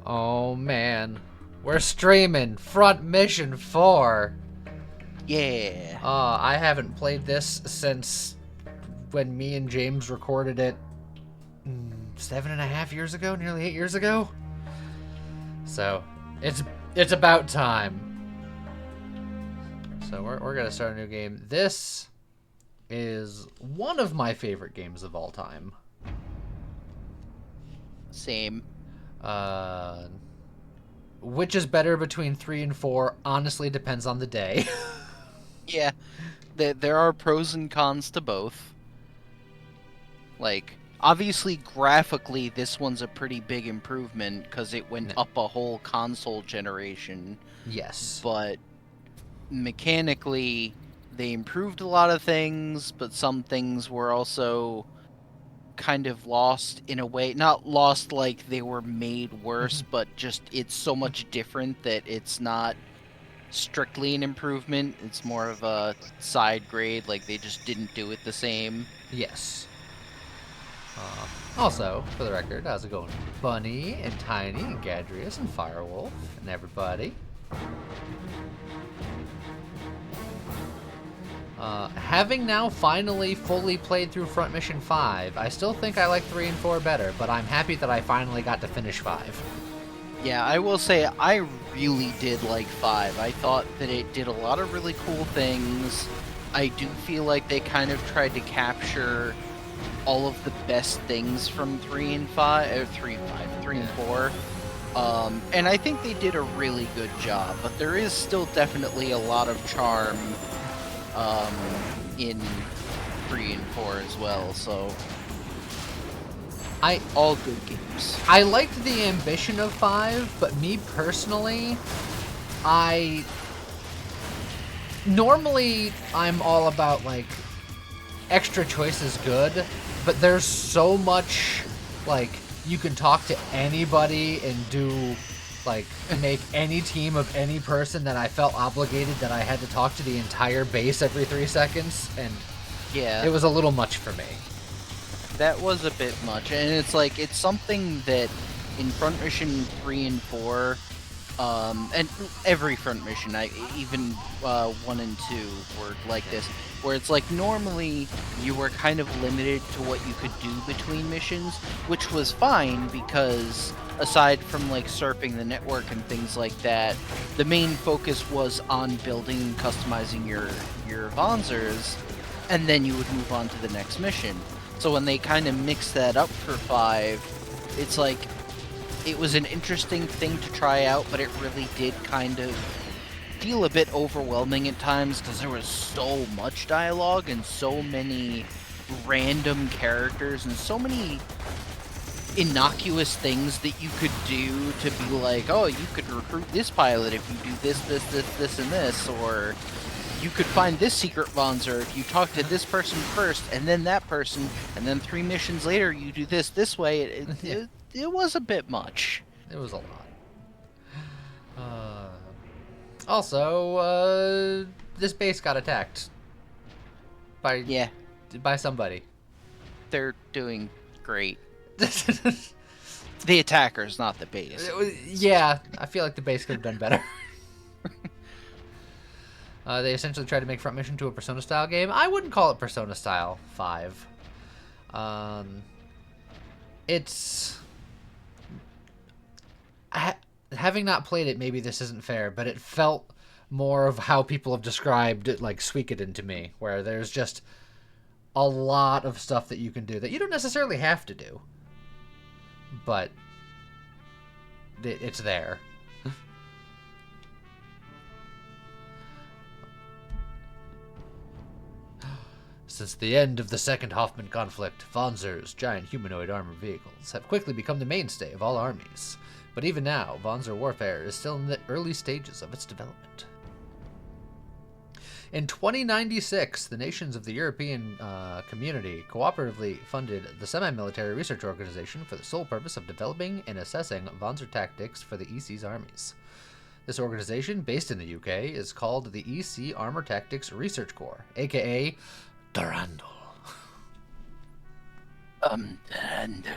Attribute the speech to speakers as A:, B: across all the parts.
A: Oh man, we're streaming Front Mission 4.
B: Yeah.
A: I haven't played this since when me and James recorded it 7.5 years ago, nearly 8 years ago. So it's about time. So we're gonna start a new game. This is one of my favorite games of all time.
B: Same.
A: Which is better between 3 and 4 honestly depends on the day.
B: Yeah. There are pros and cons to both. Like, obviously, graphically, this one's a pretty big improvement because it went up a whole console generation.
A: Yes.
B: But mechanically, they improved a lot of things, but some things were also kind of lost in a way. Not lost like they were made worse, but just it's so much different that it's not strictly an improvement. It's more of a side grade, like they just didn't do it the same.
A: Yes. Also, for the record, how's it going? Bunny and Tiny and Gadrius and Firewolf and everybody. Having now finally fully played through Front Mission 5, I still think I like 3 and 4 better, but I'm happy that I finally got to finish 5.
B: Yeah, I will say I really did like 5. I thought that it did a lot of really cool things. I do feel like they kind of tried to capture all of the best things from 3 and 5, or 3 and 5, 3 and 4. And I think they did a really good job, but there is still definitely a lot of charm in 3 and 4 as well, so all good games.
A: I liked the ambition of 5, but me personally, normally I'm all about like extra choice is good, but there's so much like you can talk to anybody and do like make any team of any person that I felt obligated that I had to talk to the entire base every 3 seconds, and
B: yeah,
A: it was a little much for me.
B: That was a bit much, and it's like it's something that in Front Mission 3 and 4, and every Front Mission, even 1 and 2 were like this, where it's like normally you were kind of limited to what you could do between missions, which was fine because aside from like surfing the network and things like that, the main focus was on building and customizing your Wanzers, and then you would move on to the next mission. So when they kind of mixed that up for 5, it's like it was an interesting thing to try out, but it really did kind of feel a bit overwhelming at times because there was so much dialogue and so many random characters and so many innocuous things that you could do to be like, oh, you could recruit this pilot if you do this, and this, or you could find this secret Wanzer if you talk to this person first, and then that person, and then 3 missions later you do this way. It was a bit much.
A: It was a lot. Also, this base got attacked by somebody.
B: They're doing great. The attackers, not the base.
A: Yeah, I feel like the base could have done better. They essentially tried to make Front Mission to a Persona-style game. I wouldn't call it Persona-style 5. It's... having not played it, maybe this isn't fair, but it felt more of how people have described it, like Suikoden to me, where there's just a lot of stuff that you can do that you don't necessarily have to do. But it's there. Since the end of the Second Hoffman conflict, Wanzer's giant humanoid armored vehicles have quickly become the mainstay of all armies. But even now, Wanzer warfare is still in the early stages of its development. In 2096, the nations of the European community cooperatively funded the Semi-Military Research Organization for the sole purpose of developing and assessing Wanzer tactics for the EC's armies. This organization, based in the UK, is called the EC Armor Tactics Research Corps, aka Durandal.
B: Durandal.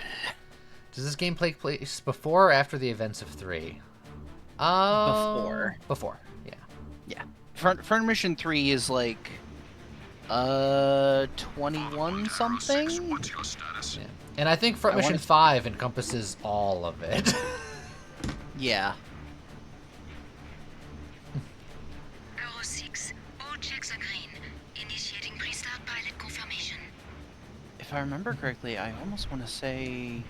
A: Does this game take place before or after the events of 3?
B: Before.
A: Before, yeah.
B: Yeah. Front Mission 3 is like 21 something?
C: What's your status?
A: Yeah. And I think Front Mission 5 encompasses all of it.
B: Yeah.
D: Arrow 6. All checks are green. Initiating pre-start pilot confirmation.
B: If I remember correctly, I almost want to say...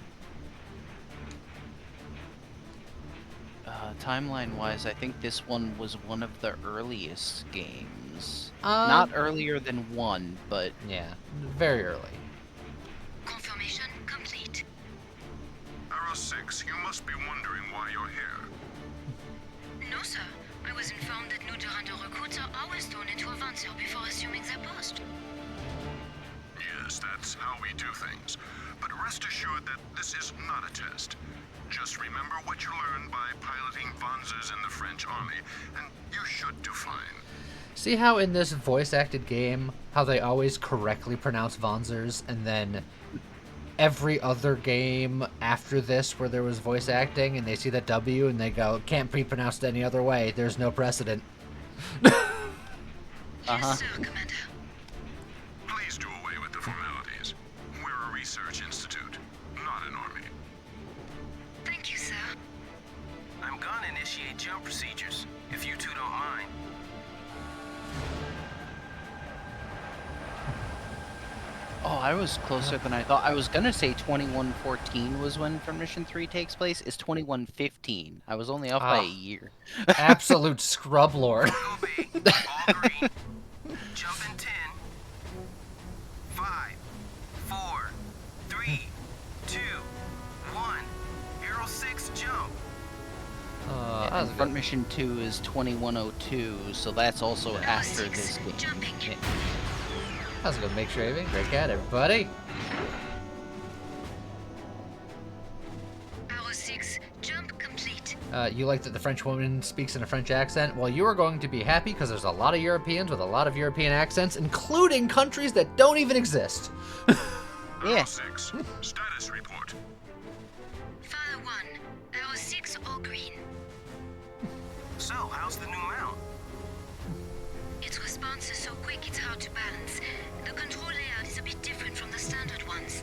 B: timeline-wise, I think this one was one of the earliest games. Not earlier than 1, but...
A: Yeah, very early.
D: Confirmation complete.
C: Arrow 6, you must be wondering why you're here.
D: No, sir. I was informed that new Durando recruits are always thrown into a Wanzer before assuming their post.
C: Yes, that's how we do things. But rest assured that this is not a test. Just remember what you learned by piloting Wanzers in the French army, and you should do fine.
A: See how in this voice-acted game, how they always correctly pronounce Wanzers, and then every other game after this where there was voice acting and they see the W and they go, can't be pronounced any other way, there's no precedent.
D: Yes, sir, Commander.
C: Please do away with the formalities. We're a research institute, not an army.
D: Thank you, sir.
E: I'm gonna initiate jump procedures, if you two don't mind.
B: Oh, I was closer than I thought. I was gonna say 2114 was when Front Mission 3 takes place. It's 2115. I was only off by a year.
A: Absolute scrub lord.
E: Obey. All green. Jump in 10. 5, 4, 3, 2, 1. Arrow 6, jump.
A: That was a
B: Front
A: good-
B: Mission 2 is 2102, so that's also
D: Arrow
B: after
D: 6,
B: this game.
D: jumping.
A: that was a good make shaving. Great cat, everybody.
D: Arrow 6, jump complete.
A: You like that the French woman speaks in a French accent? Well, you are going to be happy because there's a lot of Europeans with a lot of European accents, including countries that don't even exist.
B: Yeah.
C: Arrow 6, status report.
D: Father 1. Arrow 6, all green.
E: So, how's the new mount?
D: Its response is so quick it's hard to balance. The control layout is a bit different from the standard ones.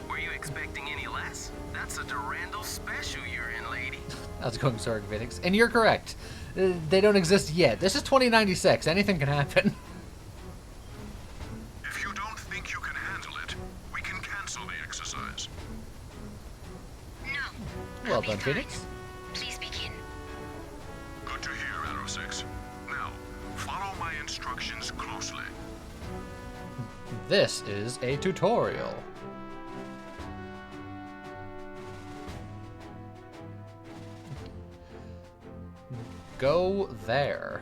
E: Were you expecting any less? That's a Durandal special you're in, lady.
A: How's it going, Sorg Phoenix? And you're correct. They don't exist yet. This is 2096. Anything can happen.
C: If you don't think you can handle it, we can cancel the exercise.
D: No.
A: Well
D: I'll be
A: done,
D: fine.
A: Phoenix.
D: Please begin.
C: Good to hear, Arrow 6. Now, follow my instructions closely.
A: This is a tutorial. Go there.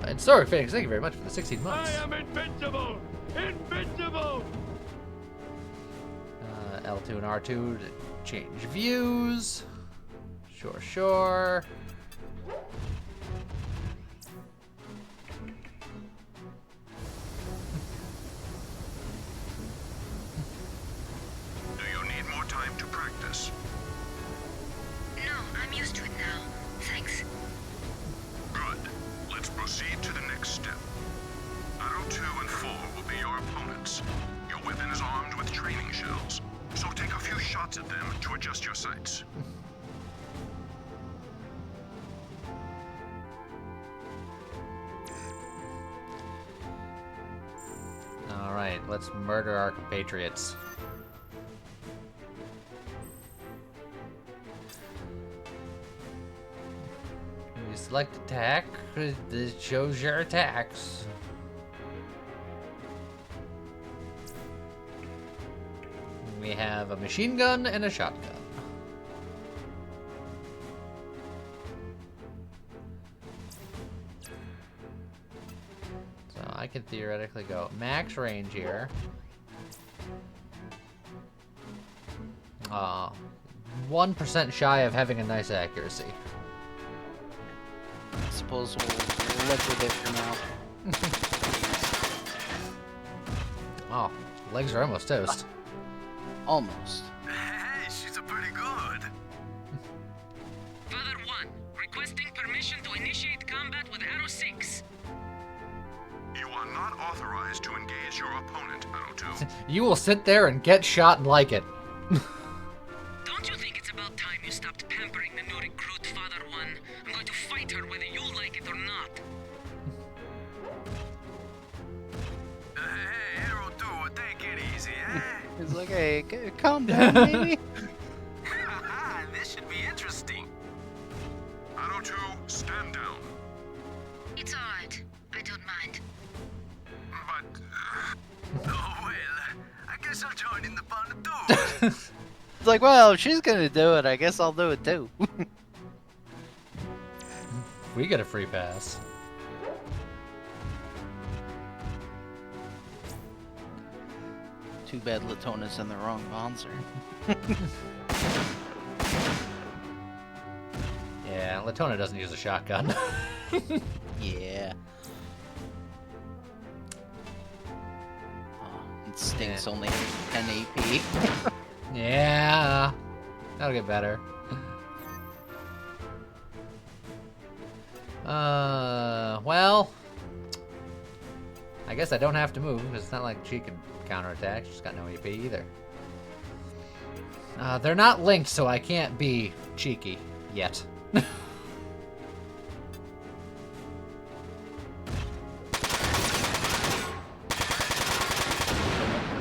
A: And sorry, Phoenix, thank you very much for the 16 months.
F: I am invincible! Invincible!
A: L2 and R2 to change views. Sure, sure.
C: Do you need more time to practice?
D: No, I'm used to it now. Thanks.
C: Good. Let's proceed to the next step. Arrow 2 and 4 will be your opponents. Your weapon is armed with training shells, so take a few shots at them to adjust your sights.
A: Alright, let's murder our compatriots. When you select attack, it shows your attacks. We have a machine gun and a shotgun. So I can theoretically go max range here. 1% shy of having a nice accuracy.
B: I suppose we'll live with it for now.
A: Oh, legs are almost toast.
B: Almost.
C: Hey, she's a pretty good.
G: Father 1, requesting permission to initiate combat with Arrow 6.
C: You are not authorized to engage your opponent, Arrow 2.
A: You will sit there and get shot and like it.
G: Don't you think it's about time you stopped pampering the new recruit, Father 1? I'm going to fight her whether you like it or not.
C: Hey, Arrow 2, take it easy, eh?
B: He's like, hey, calm down, baby.
E: This should be interesting.
C: Arrow 2, stand down.
D: It's alright. I don't mind.
C: But, oh well, I guess I'll join in the fun too.
B: It's like, well, if she's gonna do it, I guess I'll do it too.
A: We get a free pass.
B: Too bad Latona's in the wrong Wanzer.
A: Yeah, Latona doesn't use a shotgun.
B: Yeah. Oh, it stinks only 10 AP.
A: Yeah, that'll get better. Well, I guess I don't have to move because it's not like she can counterattack. She's got no AP either. They're not linked, so I can't be cheeky yet.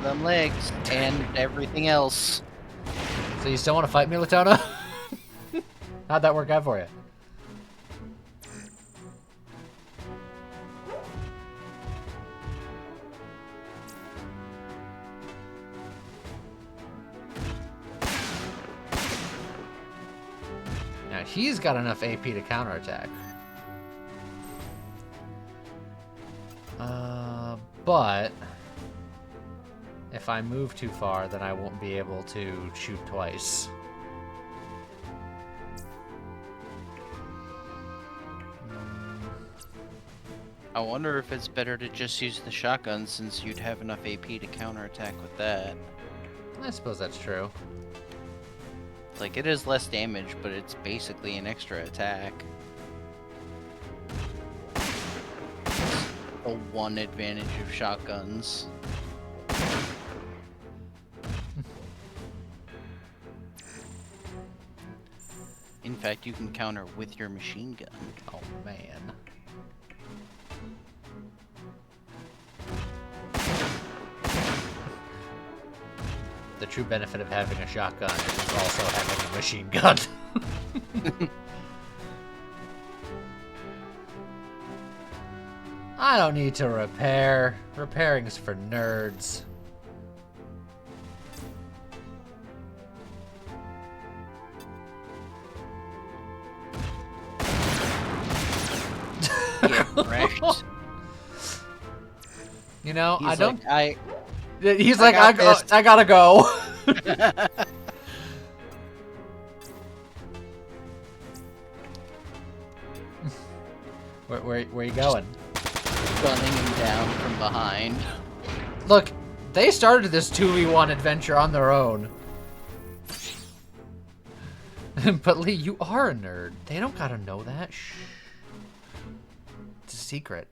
B: Them legs and everything else.
A: So you still want to fight me, Latona? How'd that work out for you? Now he's got enough AP to counterattack. But if I move too far, then I won't be able to shoot twice.
B: I wonder if it's better to just use the shotgun since you'd have enough AP to counterattack with that.
A: I suppose that's true.
B: Like, it is less damage, but it's basically an extra attack. The one advantage of shotguns. In fact, you can counter with your machine gun.
A: Oh man. The true benefit of having a shotgun is also having a machine gun. I don't need to repair. Repairing's for nerds.
B: Get wrecked.
A: You know,
B: He's
A: I don't.
B: like,
A: He's
B: I
A: like,
B: got this.
A: I gotta go. Where you going?
B: gunning him down from behind.
A: Look, they started this 2v1 adventure on their own. But Lee, you are a nerd. They don't gotta know that. Shh. It's a secret.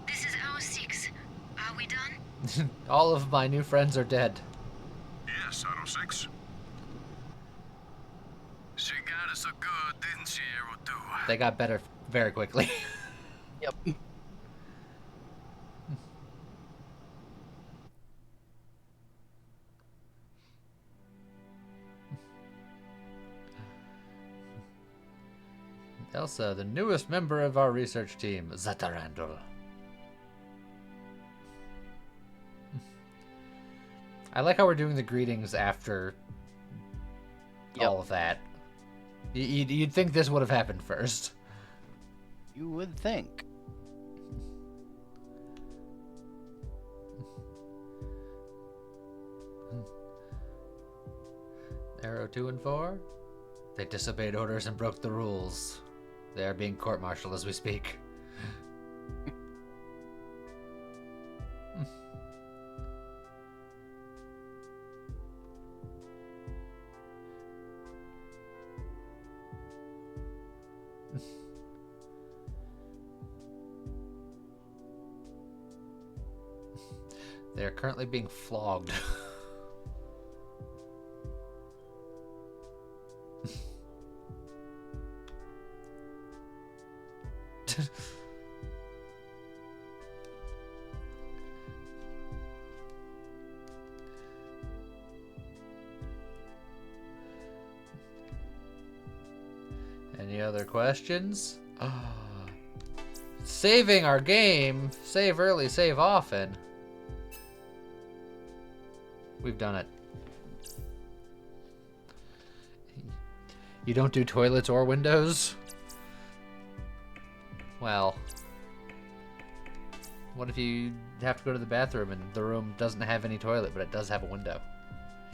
D: This is Arrow 6. Are we done?
A: All of my new friends are dead.
C: Yes, Arrow 6. She got us so good, didn't she, Arrow 2?
A: They got better very quickly.
B: Yep.
A: Elsa, the newest member of our research team, Zatarandul. I like how we're doing the greetings after all of that. You'd think this would have happened first.
B: You would think.
A: Arrow 2 and 4. They disobeyed orders and broke the rules. They are being court-martialed as we speak. They are currently being flogged. Any other questions? Saving our game. Save early, save often. We've done it. You don't do toilets or windows? Well, what if you have to go to the bathroom and the room doesn't have any toilet, but it does have a window?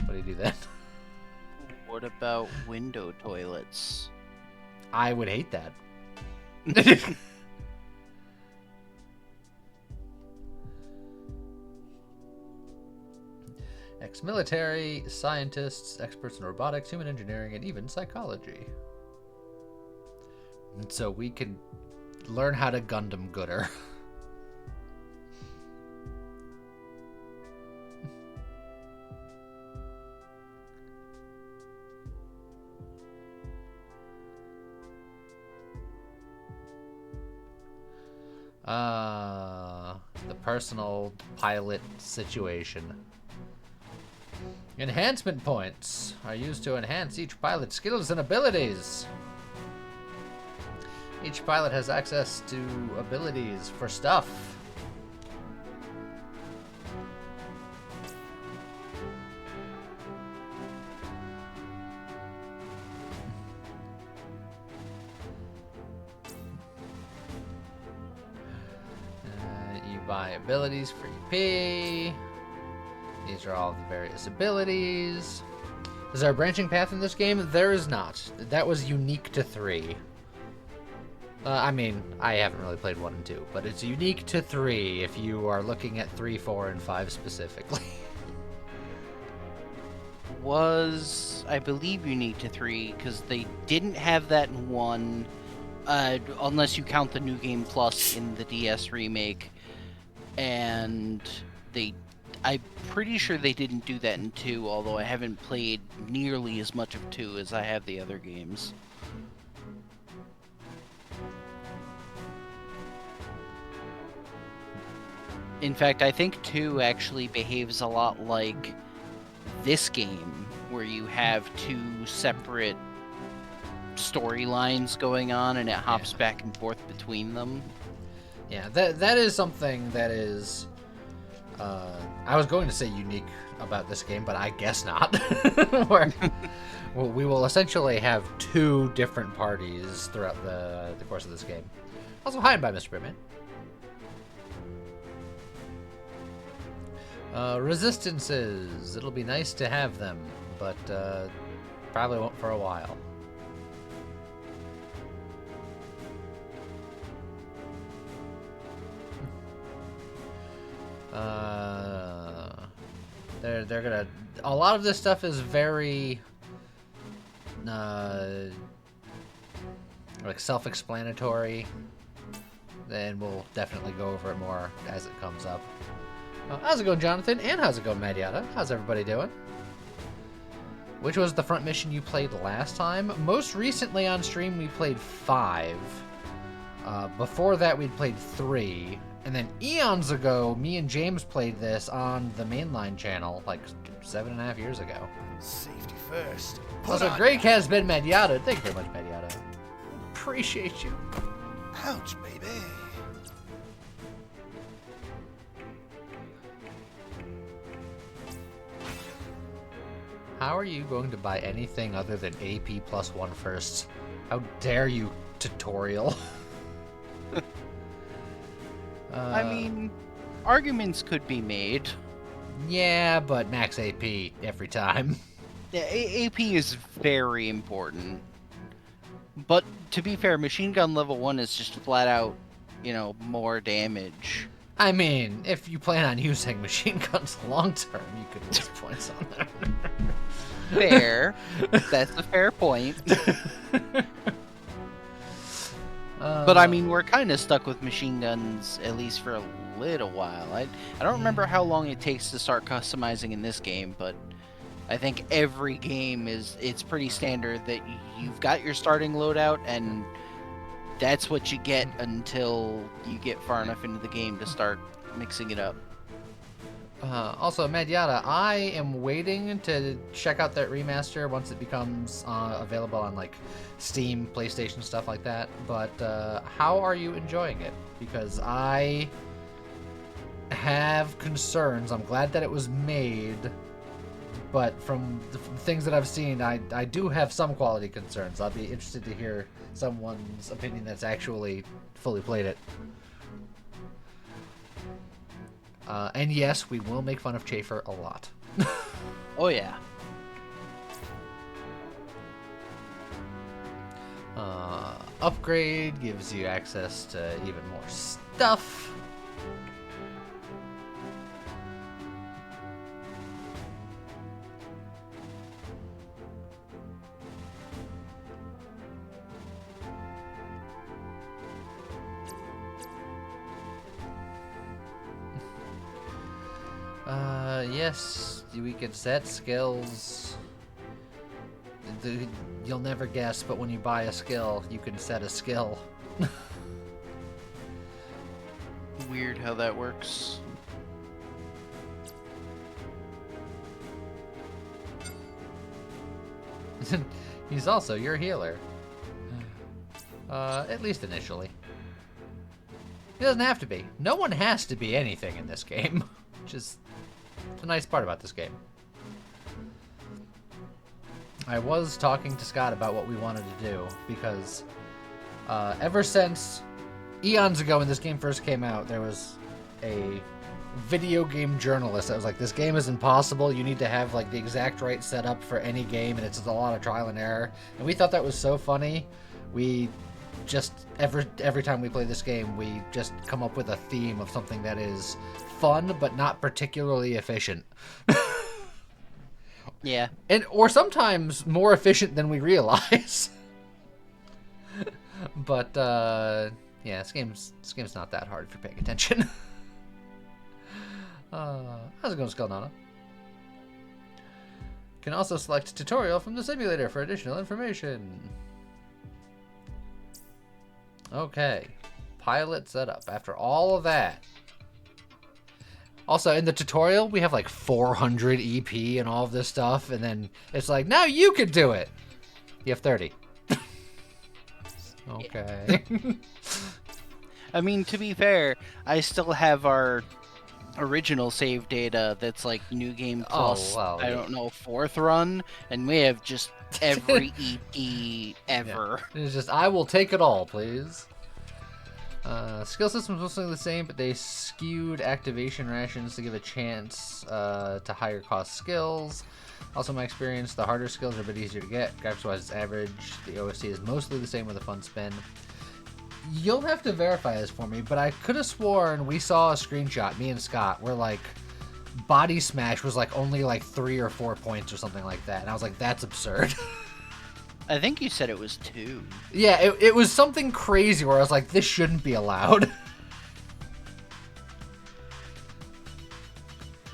A: What do you do then?
B: What about window toilets?
A: I would hate that. Ex-military, scientists, experts in robotics, human engineering, and even psychology. And so we can learn how to Gundam gooder. The personal pilot situation. Enhancement points are used to enhance each pilot's skills and abilities. Each pilot has access to abilities for stuff. You buy abilities for EP. These are all the various abilities. Is there a branching path in this game? There is not. That was unique to 3. I mean, I haven't really played 1 and 2, but it's unique to 3 if you are looking at 3, 4, and 5 specifically.
B: Was, I believe, unique to 3, because they didn't have that in 1, unless you count the New Game Plus in the DS remake, and I'm pretty sure they didn't do that in 2, although I haven't played nearly as much of 2 as I have the other games. In fact, I think 2 actually behaves a lot like this game, where you have 2 separate storylines going on, and it hops back and forth between them.
A: Yeah, that is something that is... I was going to say unique about this game, but I guess not. Where we will essentially have 2 different parties throughout the course of this game. Also, hi, bye, Mr. Bitman. Resistances. It'll be nice to have them, but probably won't for a while. They're gonna... A lot of this stuff is very... like self-explanatory. Then we'll definitely go over it more as it comes up. How's it going, Jonathan? And how's it going, Madiata? How's everybody doing? Which was the front mission you played last time? Most recently on stream, we played 5. Before that, we'd played 3. And then eons ago, me and James played this on the mainline channel, like 7.5 years ago.
H: Safety first.
A: Also, Greg has been Madiata. Thank you very much, Madiata. Appreciate you.
H: Ouch, baby.
A: how are you going to buy anything other than AP plus 1 first? How dare you, tutorial?
B: I mean, arguments could be made.
A: Yeah, but max AP every time.
B: Yeah, AP is very important. But to be fair, machine gun level 1 is just flat out, more damage.
A: I mean, if you plan on using machine guns long term, you could lose points on that.
B: Fair. That's a fair point. But I mean, we're kind of stuck with machine guns, at least for a little while. I don't remember how long it takes to start customizing in this game, but I think every game it's pretty standard that you've got your starting loadout, and that's what you get until you get far enough into the game to start mixing it up.
A: Also, Madyata, I am waiting to check out that remaster once it becomes available on like Steam, PlayStation, stuff like that. But how are you enjoying it? Because I have concerns. I'm glad that it was made, but from the things that I've seen, I do have some quality concerns. I'll be interested to hear someone's opinion that's actually fully played it. And yes, we will make fun of Chafer a lot.
B: Oh yeah.
A: Upgrade gives you access to even more stuff. Yes, we can set skills. You'll never guess, but when you buy a skill, you can set a skill.
B: Weird how that works.
A: He's also your healer. At least initially. He doesn't have to be. No one has to be anything in this game, which is the nice part about this game. I was talking to Scott about what we wanted to do, because ever since eons ago when this game first came out, there was a video game journalist that was like, this game is impossible, you need to have like the exact right setup for any game, and it's a lot of trial and error. And we thought that was so funny. We just, every time we play this game, we just come up with a theme of something that is fun but not particularly efficient.
B: Yeah.
A: Or sometimes more efficient than we realize. But yeah, this game's not that hard if you're paying attention. How's it going, Skullnana? Can also select tutorial from the simulator for additional information. Okay, pilot setup. After all of that. Also, in the tutorial, we have like 400 EP and all of this stuff, and then it's like, now you can do it. You have 30. Okay.
B: I mean, to be fair, I still have our original save data that's like New Game Plus, I don't know, 4th run, and we have just every EP ever.
A: Yeah. It's just, I will take it all, please. Skill systems mostly the same, but they skewed activation rations to give a chance to higher cost skills. Also, in my experience, the harder skills are a bit easier to get. Graphics-wise, it's average. The OST is mostly the same with a fun spin. You'll have to verify this for me, but I could have sworn we saw a screenshot, me and Scott, where like body smash was like only like 3 or 4 points or something like that, and I was like, that's absurd.
B: I think you said it was 2.
A: Yeah, it was something crazy where I was like, this shouldn't be allowed.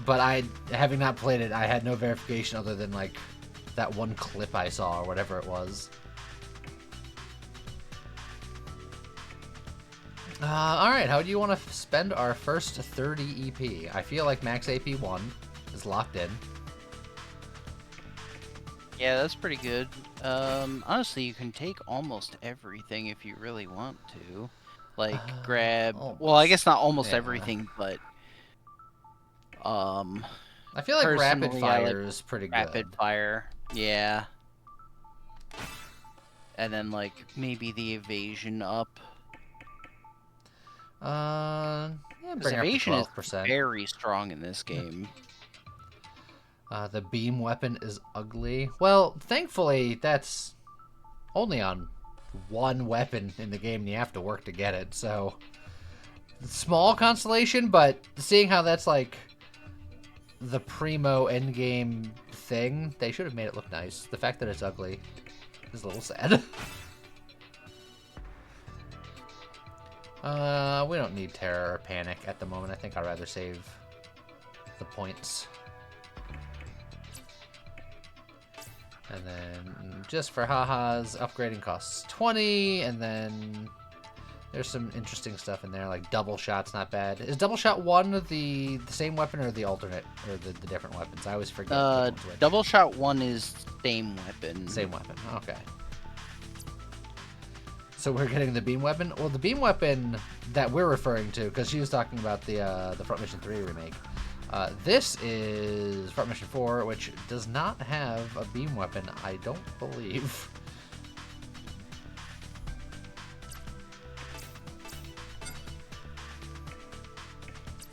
A: But having not played it, I had no verification other than like that one clip I saw or whatever it was. Alright, how do you want to spend our first 30 EP? I feel like max AP 1 is locked in.
B: Yeah, that's pretty good. Honestly, you can take almost everything if you really want to. Like, grab...
A: Almost.
B: Well, I guess not almost everything, but...
A: I feel like rapid
B: Personally, I like
A: fire is pretty
B: rapid
A: good.
B: fire. Yeah. And then, like, maybe the evasion up.
A: Yeah,
B: Because
A: bring it up to
B: evasion is
A: 12%.
B: very strong in this game.
A: The beam weapon is ugly. Well, thankfully, that's only on one weapon in the game, and you have to work to get it, so... Small consolation, but seeing how that's, like, the primo endgame thing, they should have made it look nice. The fact that it's ugly is a little sad. We don't need terror or panic at the moment. I think I'd rather save the points. And then, just for ha-has, upgrading costs 20, and then there's some interesting stuff in there, like double shot's not bad. Is double shot one the same weapon or the alternate, or the different weapons? I always forget which one's which.
B: Double shot 1 is same weapon.
A: Same weapon, okay. So we're getting the beam weapon? Well, the beam weapon that we're referring to, because she was talking about the Front Mission 3 remake, this is Front Mission 4, which does not have a beam weapon, I don't believe.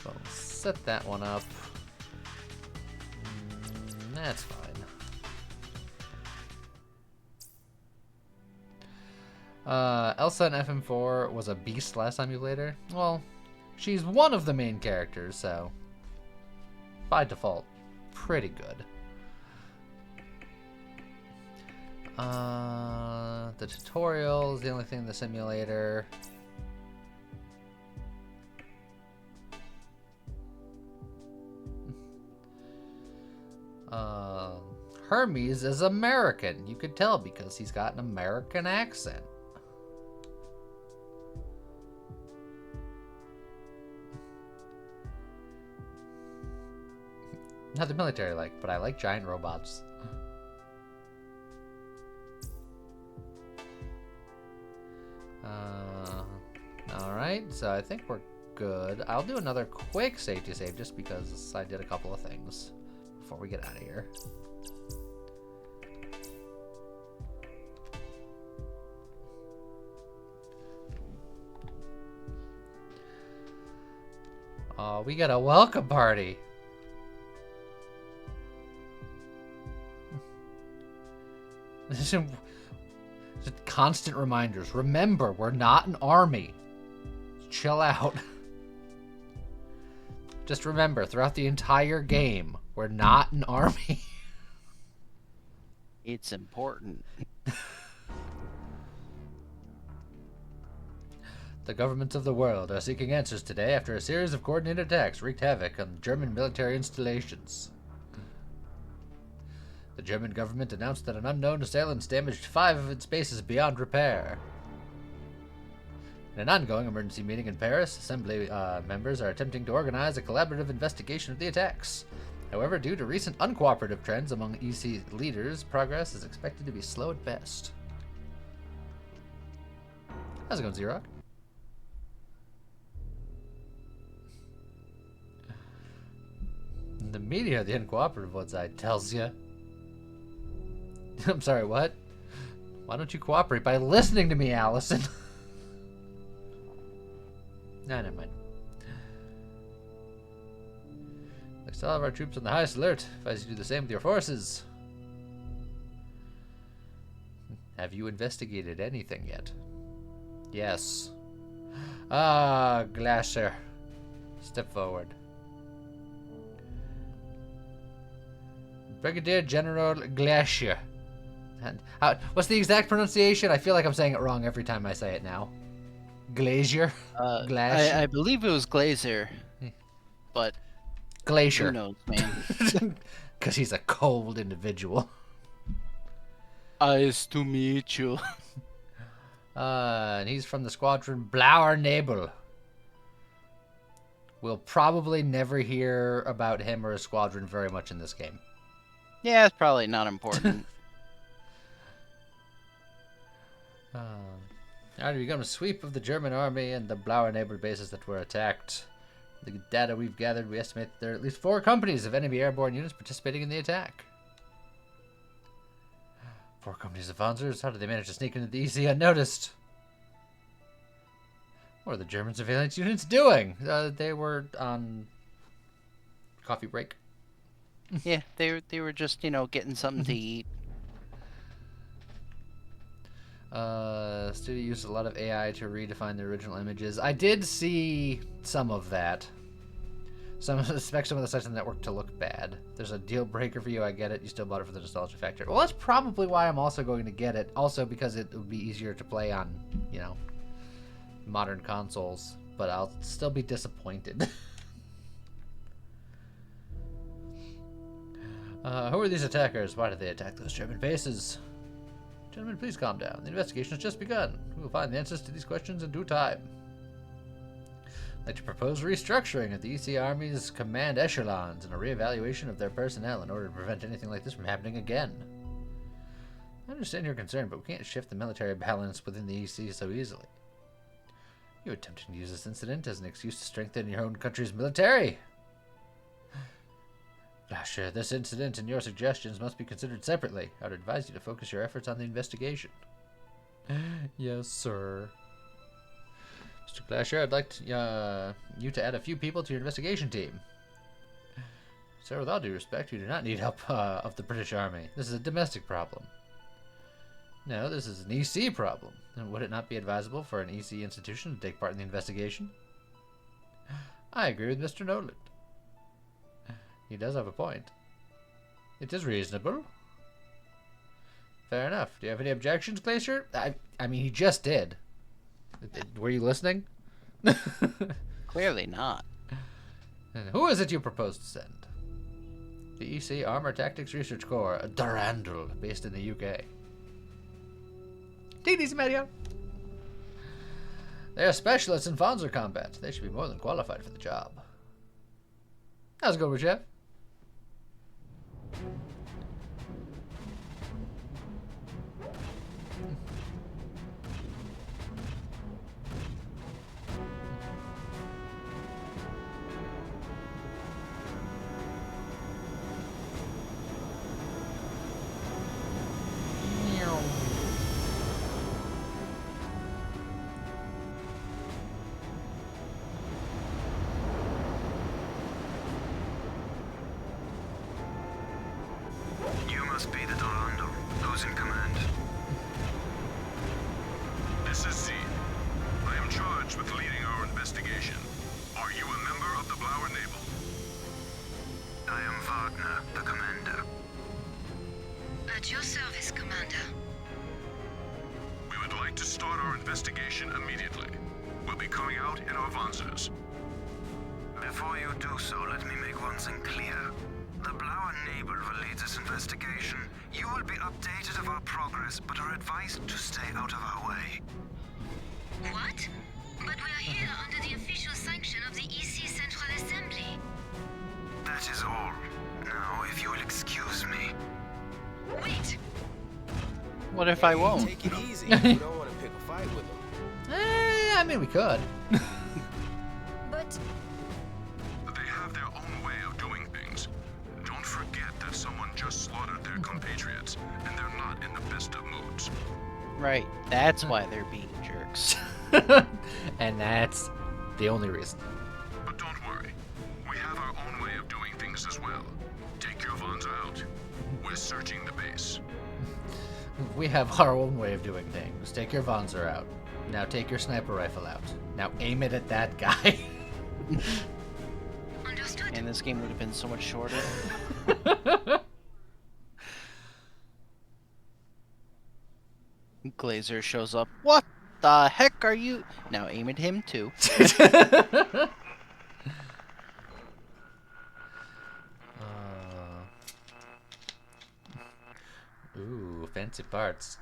A: So I'll set that one up. That's fine. Elsa in FM4 was a beast last time you played her. Well, she's one of the main characters, so by default, pretty good. The tutorial is the only thing in the simulator. Hermes is American. You could tell because he's got an American accent. Not the military like, but I like giant robots. Alright, so I think we're good. I'll do another quick safety save just because I did a couple of things before we get out of here. Oh, we got a welcome party. Just constant reminders. Remember, we're not an army. Chill out. Just remember, throughout the entire game, we're not an army.
B: It's important.
A: The governments of the world are seeking answers today after a series of coordinated attacks wreaked havoc on German military installations. The German government announced that an unknown assailant damaged 5 of its bases beyond repair. In an ongoing emergency meeting in Paris, Assembly members are attempting to organize a collaborative investigation of the attacks. However, due to recent uncooperative trends among EC leaders, progress is expected to be slow at best. How's it going, Z-Rock? The media are the uncooperative ones, I tells ya. I'm sorry, what? Why don't you cooperate by listening to me, Allison? Nah, never mind. Place all of our troops on the highest alert. Advise you do the same with your forces. Have you investigated anything yet? Yes. Ah, Glacier. Step forward. Brigadier General Glacier. What's the exact pronunciation? I feel like I'm saying it wrong every time I say it now. Glacier? Glacier?
B: I believe it was Glazer, but
A: Glacier.
B: who knows, man.
A: Because he's a cold individual.
B: Nice to meet you.
A: And he's from the squadron Blauer Nebel. We'll probably never hear about him or his squadron very much in this game.
B: Yeah, it's probably not important.
A: After you become a sweep of the German army and the Blauer Nebel bases that were attacked. The data we've gathered, we estimate that there are at least 4 companies of enemy airborne units participating in the attack. 4 companies of Wanzers? How did they manage to sneak into the EC unnoticed? What are the German surveillance units doing? They were on coffee break.
B: Yeah, they were just, getting something to eat.
A: Studio used a lot of AI to redefine the original images. I did see some of that. Expect some of the sites on the network to look bad. There's a deal breaker for you, I get it. You still bought it for the nostalgia factor. Well, that's probably why I'm also going to get it. Also because it would be easier to play on, modern consoles. But I'll still be disappointed. Who are these attackers? Why did they attack those German bases? Gentlemen, please calm down. The investigation has just begun. We will find the answers to these questions in due time. I'd like to propose restructuring of the EC Army's command echelons and a reevaluation of their personnel in order to prevent anything like this from happening again. I understand your concern, but we can't shift the military balance within the EC so easily. You're attempting to use this incident as an excuse to strengthen your own country's military. Flasher, this incident and your suggestions must be considered separately. I would advise you to focus your efforts on the investigation. Yes, sir. Mr. Flasher, I'd like you to add a few people to your investigation team. Sir, with all due respect, you do not need help of the British Army. This is a domestic problem. No, this is an EC problem. And would it not be advisable for an EC institution to take part in the investigation? I agree with Mr. Nolan. He does have a point. It is reasonable. Fair enough. Do you have any objections, Glacier? I mean, he just did. Were you listening?
B: Clearly not.
A: And who is it you propose to send? The EC Armor Tactics Research Corps, a Durandal, based in the UK. Take it easy, Mario. They are specialists in Wanzer combat. They should be more than qualified for the job. How's it going, Jeff?
C: You must be the Dorando. Who's in command? This is Z. I am charged with leading our investigation. Are you a member of the Blauer Naval? I am Wagner, the commander.
D: At your service, Commander.
C: We would like to start our investigation immediately. We'll be coming out in our Wanzers. Before you do so, let me make one thing clear. The Blauer Naval will lead this investigation. You will be updated of our progress, but are advised to stay out of our way.
D: What? But we are here under the official sanction of the EC Central Assembly.
C: That is all. Now, if you will excuse me.
D: Wait!
B: What if I won't?
I: Take it easy. We don't want to pick a fight with them.
A: I mean, we could.
D: But
C: They have their own way of doing things. Don't forget that someone just slaughtered their compatriots, and they're not in the best of moods.
B: Right. That's why they're being jerks.
A: And that's the only reason.
C: But don't worry. We have our own way of doing things as well. Take your Wanzer out. We're searching the base.
A: We have our own way of doing things. Take your Wanzer out. Now take your sniper rifle out. Now aim it at that guy.
D: understood.
B: And this game would have been so much shorter. Glazer shows up. What the heck are you? Now aim at him too.
A: Ooh, fancy parts.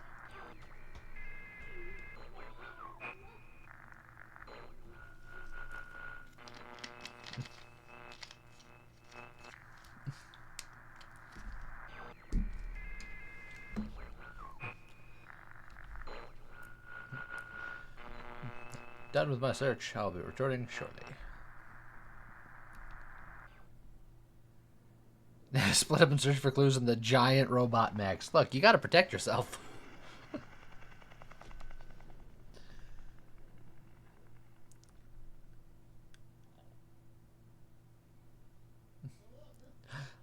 A: Done with my search. I'll be returning shortly. split up and search for clues in the giant robot mechs. Look, you gotta protect yourself.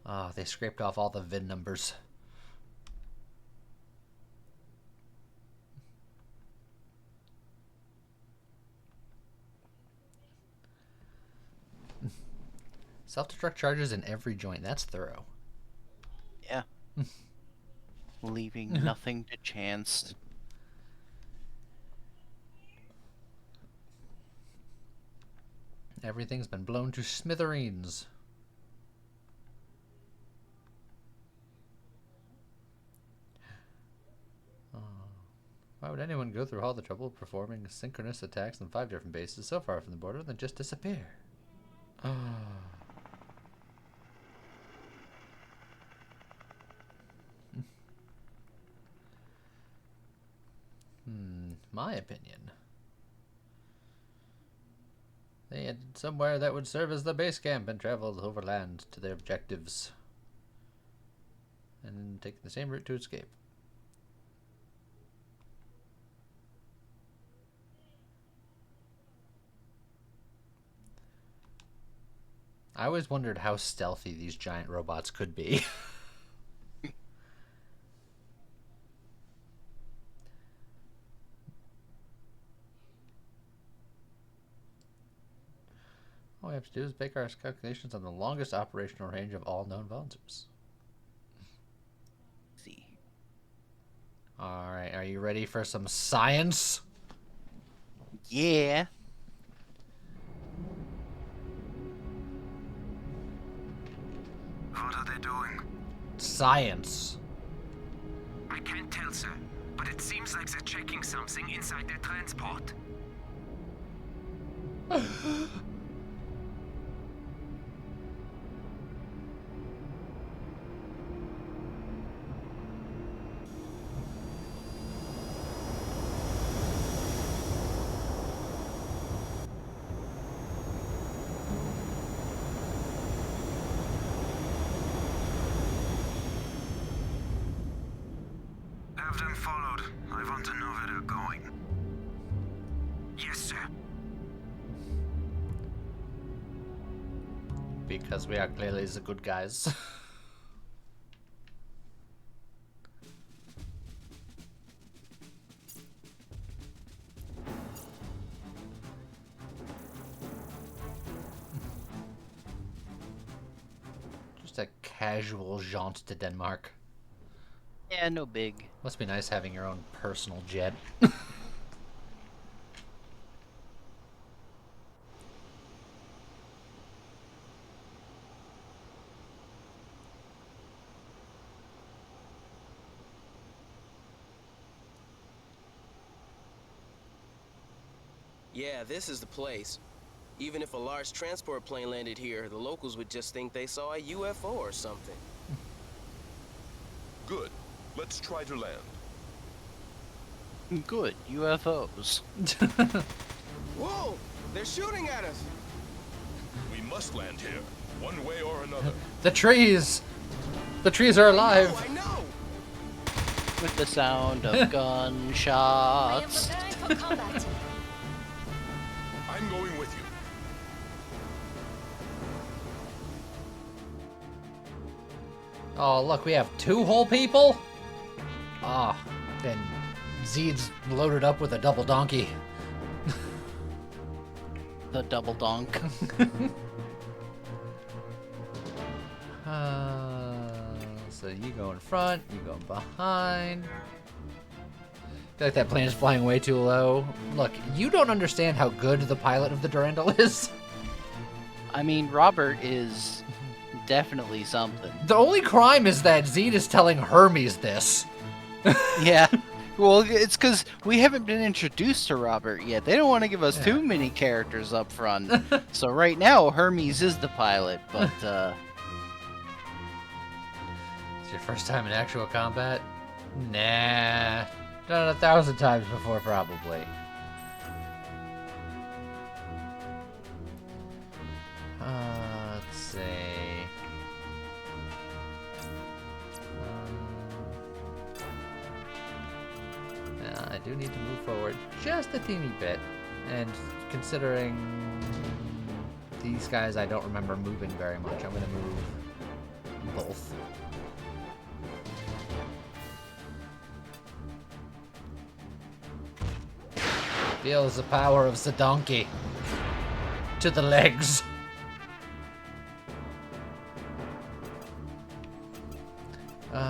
A: Oh, they scraped off all the VIN numbers. Self-destruct charges in every joint. That's thorough.
B: Yeah. Leaving nothing to chance.
A: Everything's been blown to smithereens. Why would anyone go through all the trouble of performing synchronous attacks on 5 different bases so far from the border than just disappear? My opinion. They had somewhere that would serve as the base camp and traveled overland to their objectives. And then take the same route to escape. I always wondered how stealthy these giant robots could be. All we have to do is make our calculations on the longest operational range of all known Wanzers.
B: See.
A: Alright, are you ready for some science?
B: Yeah.
C: What are they doing?
A: Science.
E: I can't tell, sir, but it seems like they're checking something inside their transport.
C: Have them followed. I want to know where they're going.
E: Yes, sir.
A: Because we are clearly the good guys. Just a casual jaunt to Denmark.
B: Yeah, no big.
A: Must be nice having your own personal jet.
I: Yeah, this is the place. Even if a large transport plane landed here, the locals would just think they saw a UFO or something.
C: Good. Let's try to land.
B: Good. UFOs.
I: Whoa! They're shooting at us!
C: We must land here, one way or another.
A: The trees! The trees are alive!
I: Oh, I know!
B: With the sound of
D: I am
B: gunshots.
D: preparing for combat.
C: I'm going with you.
A: Oh, look, we have 2 whole people? Ah, then Zeed's loaded up with a double donkey.
B: The double donk.
A: So you go in front, you go behind. I feel like that plane is flying way too low. Look, you don't understand how good the pilot of the Durandal is.
B: I mean, Robert is definitely something.
A: The only crime is that Zeed is telling Hermes this.
B: Yeah. Well, it's because we haven't been introduced to Robert yet. They don't want to give us too many characters up front. So right now, Hermes is the pilot, but
A: It's your first time in actual combat? Nah. Done it 1,000 times before, probably. Let's see. I do need to move forward just a teeny bit. And considering these guys, I don't remember moving very much. I'm going to move both. Feels the power of the donkey to the legs. Let's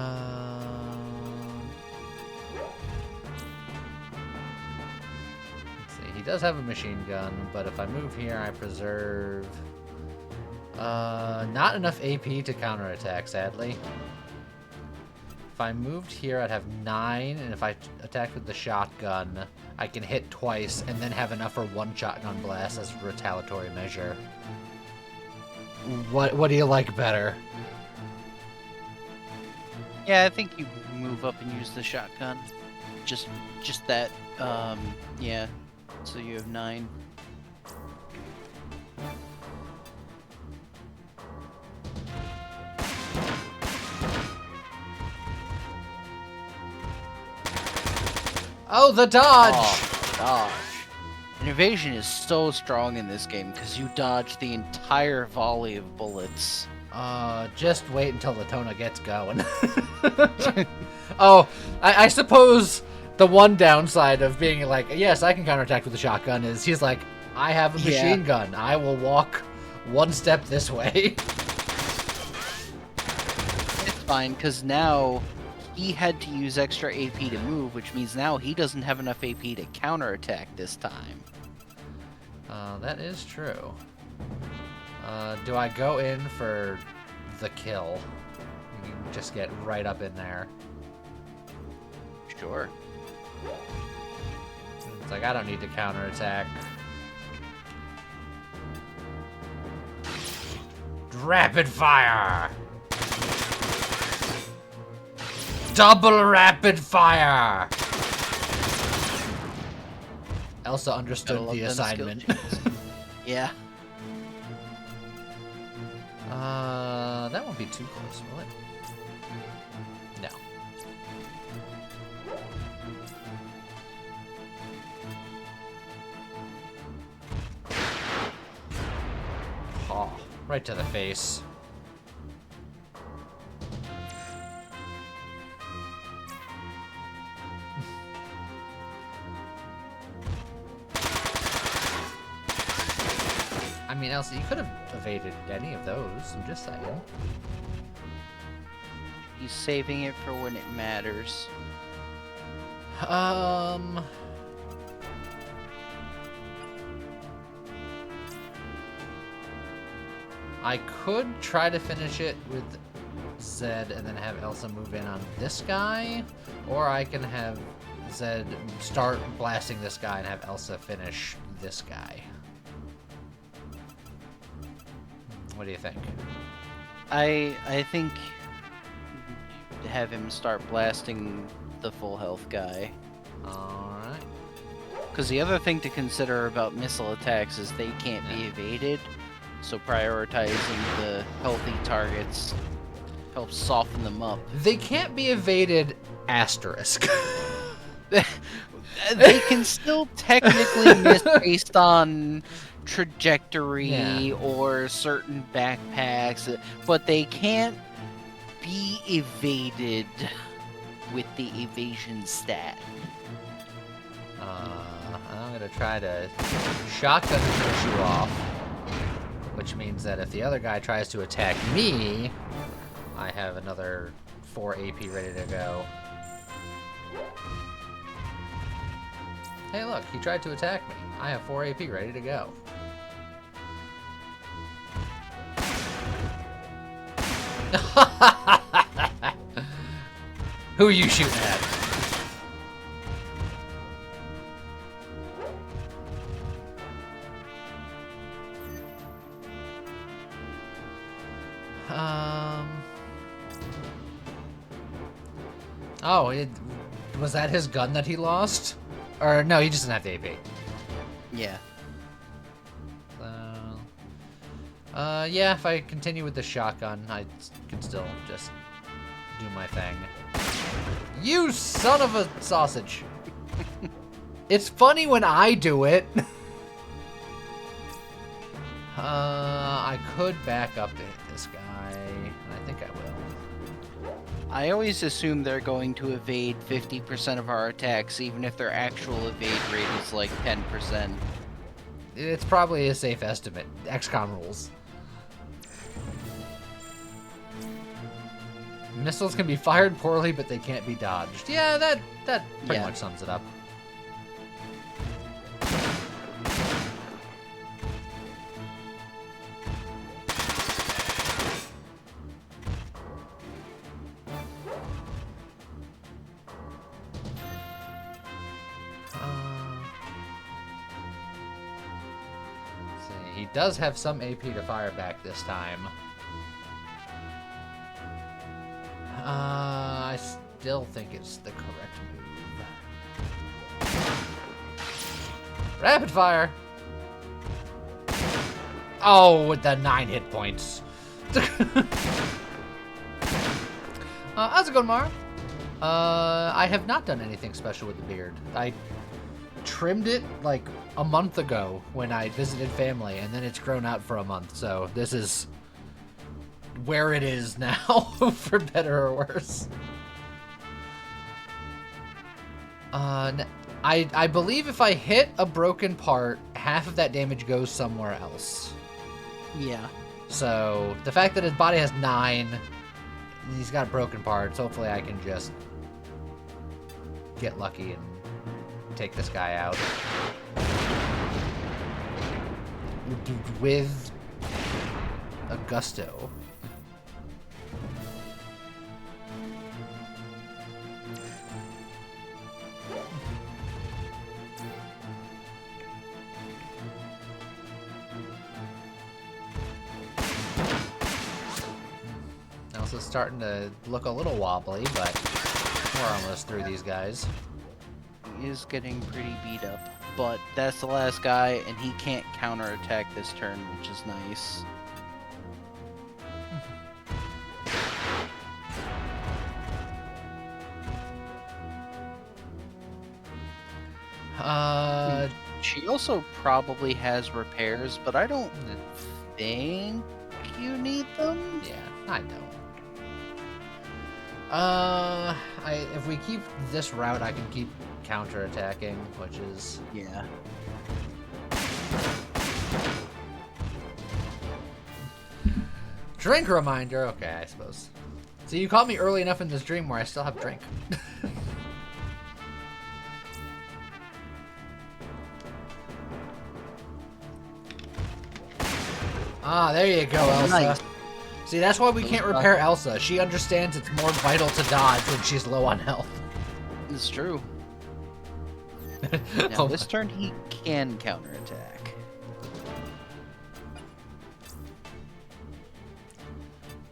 A: see. He does have a machine gun, but if I move here, I preserve not enough AP to counterattack, sadly. If I moved here, I'd have 9, and if I attacked with the shotgun, I can hit twice and then have enough for one shotgun blast as a retaliatory measure. What do you like better?
B: Yeah, I think you move up and use the shotgun. Just that, yeah. So you have 9.
A: Oh, the dodge!
B: Oh, dodge. An evasion is so strong in this game because you dodge the entire volley of bullets.
A: Just wait until the Tona gets going. Oh, I suppose the one downside of being like, yes, I can counterattack with a shotgun is he's like, I have a machine gun. I will walk one step this way.
B: It's fine, because now he had to use extra AP to move, which means now he doesn't have enough AP to counterattack this time.
A: That is true. Do I go in for the kill? You can just get right up in there.
B: Sure.
A: It's like, I don't need to counterattack. Rapid fire! Double rapid fire! Elsa understood the assignment.
B: Yeah.
A: That won't be too close, will it? No. Oh, right to the face. I mean, Elsa, you could have evaded any of those, I'm just saying.
B: He's saving it for when it matters.
A: I could try to finish it with Zed and then have Elsa move in on this guy, or I can have Zed start blasting this guy and have Elsa finish this guy. What do you think?
B: I think have him start blasting the full health guy.
A: Alright.
B: Because the other thing to consider about missile attacks is they can't be evaded, so prioritizing the healthy targets helps soften them up.
A: They can't be evaded, asterisk.
B: They can still technically miss based on trajectory or certain backpacks, but they can't be evaded with the evasion stat.
A: I'm gonna try to shotgun and finish you off, which means that if the other guy tries to attack me, I have another 4 AP ready to go. Hey look, he tried to attack me. I have 4 AP ready to go. Who are you shooting at? Oh, was that his gun that he lost? Or no, he just doesn't have the AP.
B: Yeah.
A: So, yeah, if I continue with the shotgun, I can still just do my thing. You son of a sausage! It's funny when I do it. I could back up to hit this guy, and I think I will.
B: I always assume they're going to evade 50% of our attacks, even if their actual evade rate is like 10%.
A: It's probably a safe estimate. XCOM rules. Missiles can be fired poorly, but they can't be dodged. Yeah, that pretty much sums it up. He does have some AP to fire back this time. I still think it's the correct move. Rapid fire! Oh, with the 9 hit points. How's it going, Mara? I have not done anything special with the beard. I trimmed it like a month ago when I visited family, and then it's grown out for a month, so this is where it is now, for better or worse. I believe if I hit a broken part, half of that damage goes somewhere else.
B: Yeah.
A: So, the fact that his body has 9, he's got broken parts, hopefully I can just get lucky and take this guy out. With a gusto. Also starting to look a little wobbly, but we're almost through these guys.
B: He is getting pretty beat up, but that's the last guy, and he can't counterattack this turn, which is nice. She also probably has repairs, but I don't think you need them.
A: Yeah, I don't. If we keep this route, I can keep counterattacking, which is...
B: Yeah.
A: Drink reminder. Okay, I suppose. So you caught me early enough in this dream where I still have drink. Ah, there you go, Elsa.
B: Nice.
A: See, that's why we can't repair Elsa. She understands it's more vital to dodge when she's low on health.
B: It's true. Now, this turn he can counterattack.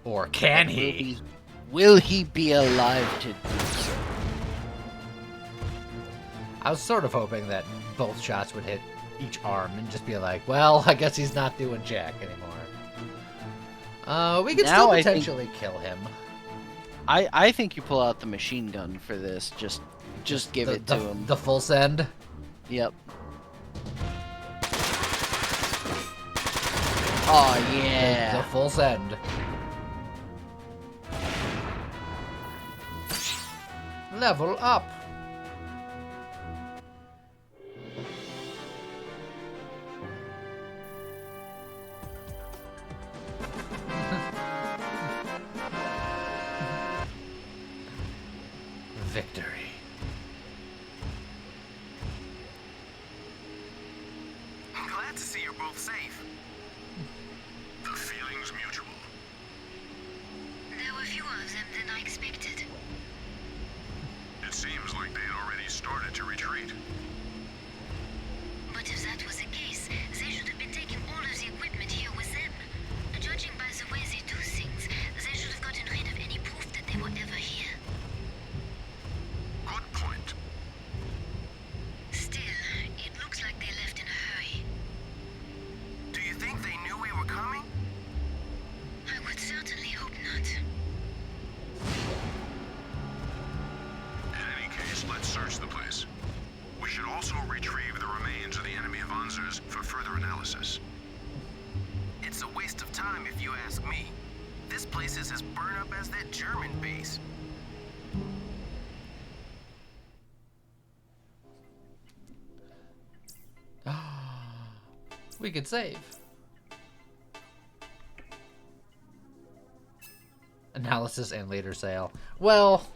A: Or can he?
B: Will he be alive to do so?
A: I was sort of hoping that both shots would hit each arm and just be like, well, I guess he's not doing jack anymore. We could still potentially kill him.
B: I think you pull out the machine gun for this. Just give it to him.
A: The full send?
B: Yep. Oh, yeah.
A: The full send. Level up. Victory.
C: I'm glad to see you're both safe. The feeling's mutual.
D: There were fewer of them than I expected.
C: It seems like they had already started to retreat.
D: But if that was the case, they should have been taking all of the equipment here with them. Judging by the way they do things, they should have gotten rid of any proof that they were ever here.
C: Good point.
D: Still, it looks like they left in a hurry.
E: Do you think they knew we were coming?
D: I would certainly hope not.
C: In any case, let's further analysis.
E: It's a waste of time if you ask me. This place is as burned up as that German base.
A: We could save. Analysis and later sale. Well,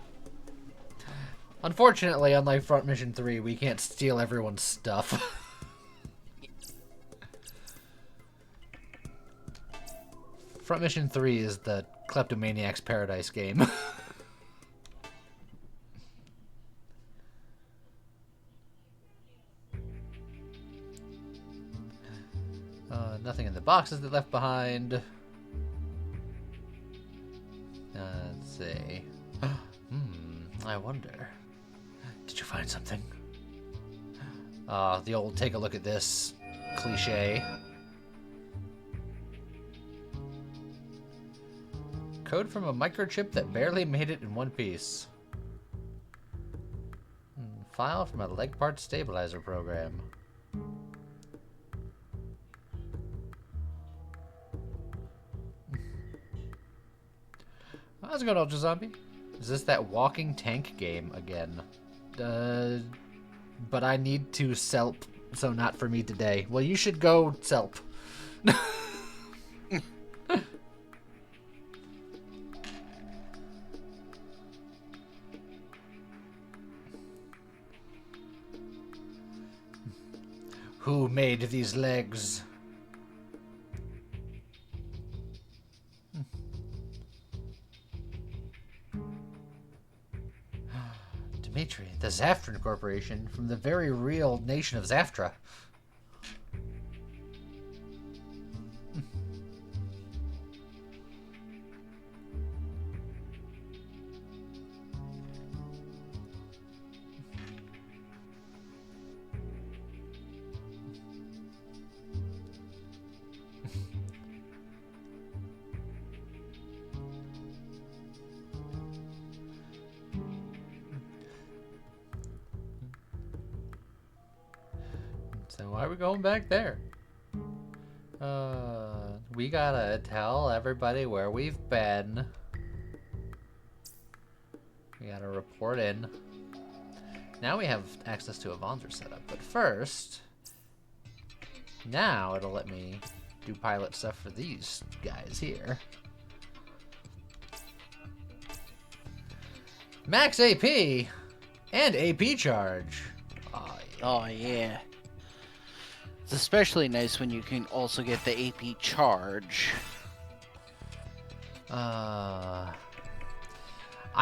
A: unfortunately, unlike Front Mission 3, we can't steal everyone's stuff. Front Mission 3 is the Kleptomaniac's Paradise game. Nothing in the boxes they left behind. Let's see. I wonder. Did you find something? The old take a look at this cliche. Code from a microchip that barely made it in one piece. File from a leg part stabilizer program. How's it going, Ultra Zombie? Is this that walking tank game again? But I need to selp, so not for me today. Well, you should go selp. Who made these legs? Dimitri, the Zaftran Corporation, from the very real nation of Zaftra. So why are we going back there? We gotta tell everybody where we've been. We gotta report in. Now we have access to a Wanzer setup, but first, now it'll let me do pilot stuff for these guys here. Max AP and AP charge.
B: Oh, yeah. It's especially nice when you can also get the AP charge.
A: I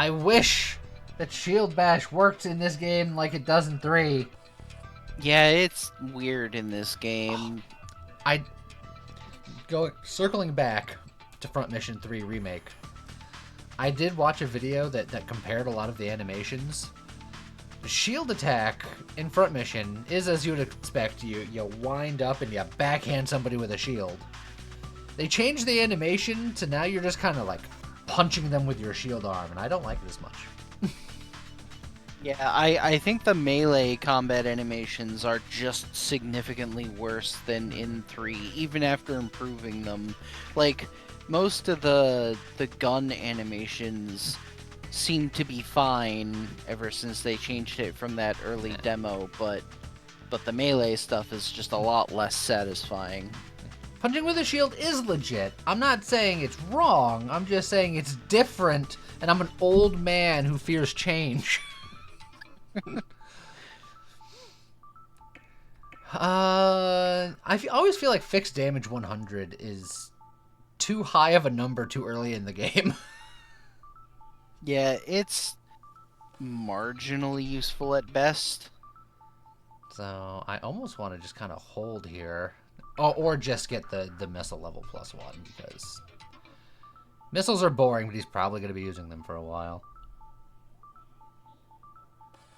A: wish that Shield Bash worked in this game like it does in 3.
B: Yeah, it's weird in this game.
A: Circling back to Front Mission 3 Remake. I did watch a video that compared a lot of the animations. The shield attack in Front Mission is as you would expect. You wind up and you backhand somebody with a shield. They changed the animation to now you're just kind of like punching them with your shield arm, and I don't like it as much.
B: Yeah, I think the melee combat animations are just significantly worse than in 3, even after improving them. Like, most of the gun animations seem to be fine ever since they changed it from that early demo, but the melee stuff is just a lot less satisfying.
A: Punching with a shield is legit. I'm not saying it's wrong, I'm just saying it's different, and I'm an old man who fears change. I always feel like fixed damage 100 is too high of a number too early in the game.
B: Yeah, it's marginally useful at best.
A: So I almost want to just kind of hold here. Oh, or just get the missile level +1, because missiles are boring, but he's probably going to be using them for a while.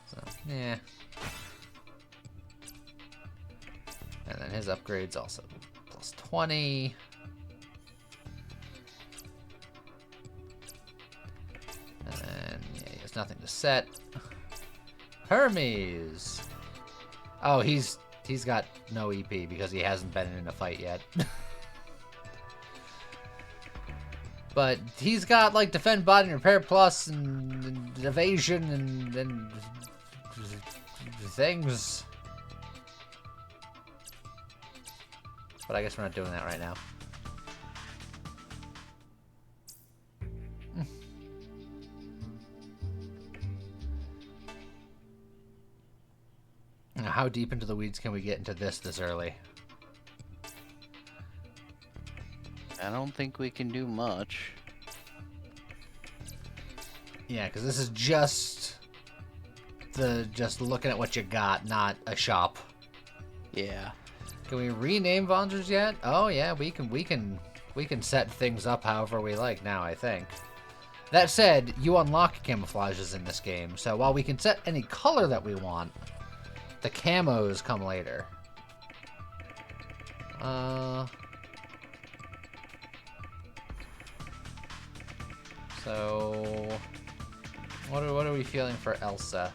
A: So, yeah. And then his upgrade's also +20. And then, yeah, he has nothing to set. Hermes! Oh, he's he's got no EP because he hasn't been in a fight yet. But he's got like defend, body, and repair plus, and evasion, and things. But I guess we're not doing that right now. Now, how deep into the weeds can we get into this early?
B: I don't think we can do much.
A: Yeah, because this is just looking at what you got, not a shop.
B: Yeah.
A: Can we rename Wanzers yet? Oh yeah, we can set things up however we like now, I think. That said, you unlock camouflages in this game, so while we can set any color that we want, the camos come later. So what are we feeling for Elsa?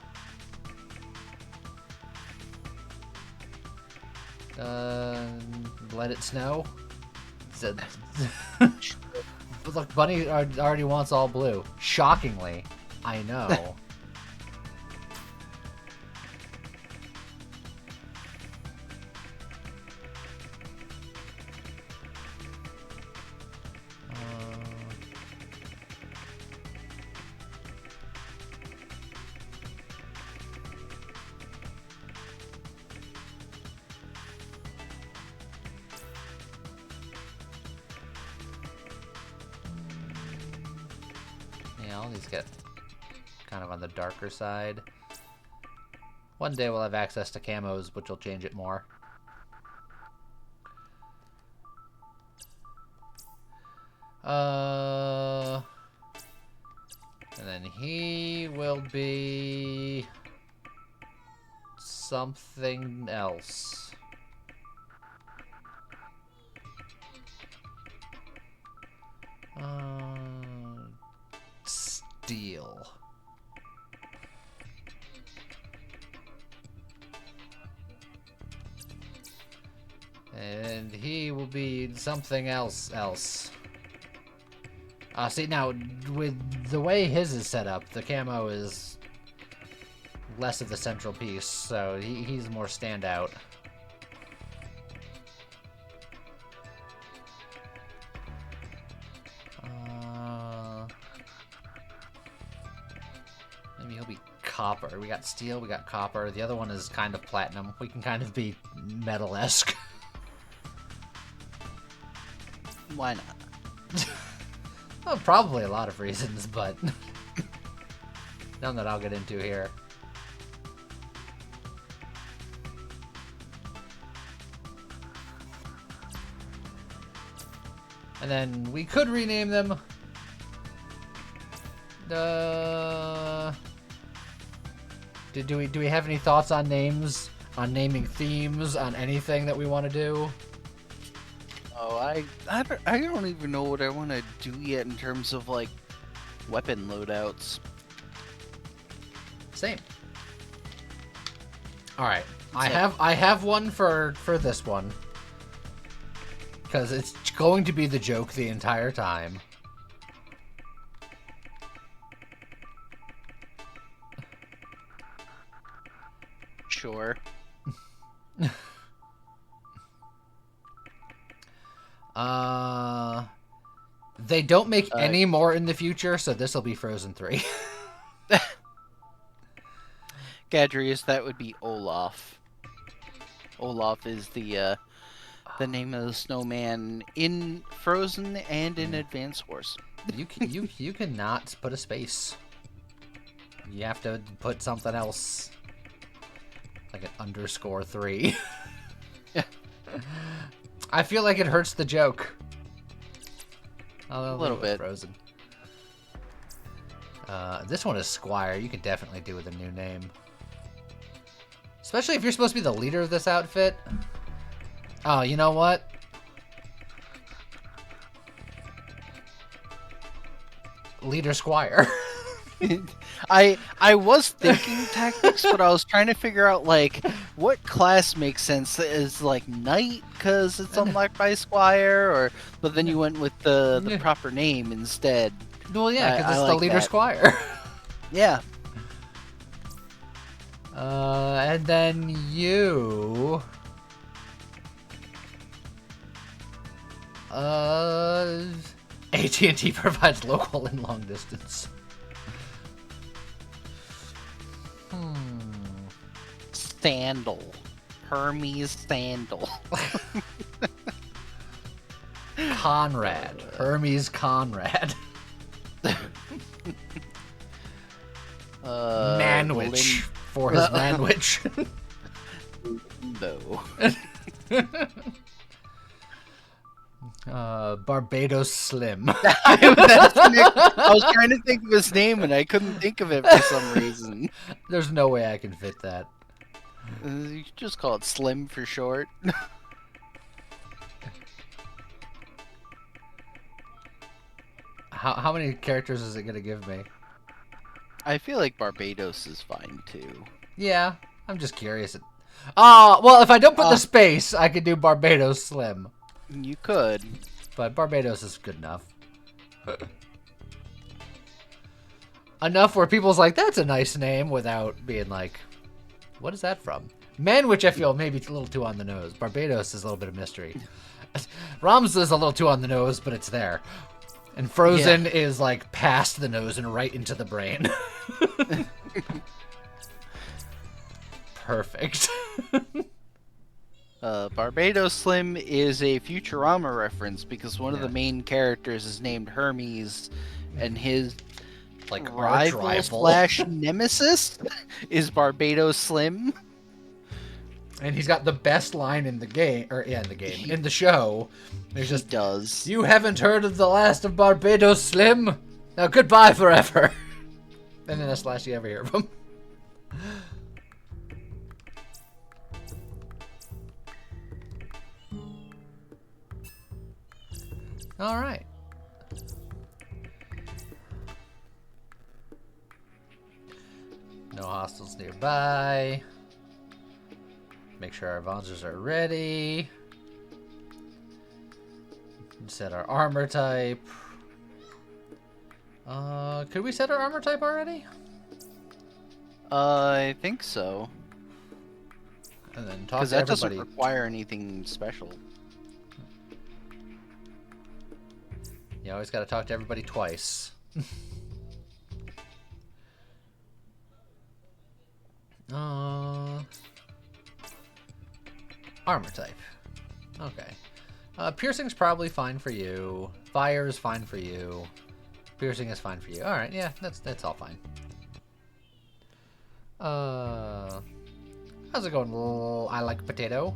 A: Let it snow? But look, Bunny already wants all blue. Shockingly, I know. All these get kind of on the darker side. One day we'll have access to camos, which will change it more. And then he will be something else. Steel. And he will be something else. See, now, with the way his is set up, the camo is less of the central piece, so he's more standout. Maybe he'll be copper. We got steel, we got copper. The other one is kind of platinum. We can kind of be metal-esque.
B: Why not?
A: Well, probably a lot of reasons, but none that I'll get into here. And then we could rename them. Do we have any thoughts on names, on naming themes, on anything that we want to do?
B: Oh, I don't even know what I want to do yet in terms of like weapon loadouts.
A: Same. All right, I have one for this one because it's going to be the joke the entire time.
B: Sure.
A: They don't make any more in the future, so this will be Frozen 3.
B: Gadrius, that would be Olaf. Olaf is the name of the snowman in Frozen and in Advance Wars.
A: You cannot put a space. You have to put something else, like an _3. I feel like it hurts the joke.
B: A little bit.
A: Frozen. This one is Squire. You can definitely do with a new name. Especially if you're supposed to be the leader of this outfit. Oh, you know what? Leader Squire.
B: I was thinking tactics, but I was trying to figure out like what class makes sense. Is like knight because it's unlocked by squire, or but then you went with the proper name instead.
A: Well, yeah, because it's
B: I
A: the
B: like
A: leader
B: that.
A: squire.
B: Yeah.
A: And then you. AT&T provides local and long distance.
B: Sandal. Hermes Sandal.
A: Conrad. Hermes Conrad. Manwich. For his manwich.
B: No.
A: Barbados Slim.
B: I was trying to think of his name and I couldn't think of it for some reason.
A: There's no way I can fit that.
B: You could just call it Slim for short.
A: How many characters is it gonna give me?
B: I feel like Barbados is fine too.
A: Yeah, I'm just curious. Well, if I don't put the space, I could do Barbados Slim.
B: You could.
A: But Barbados is good enough. Enough where people's like, that's a nice name, without being like, what is that from? Manwich, I feel maybe a little too on the nose. Barbados is a little bit of mystery. Rams is a little too on the nose, but it's there. And Frozen is like past the nose and right into the brain. Perfect.
B: Barbados Slim is a Futurama reference because one of the main characters is named Hermes, and his
A: like
B: rival slash nemesis is Barbados Slim.
A: And he's got the best line in the game, in the show. There's just
B: does.
A: You haven't heard of the last of Barbados Slim? Now goodbye forever. And then that's the last you ever hear of him. All right. No hostiles nearby. Make sure our Wanzers are ready. Set our armor type. Could we set our armor type already?
B: I think so.
A: And then talk to
B: that
A: everybody.
B: doesn't require anything special.
A: You always got to talk to everybody twice. Armor type. Okay. Piercing's probably fine for you. Fire is fine for you. Piercing is fine for you. All right, yeah, that's all fine. How's it going? I like potato,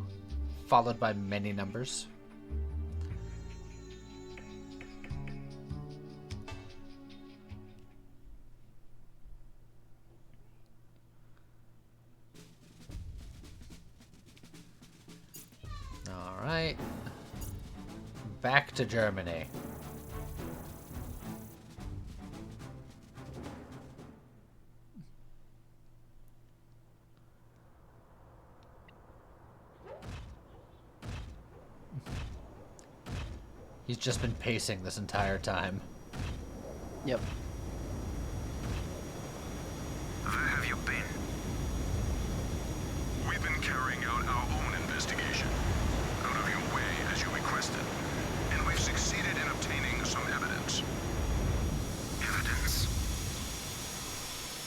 A: followed by many numbers. All right. Back to Germany. He's just been pacing this entire time.
B: Yep.
C: Where have you been? We've been carrying out our own investigation, out of your way as you requested, and we've succeeded in obtaining some evidence. Evidence?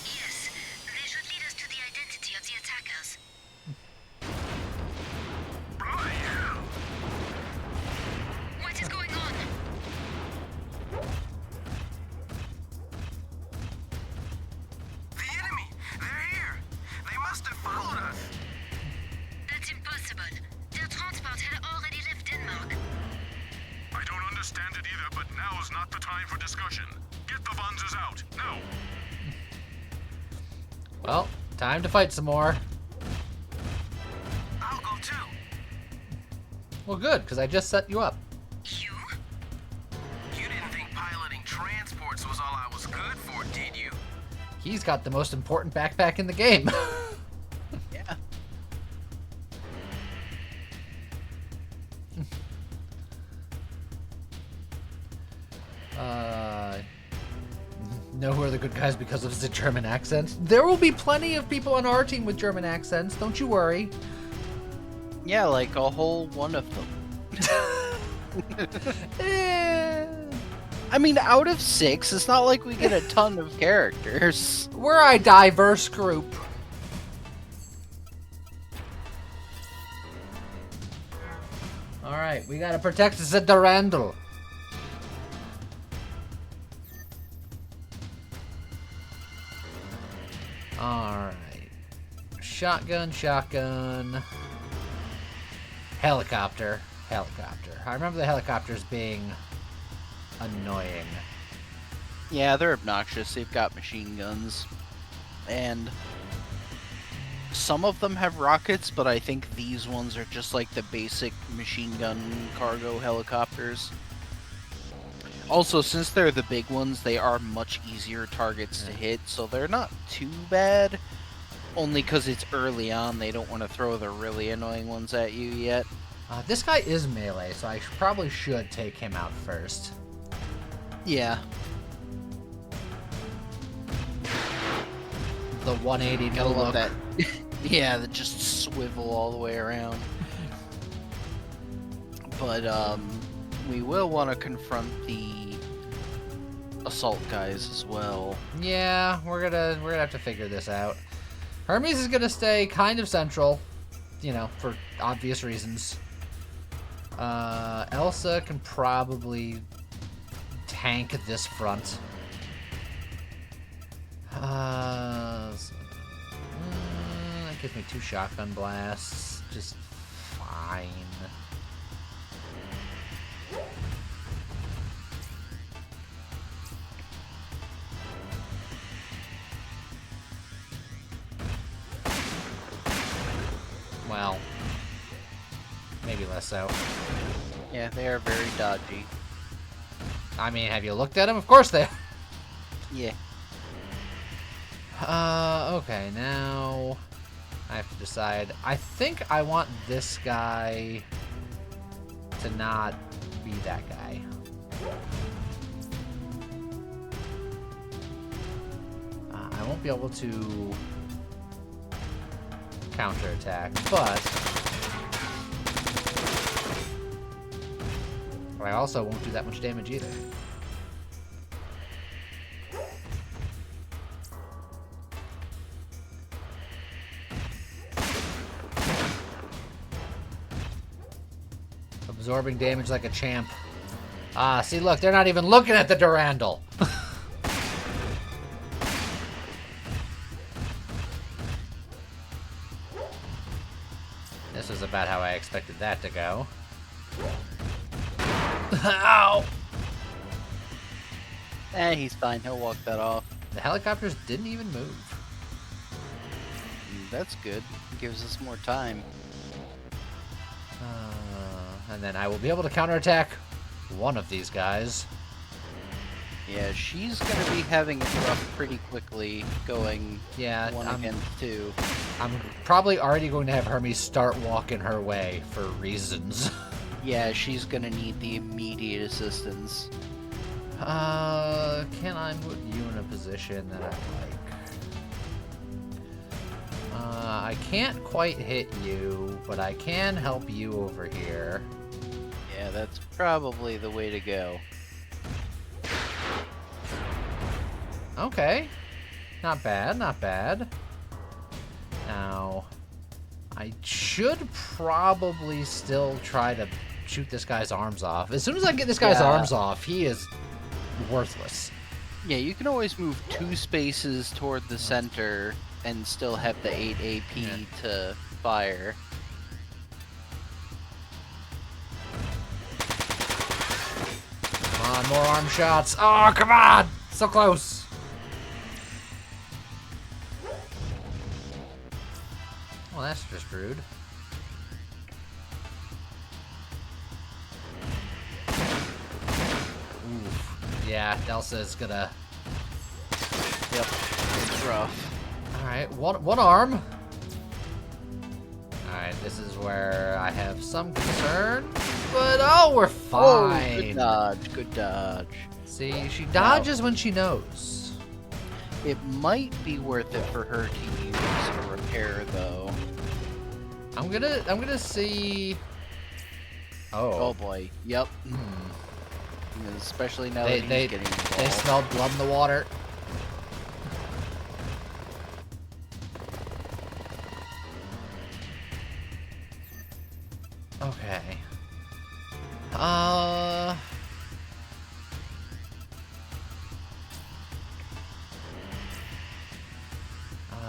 D: Yes, they should lead us to the identity of the attackers.
C: Bloody hell!
D: What is going on?
E: The enemy! They're here! They must have followed us!
D: That's impossible. Their transport had already left Denmark.
C: I don't understand it either, but now's not the time for discussion. Get the Wanzers out, now!
A: Well, time to fight some more.
E: I'll go too.
A: Well, good, because I just set you up.
D: You?
E: You didn't think piloting transports was all I was good for, did you?
A: He's got the most important backpack in the game.
B: Yeah.
A: Know who are the good guys because of the German accents? There will be plenty of people on our team with German accents. Don't you worry.
B: Yeah, like a whole one of them. I mean, out of 6, it's not like we get a ton of characters.
A: We're a diverse group. Alright, we gotta protect the Durandal. Alright. Shotgun, shotgun. Helicopter, helicopter. I remember the helicopters being annoying.
B: Yeah, they're obnoxious. They've got machine guns. And some of them have rockets, but I think these ones are just like the basic machine gun cargo helicopters. Also, since they're the big ones, they are much easier targets to hit, so they're not too bad. Only because it's early on, they don't want to throw the really annoying ones at you yet.
A: This guy is melee, so I probably should take him out first.
B: Yeah.
A: The 180 no
B: Gotta
A: look.
B: love that. Yeah, that just swivel all the way around. But, we will want to confront the assault guys as well.
A: Yeah, we're gonna have to figure this out. Hermes is gonna stay kind of central, you know, for obvious reasons. Elsa can probably tank this front. That gives me 2 shotgun blasts. Just fine. Well, maybe less so.
B: Yeah, they are very dodgy.
A: I mean, have you looked at them? Of course they are.
B: Yeah.
A: Okay, now I have to decide. I think I want this guy to not be that guy. I won't be able to counterattack, but I also won't do that much damage either. Absorbing damage like a champ. Ah, see, look, they're not even looking at the Durandal. This is about how I expected that to go. Ow!
B: He's fine. He'll walk that off.
A: The helicopters didn't even move.
B: That's good. Gives us more time.
A: And then I will be able to counterattack one of these guys.
B: Yeah, she's gonna be having it rough pretty quickly, going
A: Yeah,
B: 1 against 2.
A: I'm probably already going to have Hermes start walking her way for reasons.
B: Yeah, she's gonna need the immediate assistance.
A: Can I put you in a position that I like? I can't quite hit you, but I can help you over here.
B: Yeah, that's probably the way to go.
A: Okay. Not bad, not bad. Now, I should probably still try to shoot this guy's arms off. As soon as I get this guy's arms off, he is worthless.
B: Yeah, you can always move 2 spaces toward the center and still have the 8 AP to fire.
A: Come on, more arm shots. Oh, come on! So close. Well, that's just rude. Oof. Yeah, Elsa is gonna
B: Yep. It's rough.
A: Alright, one arm. Alright, this is where I have some concern, but oh, we're fine.
B: Oh, good dodge, good dodge.
A: See, she dodges when she knows.
B: It might be worth it for her to use a repair, though.
A: I'm gonna see.
B: Oh boy. Yep. Especially now that he's getting involved.
A: They smelled blood in the water. Okay.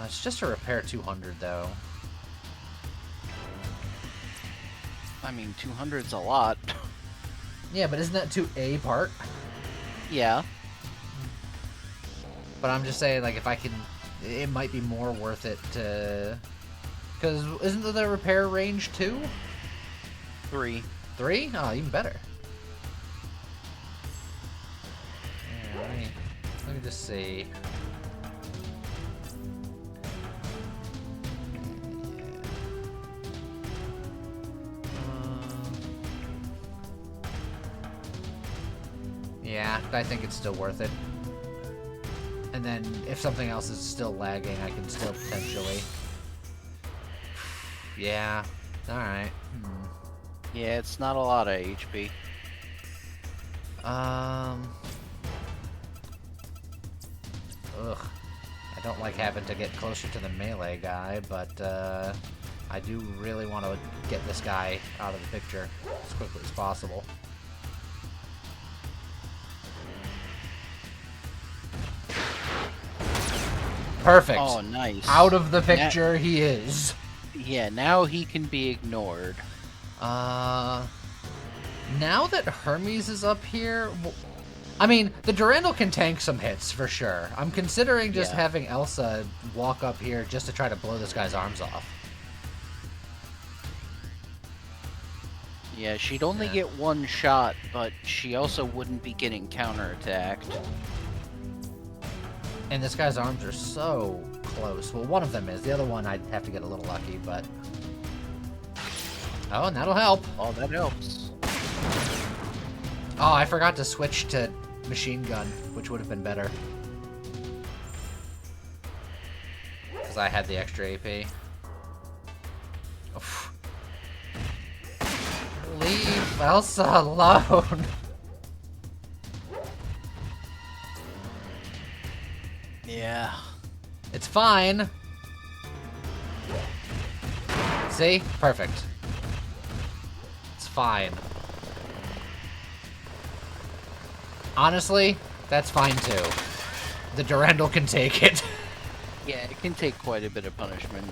A: It's just a repair 200 though.
B: I mean, 200's a lot.
A: Yeah, but isn't that to a part?
B: Yeah.
A: But I'm just saying, like, if I can, it might be more worth it to, because isn't the repair range 2?
B: 3.
A: 3? Oh, even better. Yeah, let me just see. Yeah, I think it's still worth it. And then if something else is still lagging, I can still potentially. Yeah. Alright.
B: Yeah, it's not a lot of HP.
A: Ugh. I don't like having to get closer to the melee guy, but I do really want to get this guy out of the picture as quickly as possible. Perfect.
B: Oh, nice.
A: Out of the picture he is.
B: Yeah, now he can be ignored.
A: Now that Hermes is up here, I mean, the Durandal can tank some hits for sure. I'm considering just having Elsa walk up here just to try to blow this guy's arms off.
B: Yeah, she'd only get one shot, but she also wouldn't be getting counterattacked.
A: And this guy's arms are so close. Well, one of them is. The other one, I'd have to get a little lucky, but... Oh, and that'll help.
B: Oh, that helps.
A: Oh, I forgot to switch to machine gun, which would have been better. Because I had the extra AP. Oof. Leave Elsa alone.
B: Yeah.
A: It's fine. See? Perfect. It's fine. Honestly, that's fine too. The Durandal can take it.
B: Yeah, it can take quite a bit of punishment.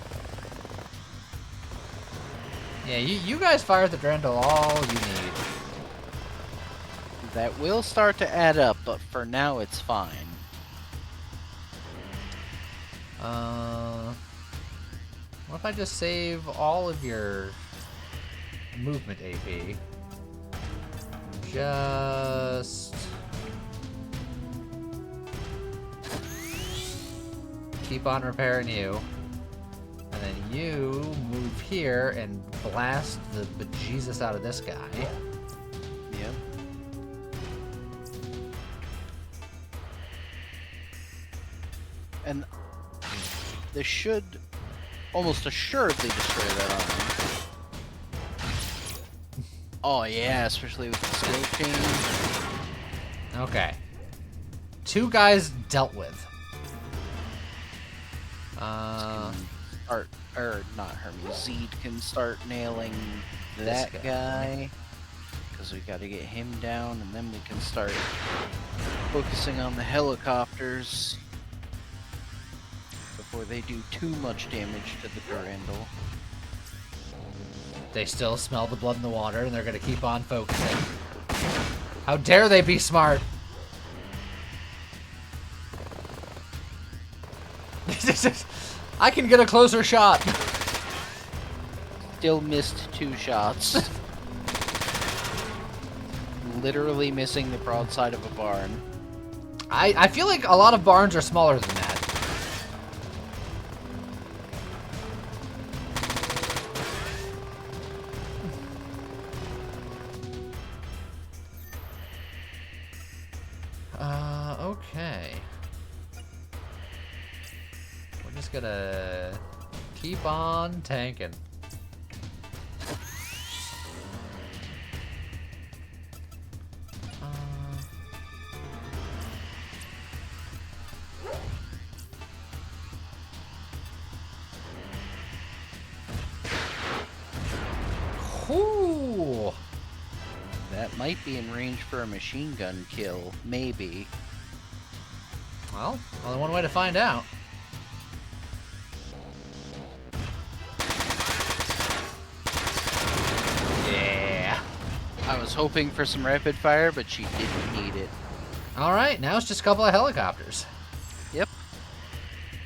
A: Yeah, you guys fire the Durandal all you need.
B: That will start to add up, but for now it's fine.
A: What if I just save all of your movement AP? Just keep on repairing you. And then you move here and blast the bejesus out of this guy.
B: Yep. And this should almost assuredly destroy that arm. Oh yeah, especially with the skill chain.
A: Okay. 2 guys dealt with.
B: Not Hermes. Zed can start nailing that guy. Because we gotta get him down, and then we can start focusing on the helicopters before they do too much damage to the Durandal.
A: They still smell the blood in the water, and they're gonna keep on focusing. How dare they be smart? I can get a closer shot.
B: Still missed 2 shots. Literally missing the broadside of a barn.
A: I feel like a lot of barns are smaller than that. Okay. We're just gonna keep on tanking. Whew.
B: That might be in range for a machine gun kill, maybe.
A: Well, only one way to find out. Yeah.
B: I was hoping for some rapid fire, but she didn't need it.
A: Alright, now it's just a couple of helicopters.
B: Yep.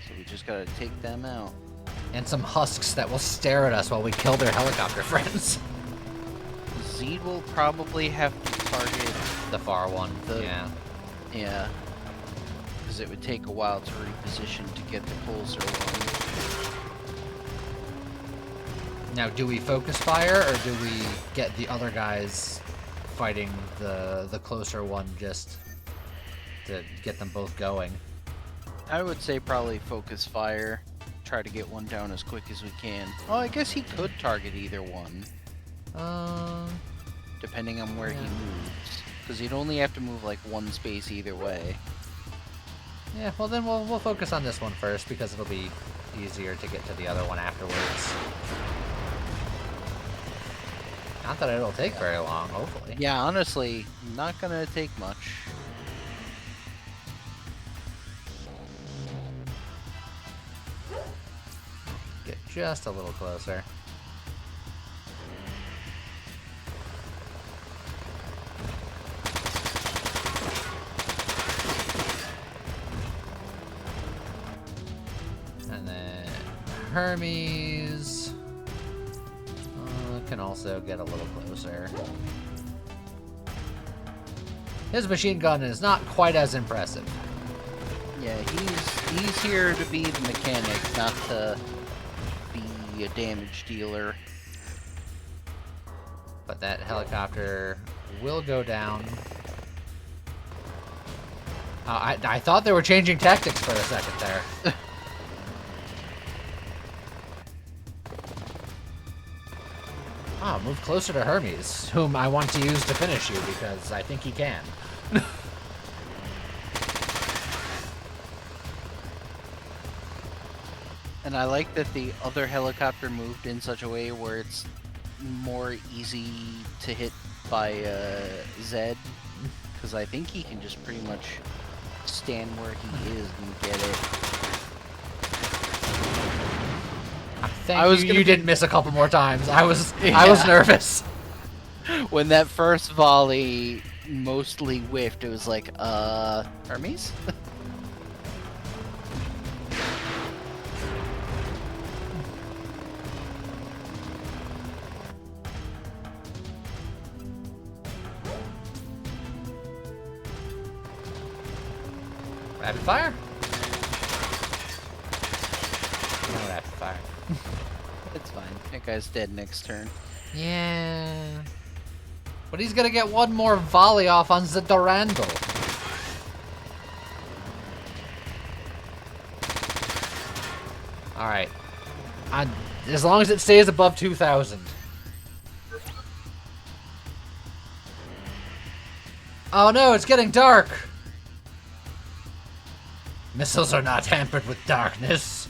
B: So we just gotta take them out.
A: And some husks that will stare at us while we kill their helicopter friends.
B: Zed will probably have to target
A: The far one. Yeah.
B: Yeah. Because it would take a while to reposition to get the closer one.
A: Now, do we focus fire, or do we get the other guys fighting the closer one just to get them both going?
B: I would say probably focus fire. Try to get one down as quick as we can. Oh, I guess he could target either one. Depending on where he moves. Because he'd only have to move like one space either way.
A: Yeah, well then we'll focus on this one first, because it'll be easier to get to the other one afterwards. Not that it'll take very long, hopefully.
B: Yeah, honestly, not gonna take much.
A: Get just a little closer. And then Hermes can also get a little closer. His machine gun is not quite as impressive.
B: Yeah, he's here to be the mechanic, not to be a damage dealer.
A: But that helicopter will go down. I thought they were changing tactics for a second there. Move closer to Hermes, whom I want to use to finish you, because I think he can.
B: And I like that the other helicopter moved in such a way where it's more easy to hit by Zed, because I think he can just pretty much stand where he is and get it.
A: You didn't miss a couple more times. I was nervous.
B: When that first volley mostly whiffed, it was like, Hermes?
A: Rapid fire? No rapid fire.
B: It's fine. That guy's dead next turn.
A: Yeah. But he's gonna get one more volley off on the Durandal. Alright. As long as it stays above 2,000. Oh no, it's getting dark! Missiles are not hampered with darkness.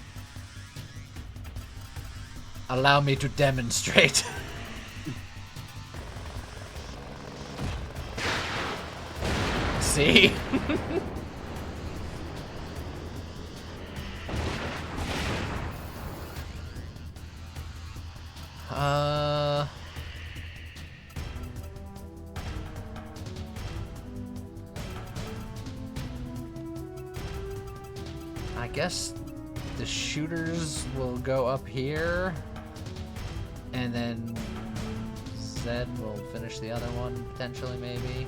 A: Allow me to demonstrate. See? I guess the shooters will go up here, and then Zed will finish the other one, potentially, maybe.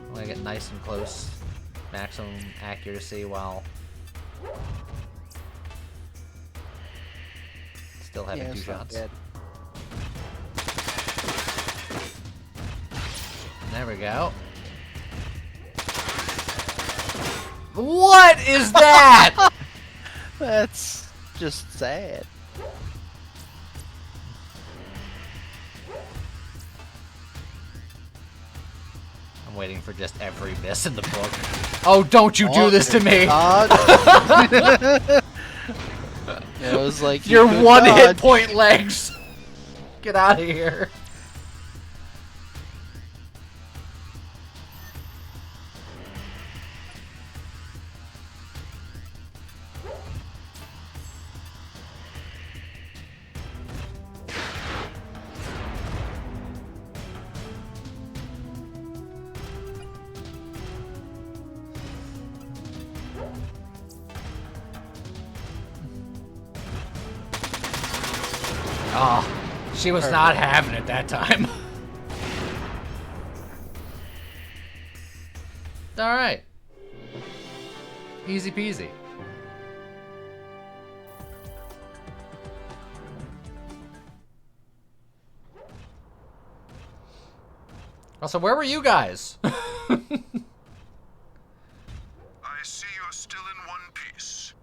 A: I'm gonna get nice and close maximum accuracy while still having
B: Yeah,
A: two
B: it's not
A: shots.
B: bad.
A: There we go. What is that?
B: That's just sad.
A: I'm waiting for just every miss in the book. Oh, don't you do this to me!
B: It was like
A: Your
B: you could
A: one hit
B: dodge.
A: point legs! Get out of here. Oh, she was not having it that time. Alright. Easy peasy. Also, where were you guys?
C: I see you're still in one piece.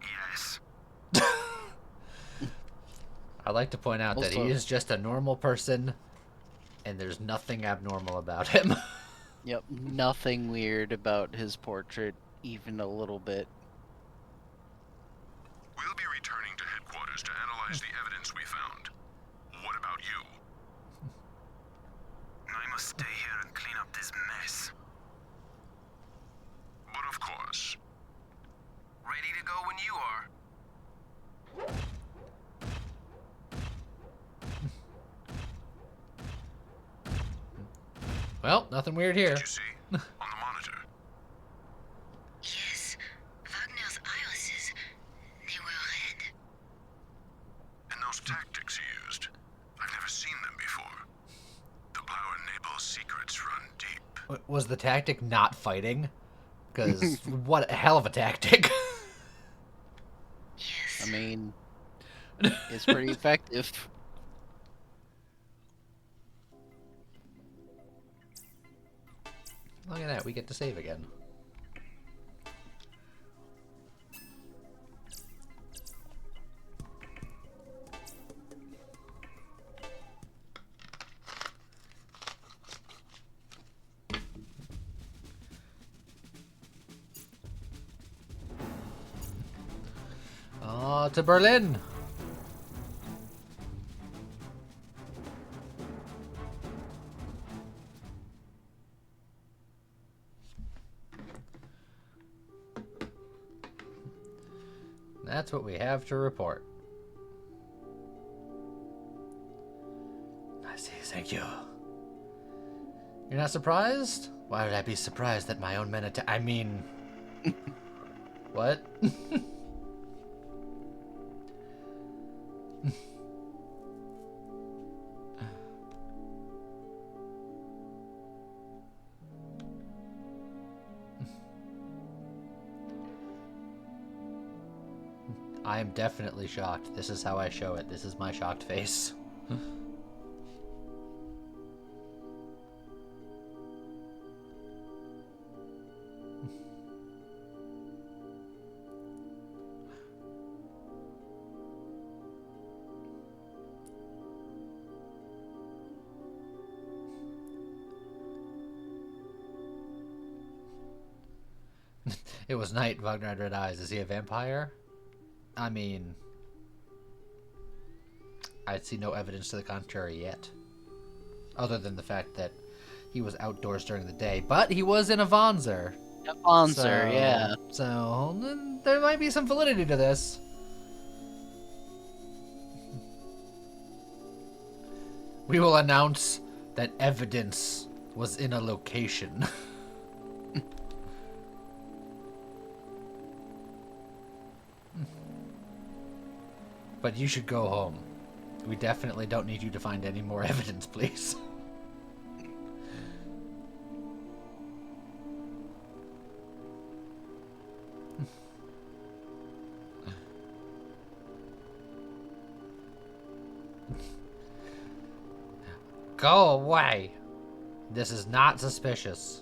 C: Yes.
A: I'd like to point out that he
B: Also-
A: is just a normal person, and there's nothing abnormal about him.
B: Yep, nothing weird about his portrait, even a little bit.
C: We'll be returning to headquarters to analyze the evidence we found. What about you? I must stay here and clean up this mess. But of course.
E: Ready to go when you are.
A: Well, nothing weird here.
C: Did you see? On the monitor.
D: Yes, Wagner's irises. They were red.
C: And those tactics he used. I've never seen them before. The power Naples' secrets run deep.
A: Was the tactic not fighting? Because what a hell of a tactic.
B: I mean, it's pretty effective.
A: Look at that, we get to save again. To Berlin. That's what we have to report. I see, thank you. You're not surprised? Why would I be surprised that my own men I mean... What? I am definitely shocked. This is how I show it. This is my shocked face. It was night. Wagner had red eyes. Is he a vampire? I mean, I see no evidence to the contrary yet. Other than the fact that he was outdoors during the day. But he was in a Wanzer.
B: A Wanzer, yeah.
A: So, there might be some validity to this. We will announce that evidence was in a location. But you should go home. We definitely don't need you to find any more evidence, please. Go away. This is not suspicious.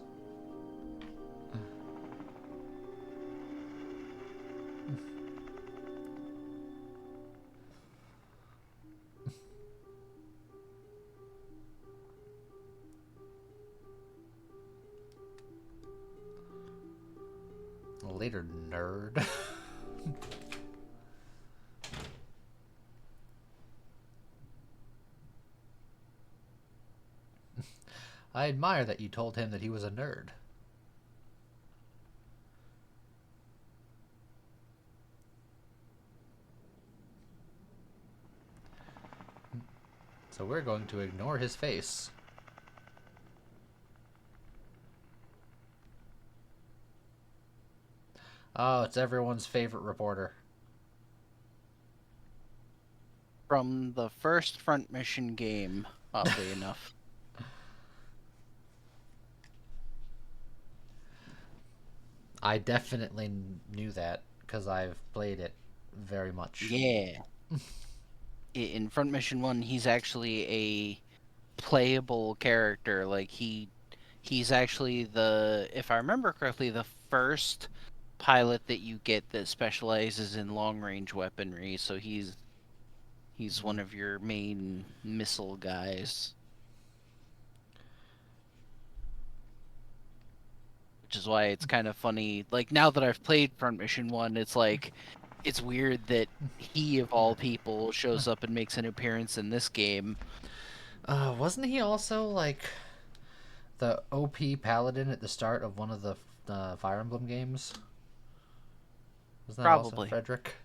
A: Later, nerd. I admire that you told him that he was a nerd. So we're going to ignore his face. Oh, it's everyone's favorite reporter.
B: From the first front mission game, oddly enough.
A: I definitely knew that because I've played it very much.
B: Yeah. In front mission 1, he's actually a playable character. Like, he's actually if I remember correctly, the first pilot that you get that specializes in long-range weaponry, so he's one of your main missile guys. Which is why it's kind of funny. Like, now that I've played Front Mission 1, it's like, it's weird that he, of all people, shows up and makes an appearance in this game.
A: Wasn't he also, like, the OP paladin at the start of one of the Fire Emblem games? Wasn't that
B: Probably.
A: also Frederick?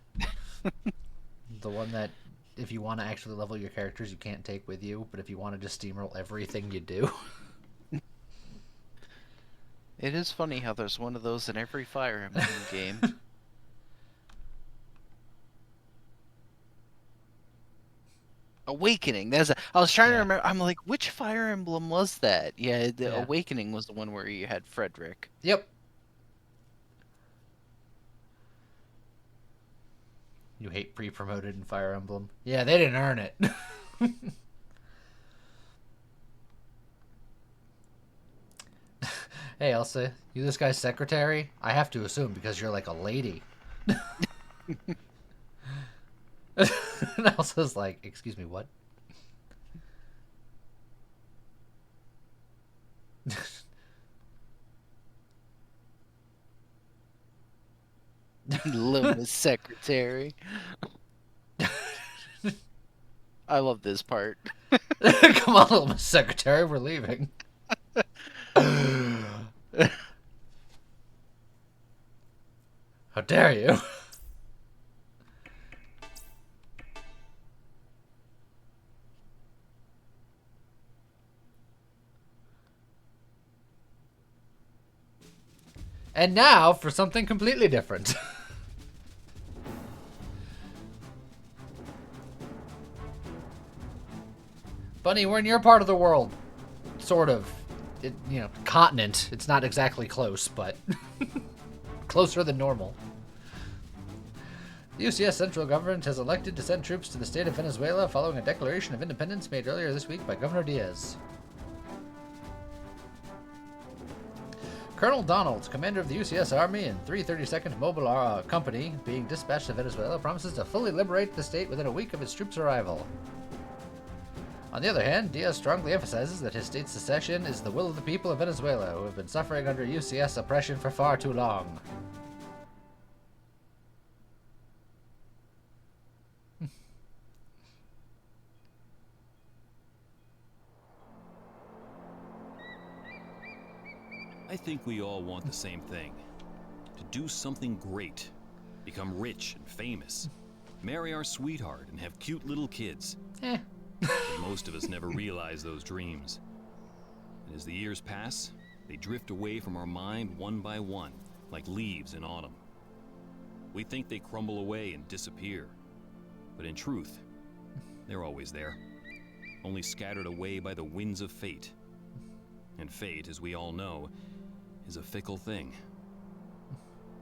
A: The one that, if you want to actually level your characters, you can't take with you, but if you want to just steamroll everything, you do.
B: It is funny how there's one of those in every Fire Emblem game. Awakening. I was trying to remember. I'm like, which Fire Emblem was that? Yeah, Awakening was the one where you had Frederick.
A: Yep. You hate pre-promoted in Fire Emblem. Yeah, they didn't earn it. Hey, Elsa, you this guy's secretary? I have to assume because you're like a lady. And Elsa's like, excuse me, what?
B: Love his secretary. I love this part.
A: Come on, little Miss Secretary, we're leaving. How dare you? And now for something completely different. Bunny, we're in your part of the world. Sort of. Continent. It's not exactly close, but closer than normal. The UCS central government has elected to send troops to the state of Venezuela following a declaration of independence made earlier this week by Governor Diaz. Colonel Donald, commander of the UCS Army and 332nd Mobile Company, being dispatched to Venezuela, promises to fully liberate the state within a week of his troops' arrival. On the other hand, Diaz strongly emphasizes that his state's secession is the will of the people of Venezuela, who have been suffering under UCS oppression for far too long.
J: I think we all want the same thing. To do something great. Become rich and famous. Marry our sweetheart and have cute little kids. But most of us never realize those dreams. And as the years pass, they drift away from our mind one by one, like leaves in autumn. We think they crumble away and disappear. But in truth, they're always there. Only scattered away by the winds of fate. And fate, as we all know, is a fickle thing.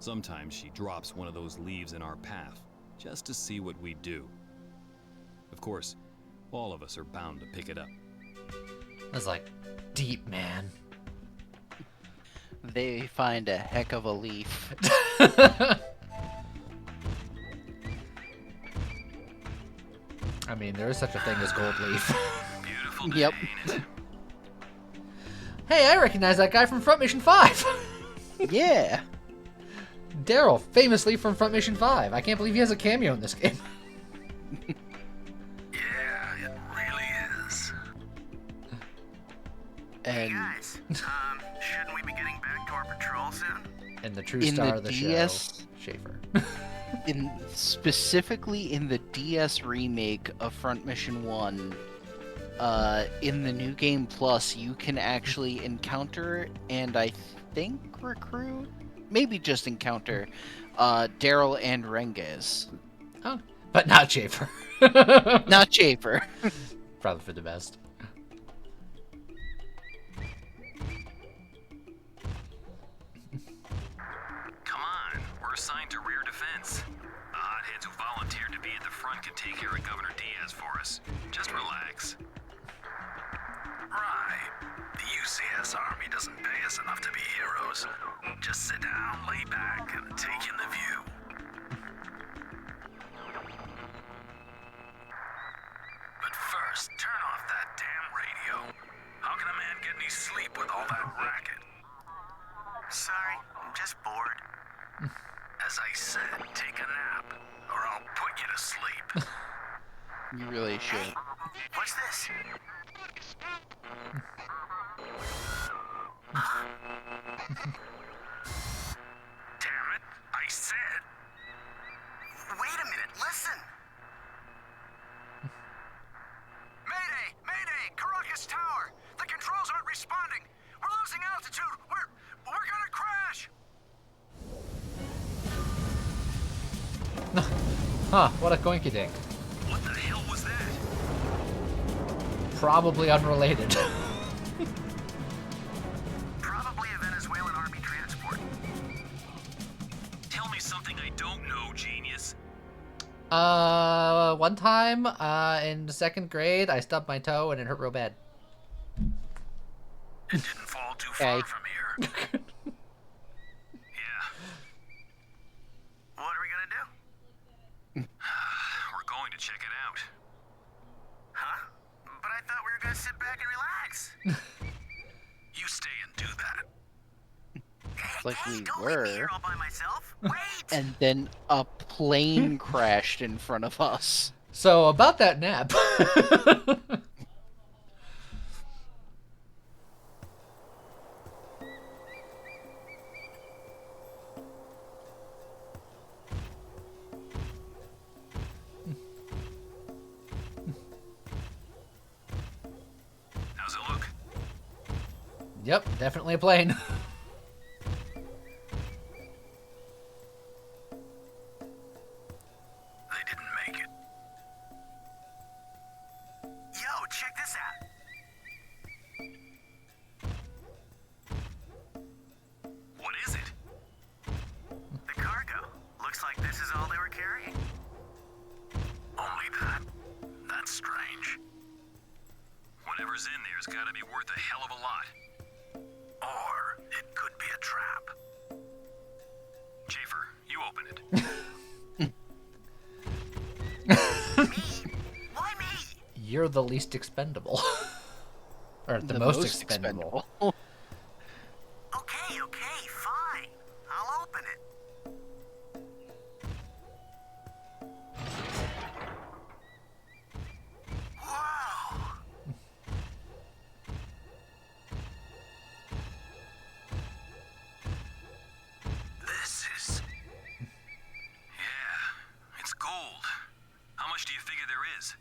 J: Sometimes she drops one of those leaves in our path, just to see what we do. Of course, all of us are bound to pick it up.
A: That's like deep, man.
B: They find a heck of a leaf.
A: I mean, there is such a thing as gold leaf.
J: Beautiful day,
B: Yep.
J: ain't it?
A: Hey, I recognize that guy from Front Mission 5.
B: Yeah.
A: Daryl, famously from Front Mission 5. I can't believe he has a cameo in this game.
C: Yeah, it really is.
B: And
H: Guys, shouldn't we be getting back to our patrol soon?
A: And the true
B: In
A: star
B: the
A: of the
B: DS?
A: show, Schaefer.
B: specifically in the DS remake of Front Mission 1, in the New Game Plus, you can actually encounter and I think recruit, maybe just encounter, Daryl and Renges.
A: Oh, but not Schaefer.
B: Not Schaefer.
A: Probably for the best.
J: Come on, we're assigned to rear defense. The hotheads who volunteered to be at the front can take care of Governor Diaz for us. Just relax.
C: Right. The UCS Army doesn't pay us enough to be heroes. Just sit down, lay back, and take in the view. But first, turn off that damn radio. How can a man get any sleep with all that racket?
H: Sorry, I'm just bored.
C: As I said, take a nap, or I'll put you to sleep.
B: You really should.
H: What's this?
C: Damn it, I said.
H: Wait a minute, listen!
C: Mayday! Mayday! Caracas Tower! The controls aren't responding! We're losing altitude! We're gonna crash!
A: Huh, what a coinkydink.
C: What the hell was that?
A: Probably unrelated.
C: Probably a Venezuelan army transport.
J: Tell me something I don't know, genius.
A: One time, in second grade, I stubbed my toe and it hurt real bad.
C: It didn't fall too far
B: Okay.
C: from here. Yeah.
H: What are we gonna do?
J: We're going to check it out.
H: Huh? But I thought we were gonna sit back and relax.
C: You stay and do that.
B: Like
H: Hey,
B: we
H: don't leave me
B: were.
H: here all by myself. Wait!
B: And then a plane crashed in front of us.
A: So, about that nap.
J: How's it look?
A: Yep, definitely a plane.
C: They didn't make it.
H: Yo, check this out.
J: What is it?
H: The cargo. Looks like this is all they were carrying.
C: Only that. That's strange.
J: Whatever's in there's gotta be worth a hell of a lot.
C: Or it could be a trap.
J: Schaefer, you open it.
H: Why me?
A: You're the least expendable. Or the most expendable.
H: Okay, fine. I'll open it. Whoa!
C: This is...
J: Yeah, it's gold. How much do you figure there is?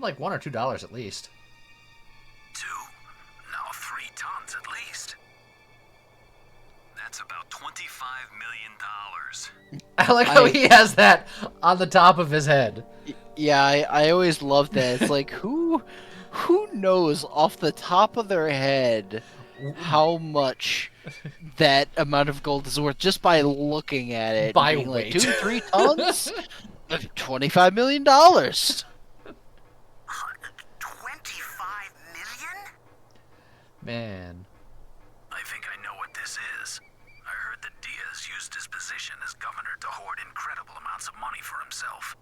A: Like $1 or $2 at least.
C: 2. Now 3 tons at least.
J: That's about $25 million.
A: I like how he has that on the top of his head.
B: Yeah, I always love that. It's like, who knows off the top of their head how much that amount of gold is worth just by looking at it?
A: By
B: and being
A: weight.
B: like, 2-3 tons? $25 million.
H: $100
A: Man.
H: I think I know what this is. I heard that Diaz used his position as governor to hoard incredible amounts of money for himself.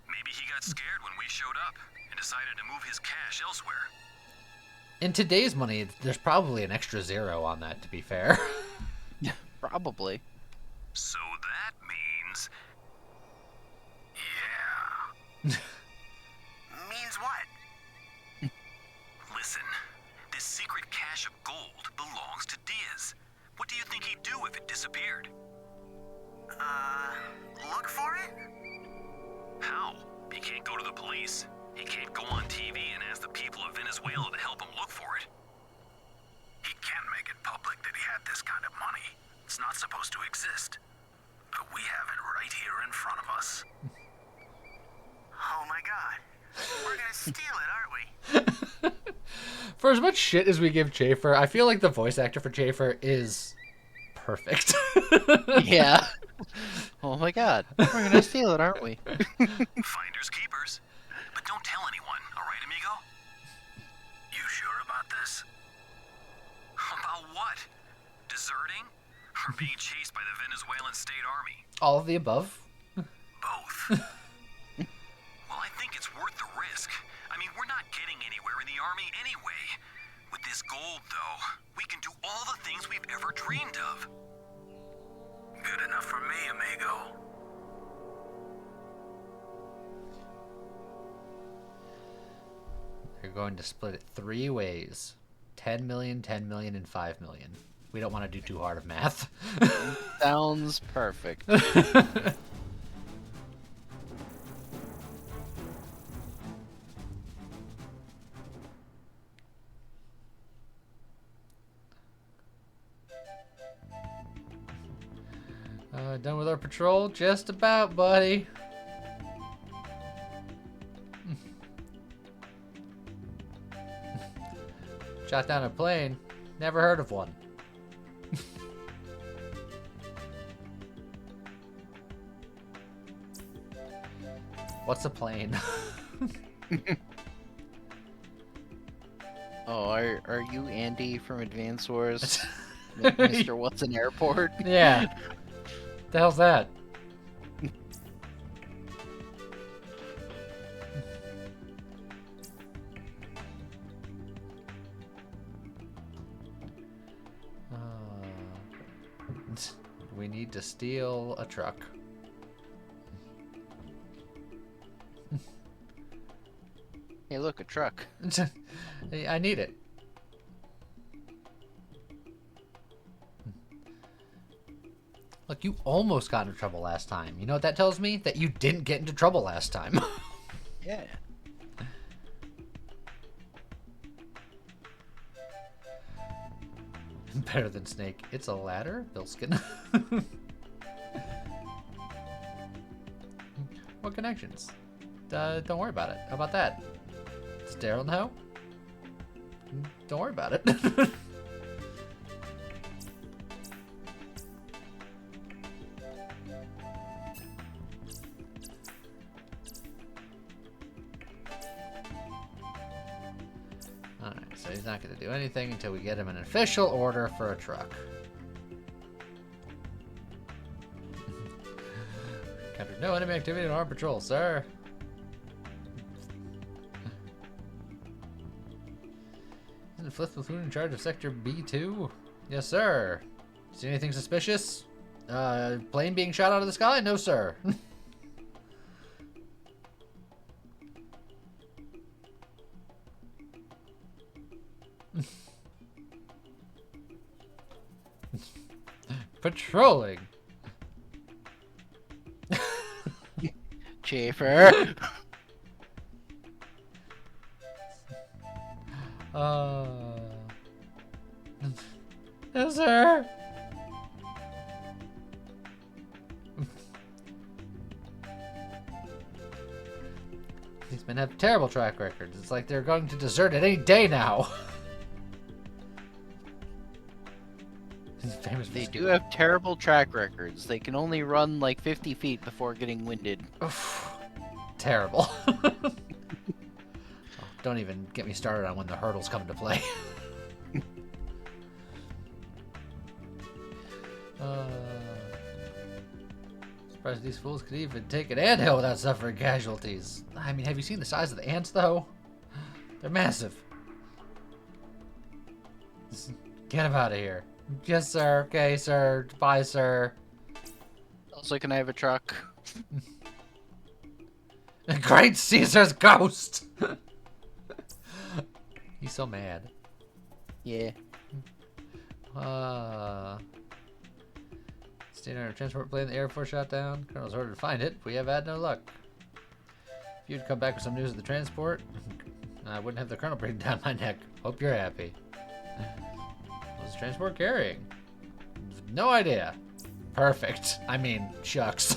J: Maybe he got scared when we showed up and decided to move his cash elsewhere.
A: In today's money, there's probably an extra zero on that, to be fair.
B: Probably.
J: So that means...
H: Yeah. Means what?
J: Listen, this secret cache of gold belongs to Diaz. What do you think he'd do if it disappeared?
H: Look for it?
J: How? He can't go to the police. He can't go on TV and ask the people of Venezuela to help him look for it.
H: He can't make it public that he had this kind of money. It's not supposed to exist. But we have it right here in front of us. Oh my god. We're gonna steal it, aren't we?
A: For as much shit as we give Chafer, I feel like the voice actor for Chafer is perfect.
B: Yeah. Oh my god. We're gonna steal it, aren't we?
J: Finders keepers. But don't tell anyone, alright, amigo?
H: You sure about this?
J: About what? Deserting? Or being chased by the Venezuelan state army?
A: All of the above.
H: Both.
J: Well, I think it's worth the risk. I mean, we're not getting anywhere in the army anyway. With this gold, though, we can do all the things we've ever dreamed of.
H: Good enough for me, amigo.
A: They're going to split it 3 ways. 10 million, 10 million, and 5 million. We don't want to do too hard of math.
B: Sounds perfect.
A: Done with our patrol? Just about, buddy. Shot down a plane. Never heard of one. What's a plane?
B: Oh, are you Andy from Advance Wars? Mr. What's an Airport?
A: Yeah. The hell's that? We need to steal a truck.
B: Hey, look, a truck.
A: I need it. Look, you almost got into trouble last time. You know what that tells me? That you didn't get into trouble last time.
B: Yeah.
A: Better than Snake. It's a ladder, Bilskin. What connections? Don't worry about it. How about that? Is Daryl know? Don't worry about it. Alright, so he's not going to do anything until we get him an official order for a truck. Encountered no enemy activity in our patrol, sir. Isn't Fifth Platoon in charge of Sector B2? Yes, sir. See anything suspicious? Plane being shot out of the sky? No, sir. Patrolling.
B: Chafer.
A: Yes, sir. These men have terrible track records. It's like they're going to desert at any day now. Famous
B: They do have terrible track records. They can only run like 50 feet before getting winded.
A: Terrible. don't even get me started on when the hurdles come into play. Surprised these fools could even take an anthill without suffering casualties. I mean, have you seen the size of the ants, though? They're massive. Just get them out of here. Yes, sir. Okay, sir. Bye, sir.
B: Also, can I have a truck?
A: Great Caesar's ghost! He's so mad.
B: Yeah.
A: Staying on a transport plane the Air Force shot down. Colonel's ordered to find it. We have had no luck. If you'd come back with some news of the transport, I wouldn't have the Colonel breathing down my neck. Hope you're happy. What's the transport carrying? No idea. Perfect. I mean, shucks.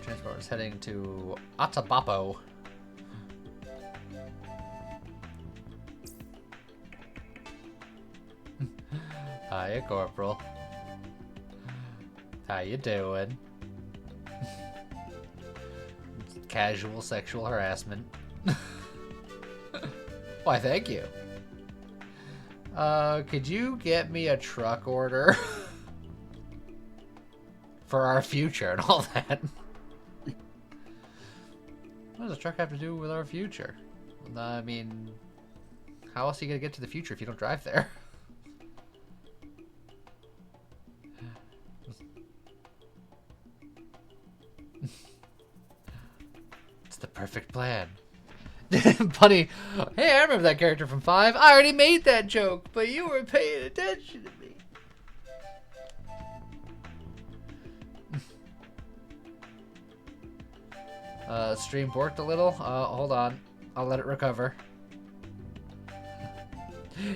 A: Transport is heading to Atabapo. Hiya, Corporal. How you doing? Casual sexual harassment. Why, thank you. Could you get me a truck order? For our future and all that. What does a truck have to do with our future? I mean, how else are you gonna get to the future if you don't drive there? It's the perfect plan. Bunny, hey, I remember that character from 5. I already made that joke, but you weren't paying attention to me. Stream borked a little. Hold on. I'll let it recover.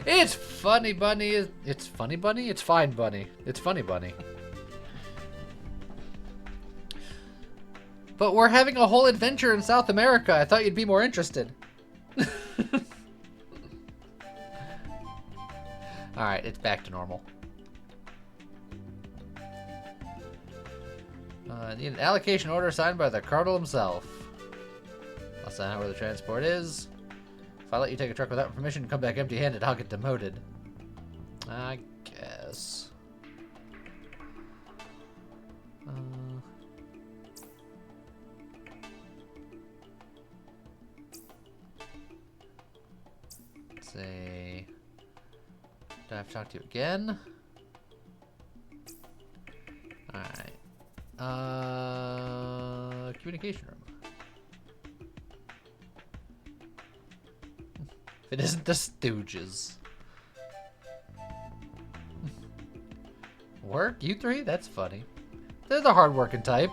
A: It's funny, Bunny. It's funny, Bunny? It's fine, Bunny. It's funny, Bunny. But we're having a whole adventure in South America. I thought you'd be more interested. Alright, it's back to normal. Need an allocation order signed by the Cardinal himself. I'll sign out where the transport is. If I let you take a truck without permission and come back empty-handed, I'll get demoted. I guess. Let's see. Do I have to talk to you again? Alright. Communication room. If it isn't the Stooges. Work? You three? That's funny. They're the hard-working type.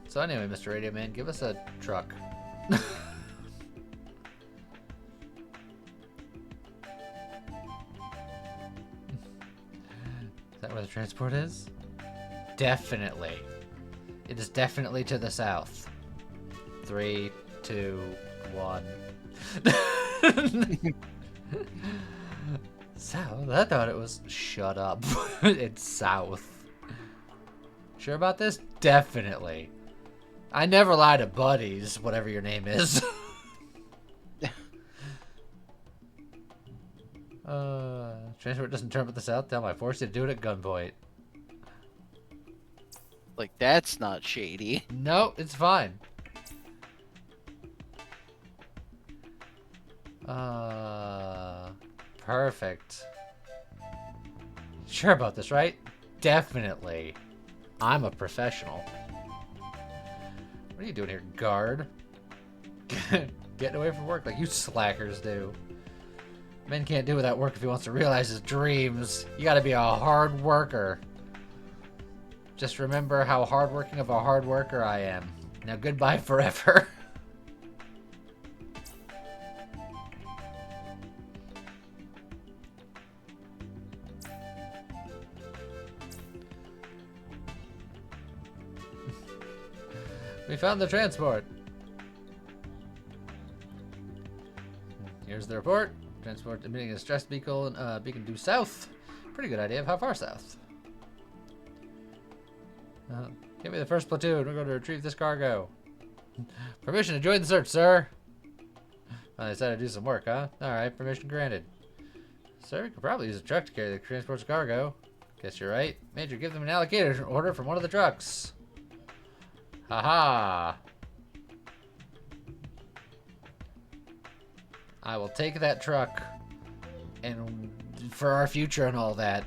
A: So anyway, Mr. Radio Man, give us a truck. Is that where the transport is? Definitely. It is definitely to the south. 3, 2, 1. South? I thought it was... Shut up. It's south. Sure about this? Definitely. I never lie to buddies, whatever your name is. Transport doesn't turn up at the south. Tell my force to do it at gunpoint.
B: Like, that's not shady.
A: No, it's fine. Perfect. Sure about this, right? Definitely. I'm a professional. What are you doing here, guard? Getting away from work like you slackers do. Men can't do without work if he wants to realize his dreams. You gotta be a hard worker. Just remember how hardworking of a hard worker I am. Now goodbye forever. We found the transport. Here's the report. Transport emitting a stress beacon due south. Pretty good idea of how far south. Give me the first platoon. We're going to retrieve this cargo. Permission to join the search, sir. Well, they decided to do some work, huh? Alright, permission granted. Sir, we could probably use a truck to carry the transport's cargo. Guess you're right. Major, give them an allocated order from one of the trucks. Haha. I will take that truck, and for our future and all that,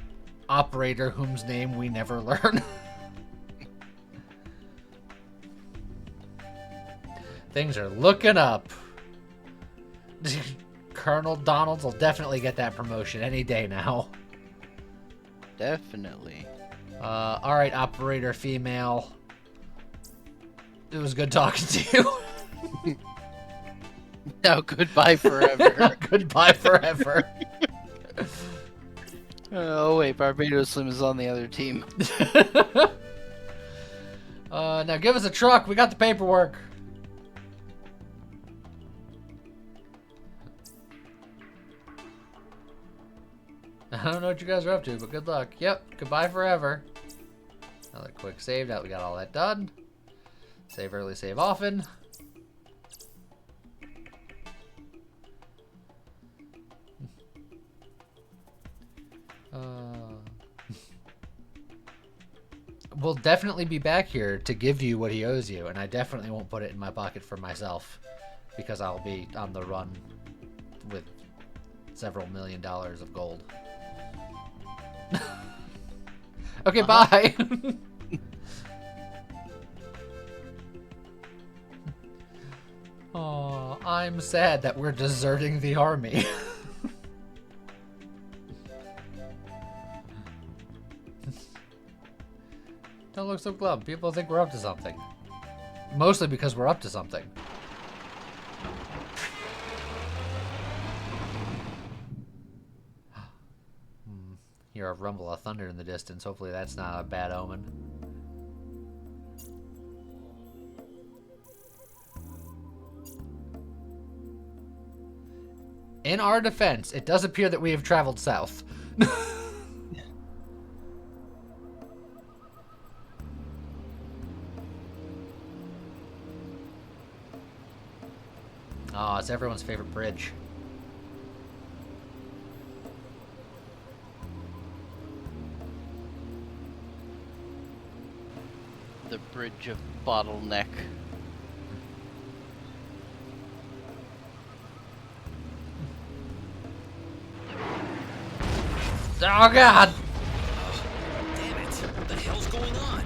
A: operator whose name we never learn. Things are looking up. Colonel Donalds will definitely get that promotion any day now.
B: Definitely.
A: Alright, operator female. It was good talking to you.
B: Now goodbye forever.
A: Goodbye forever.
B: Oh wait, Barbados Slim is on the other team.
A: Now give us a truck. We got the paperwork. I don't know what you guys are up to, but good luck. Yep, goodbye forever. Another quick save. Now we got all that done. Save early, save often. We'll definitely be back here to give you what he owes you, and I definitely won't put it in my pocket for myself because I'll be on the run with several $1 million of gold. Okay, bye. Oh, I'm sad that we're deserting the army. Don't look so glum. People think we're up to something. Mostly because we're up to something. Hear a rumble of thunder in the distance. Hopefully that's not a bad omen. In our defense, it does appear that we have traveled south. Oh, it's everyone's favorite bridge.
B: The bridge of bottleneck.
A: Oh God!
J: Damn it! What the hell's going on?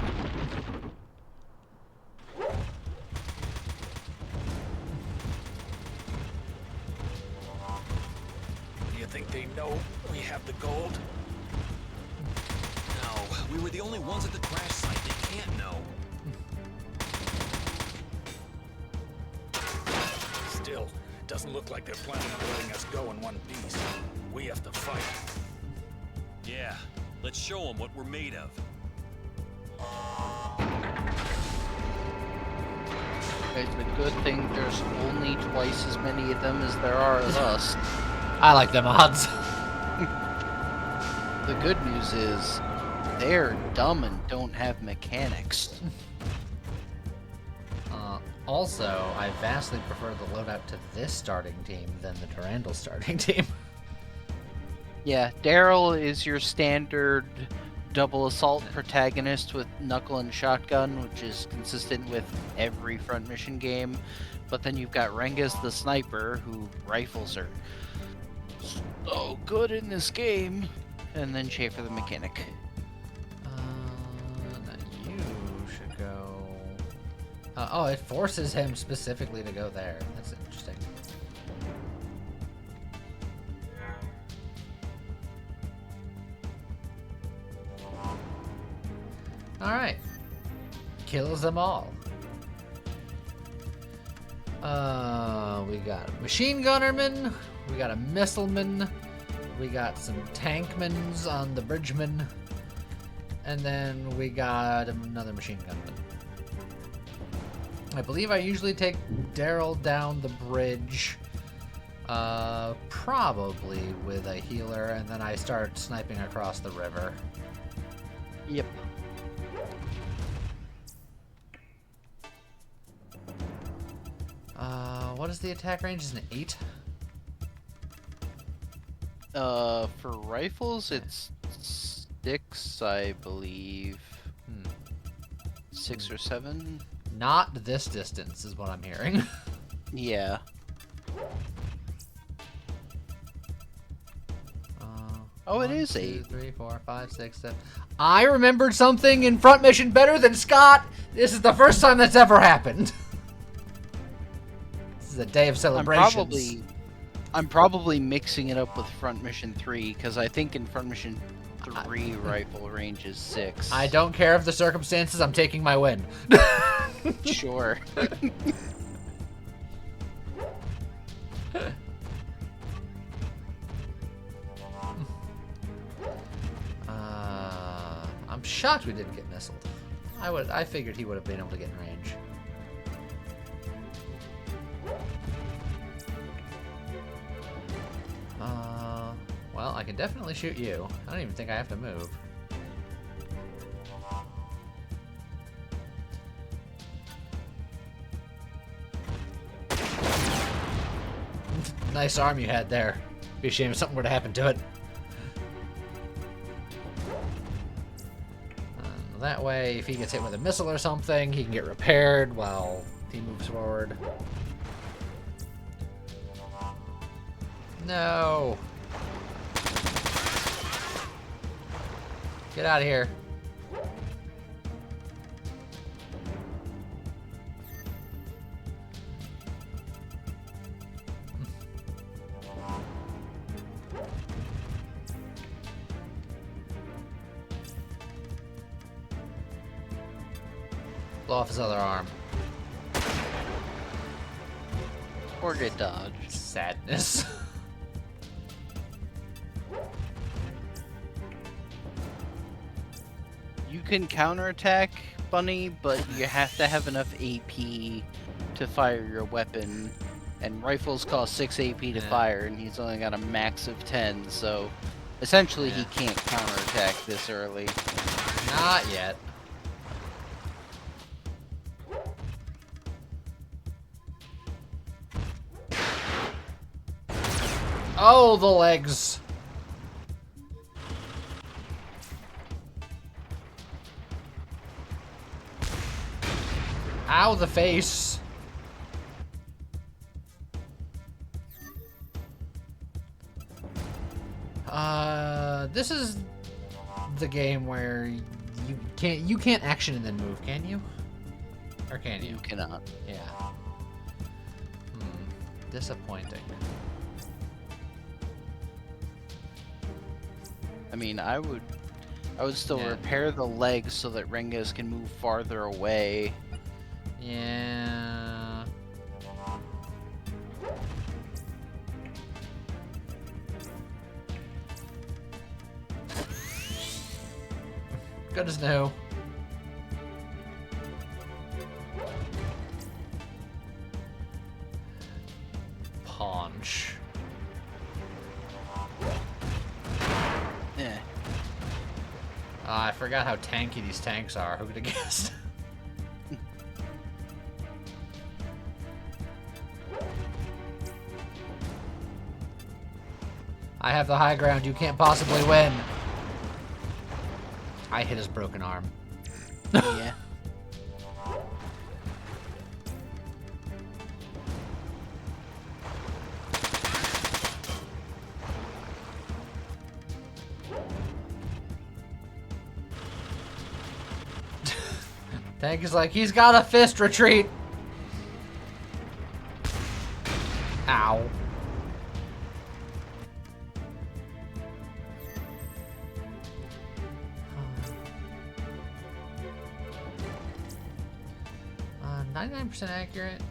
H: Do you think they know we have the gold?
J: No, we were the only ones at the crash site. They can't know.
H: Still, it doesn't look like they're planning on letting us go in one piece. We have to fight.
J: Yeah, let's show them what we're made of.
B: It's a good thing there's only twice as many of them as there are of us.
A: I like them odds.
B: The good news is, they're dumb and don't have mechanics.
A: Also, I vastly prefer the loadout to this starting team than the Durandal starting team.
B: Yeah, Daryl is your standard double assault protagonist with knuckle and shotgun, which is consistent with every front mission game. But then you've got Rengus the sniper, who rifles are so good in this game. And then Schaefer the mechanic.
A: You should go... oh, it forces him specifically to go there. That's interesting. Alright. Kills them all. We got a machine gunnerman, we got a missileman, we got some tankmans on the bridgeman, and then we got another machine gunman. I believe I usually take Daryl down the bridge Probably with a healer, and then I start sniping across the river.
B: Yep.
A: What is the attack range? Is it an 8?
B: For rifles, it's 6, I believe. 6 or 7?
A: Not this distance, is what I'm hearing.
B: Yeah. Oh, it is 8.
A: 2, 3, 4, 5, 6, 7. I remembered something in front mission better than Scott. This is the first time that's ever happened. This is a day of celebrations.
B: I'm probably mixing it up with front mission 3 because I think in front mission 3 rifle range is 6.
A: I don't care of the circumstances. I'm taking my win.
B: Sure.
A: I'm shocked we didn't get missiled. I figured he would have been able to get in range. Well, I can definitely shoot you. I don't even think I have to move. Nice arm you had there. Be a shame if something were to happen to it. That way, if he gets hit with a missile or something, he can get repaired while he moves forward. No! Get out of here. Blow off his other arm.
B: Or get dodged.
A: Sadness.
B: You can counterattack Bunny, but you have to have enough AP to fire your weapon. And rifles cost 6 AP to fire, and he's only got a max of 10, so essentially he can't counterattack this early.
A: Not yet. Oh, the legs. Ow, the face. This is the game where you can't action and then move, can you? Or can you?
B: You cannot.
A: Yeah. Disappointing.
B: I mean, I would still repair the legs so that Rengas can move farther away.
A: Yeah. Good as new. Paunch.
B: Yeah.
A: I forgot how tanky these tanks are. Who could have guessed? I have the high ground. You can't possibly win. I hit his broken arm.
B: Yeah.
A: Tank is like, he's got a fist retreat. Ow. Uh, 99% accurate.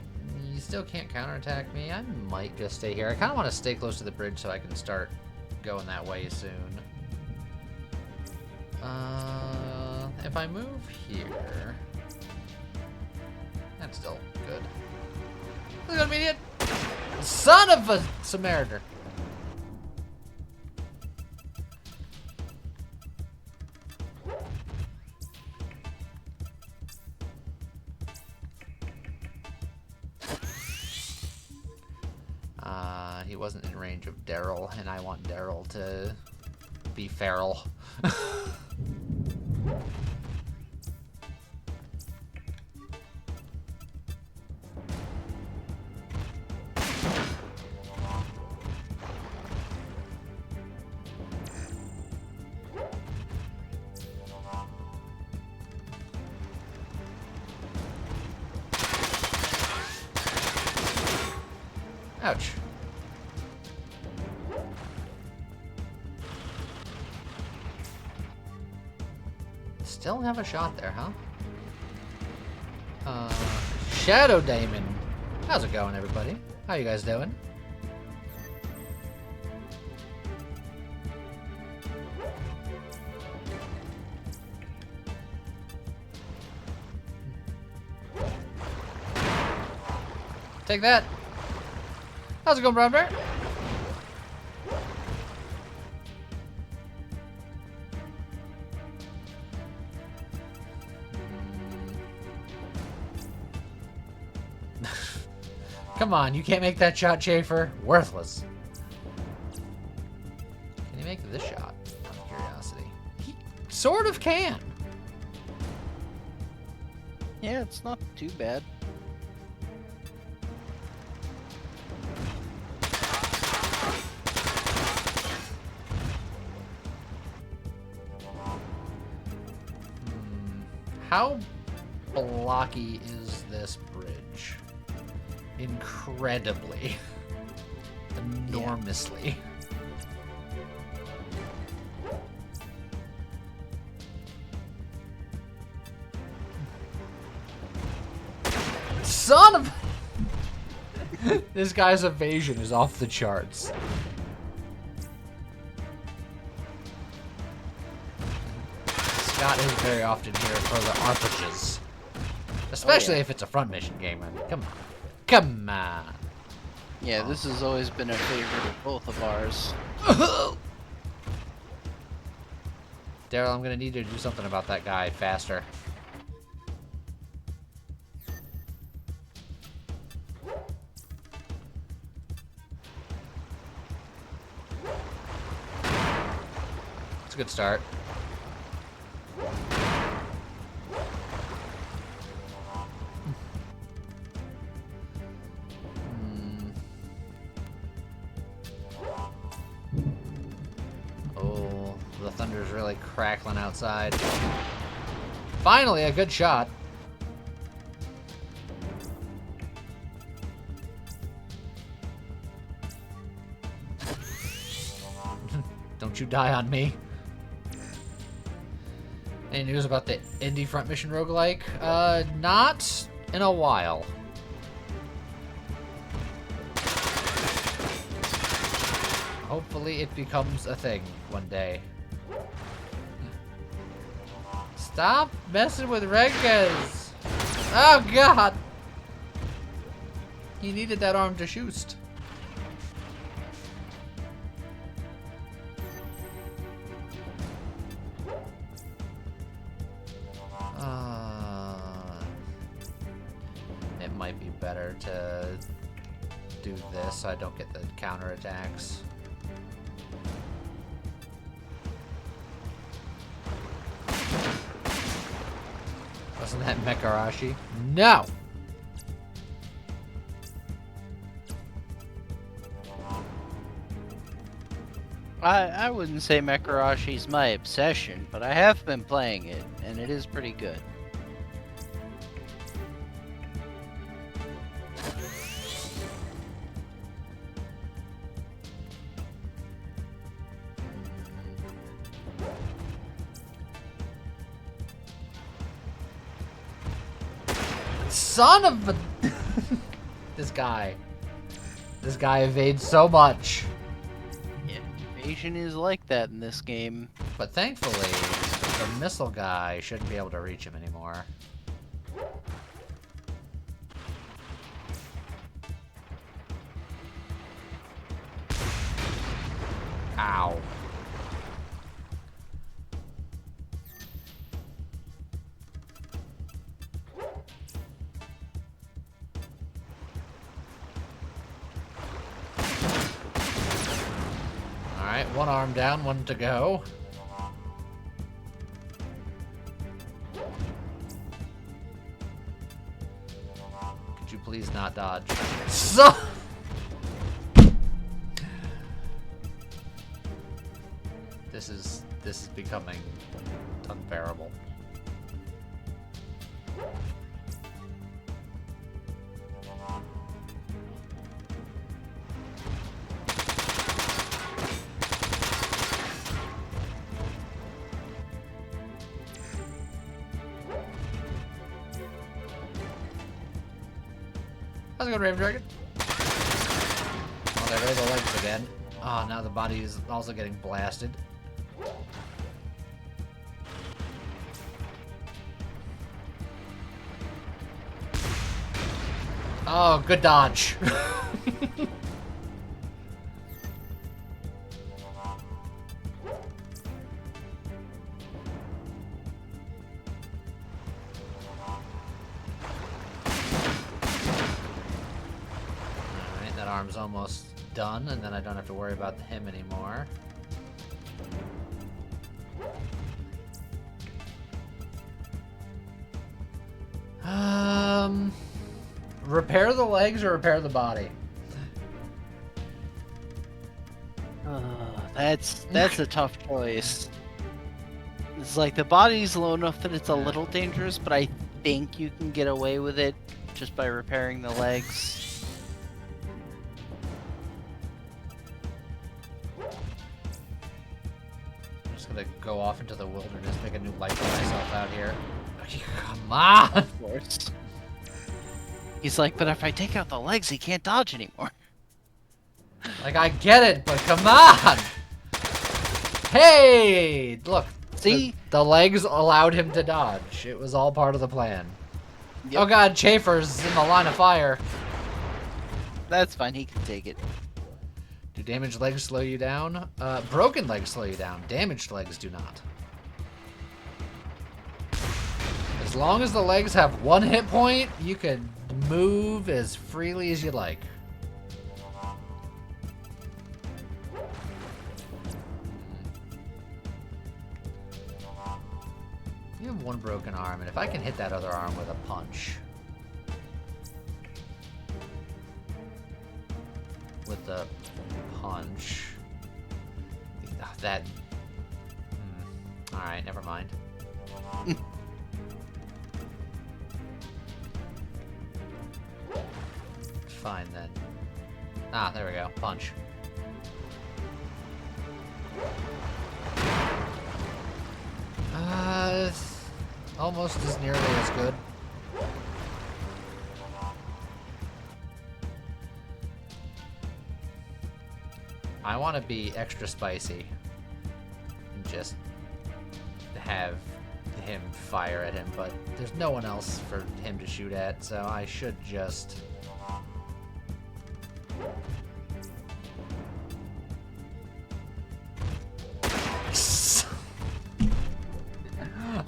A: You still can't counterattack me. I might just stay here. I kind of want to stay close to the bridge so I can start going that way soon. If I move here, that's still good. Look at immediate. Son of a Samaritan. He wasn't in range of Daryl, and I want Daryl to be feral. Ouch. Still have a shot there, huh? Shadow Damon. How's it going, everybody? How you guys doing? Take that. How's it going, Brown Bear? Come on, you can't make that shot, Schaefer. Worthless. Can he make this shot? Out of curiosity. He sort of can.
B: Yeah, it's not too bad.
A: How blocky is this bridge? Incredibly. Enormously. Son of... This guy's evasion is off the charts. Scott is very often here for the arpages. Especially if it's a front mission game. I mean, come on. Come on.
B: Yeah, this has always been a favorite of both of ours.
A: Daryl, I'm gonna need you to do something about that guy faster. It's a good start. Oh, the thunder's really crackling outside. Finally, a good shot. Don't you die on me. Any news about the indie front mission roguelike? Not in a while. Hopefully it becomes a thing one day. Stop messing with Rengas! Oh god! He needed that arm to shoot. It might be better to do this so I don't get the counterattacks. Wasn't that Mekarashi? No!
B: I wouldn't say Mekarashi's my obsession, but I have been playing it, and it is pretty good.
A: Son of a... This guy evades so much.
B: Yeah, evasion is like that in this game.
A: But thankfully, the missile guy shouldn't be able to reach him anymore. Ow. Alright, one arm down, one to go. Could you please not dodge? So This is becoming unbearable. How's it going, Raven Dragon? Oh, there go the legs again. Oh, now the body is also getting blasted. Oh, good dodge. Alright, that arm's almost done, and then I don't have to worry about him anymore. Repair the legs or repair the body?
B: That's a tough choice. It's like the body's low enough that it's a little dangerous, but I think you can get away with it just by repairing the legs.
A: I'm just gonna go off into the wilderness, make a new life for myself out here. Come on!
B: Of course. He's like, but if I take out the legs, he can't dodge anymore.
A: Like, I get it, but come on! Hey! Look.
B: See?
A: The legs allowed him to dodge. It was all part of the plan. Yep. Oh god, Chafer's in the line of fire.
B: That's fine, he can take it.
A: Do damaged legs slow you down? Broken legs slow you down. Damaged legs do not. As long as the legs have 1 hit point, you can move as freely as you like. You have 1 broken arm, and if I can hit that other arm with a punch. With the punch. That... Alright, never mind. Fine then. Ah, there we go. Punch. Almost as nearly as good. I want to be extra spicy. And just have him fire at him, but there's no one else for him to shoot at, so I should just...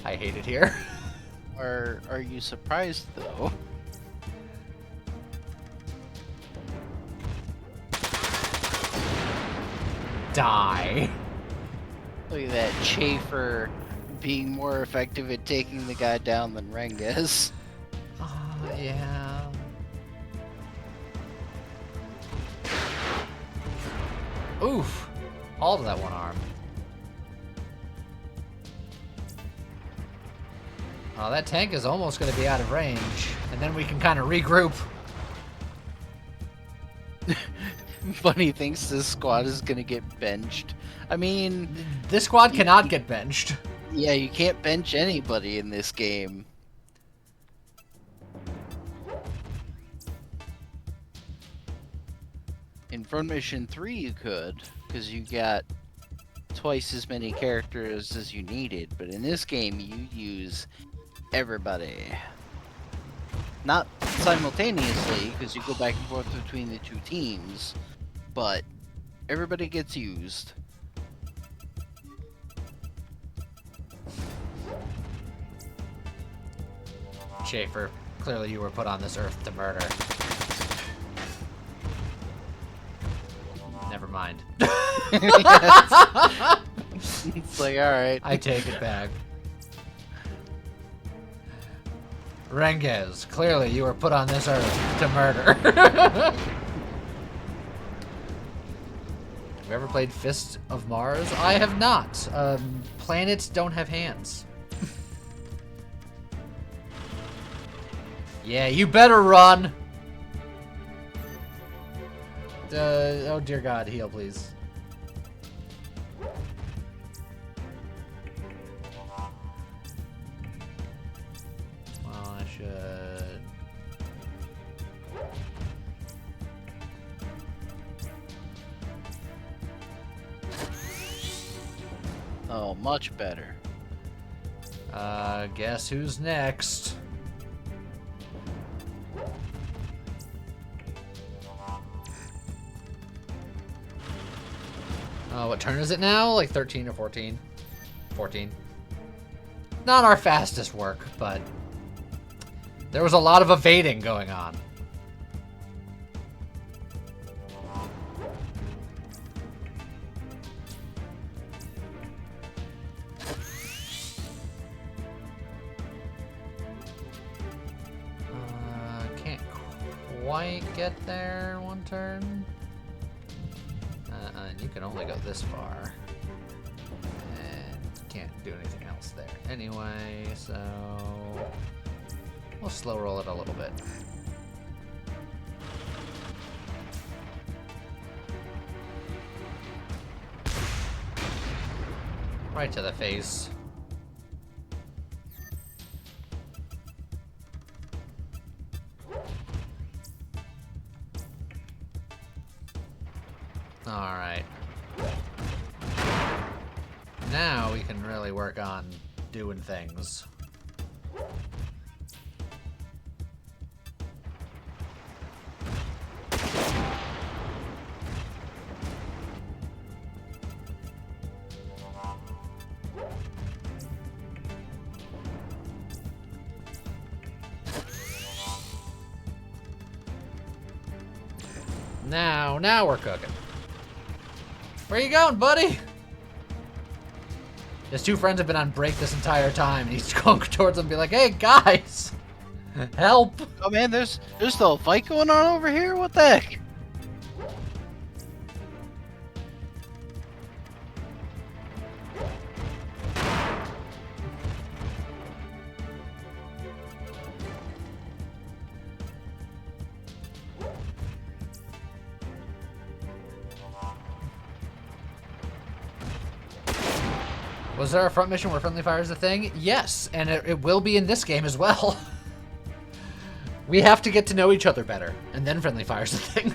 A: I hate it here.
B: Are you surprised though?
A: Die.
B: Look at that Chafer being more effective at taking the guy down than Renges.
A: Yeah. Oof. All to that 1 arm. Oh, that tank is almost going to be out of range, and then we can kind of regroup.
B: Bunny thinks this squad is going to get benched. I mean...
A: This squad cannot get benched.
B: Yeah, you can't bench anybody in this game. In Front Mission 3 you could, because you got twice as many characters as you needed, but in this game you use everybody. Not simultaneously, because you go back and forth between the 2 teams, but everybody gets used.
A: Schaefer. Clearly you were put on this earth to murder. Never mind.
B: It's like, alright.
A: I take it back. Renges, clearly you were put on this earth to murder. Have you ever played Fist of Mars? I have not. Planets don't have hands. Yeah, you better run! Oh dear God, heal please. Well, I should...
B: Oh, much better.
A: Guess who's next? What turn is it now? Like 13 or 14? 14. Not our fastest work, but there was a lot of evading going on. Can't quite get there one turn. And you can only go this far. And can't do anything else there. Anyway, so we'll slow roll it a little bit. Right to the face. Alright. Now we can really work on doing things. Now we're cooking. Where you going, buddy? His two friends have been on break this entire time, and he's going towards them and be like, hey, guys! Help!
B: Oh man, there's still a fight going on over here? What the heck?
A: Was there a front mission where friendly fire is a thing? Yes, and it will be in this game as well. We have to get to know each other better, and then friendly fire is a thing.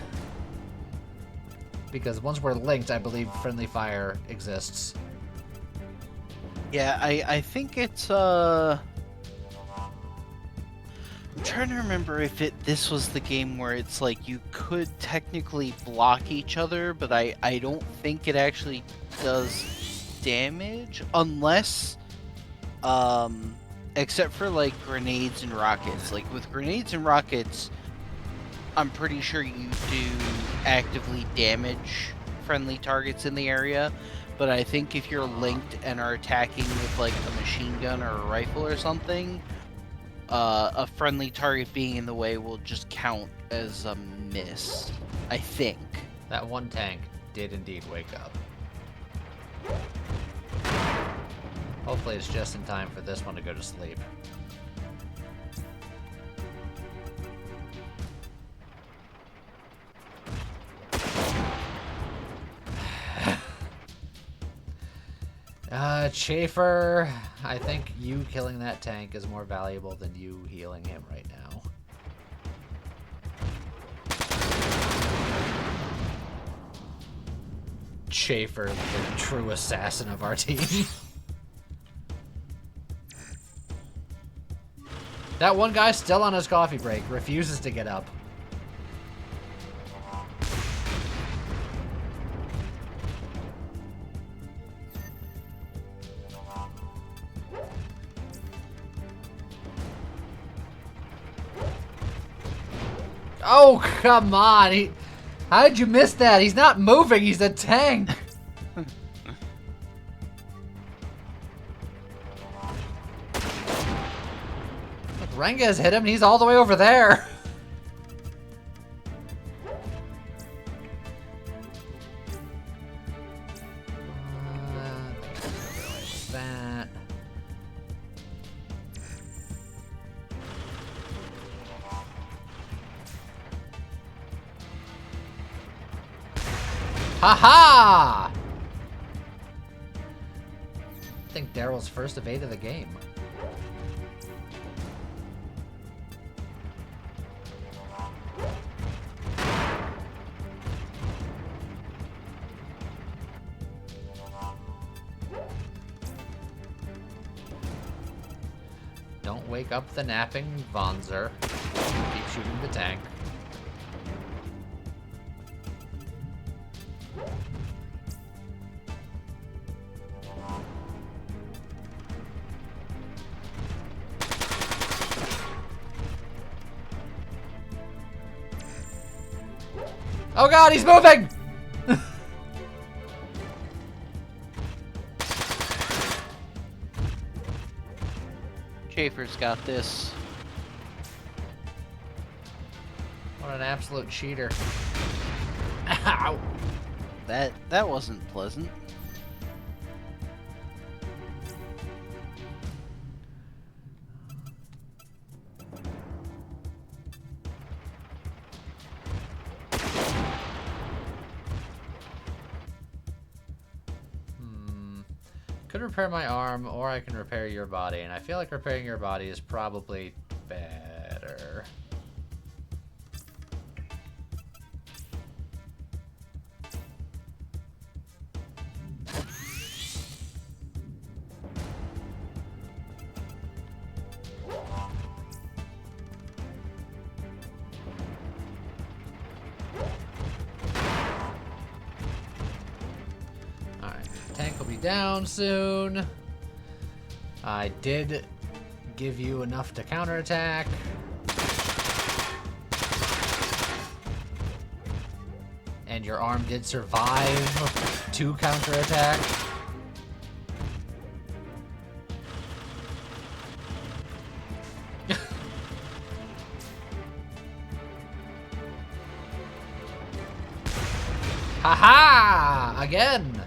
A: Because once we're linked, I believe friendly fire exists.
B: Yeah, I think it's I'm trying to remember if this was the game where it's like you could technically block each other, but I don't think it actually does damage unless except for like grenades and rockets. Like with grenades and rockets, I'm pretty sure you do actively damage friendly targets in the area, but I think if you're linked and are attacking with like a machine gun or a rifle or something, a friendly target being in the way will just count as a miss, I think.
A: That one tank did indeed wake up. Hopefully it's just in time for this one to go to sleep. Schaefer, I think you killing that tank is more valuable than you healing him right now. Schaefer, the true assassin of our team. That one guy still on his coffee break, refuses to get up. Oh, come on. How'd you miss that? He's not moving. He's a tank. Look, Renga's hit him and he's all the way over there. That. Ha-ha! I think Daryl's first evade of the game. Don't wake up the napping Wanzer. Keep shooting the tank. Oh god, he's moving!
B: Schaefer's got this.
A: What an absolute cheater. Ow!
B: That wasn't pleasant.
A: Could repair my arm, or I can repair your body, and I feel like repairing your body is probably better. Tank will be down soon. I did give you enough to counterattack. And your arm did survive to counterattack. Haha! Again!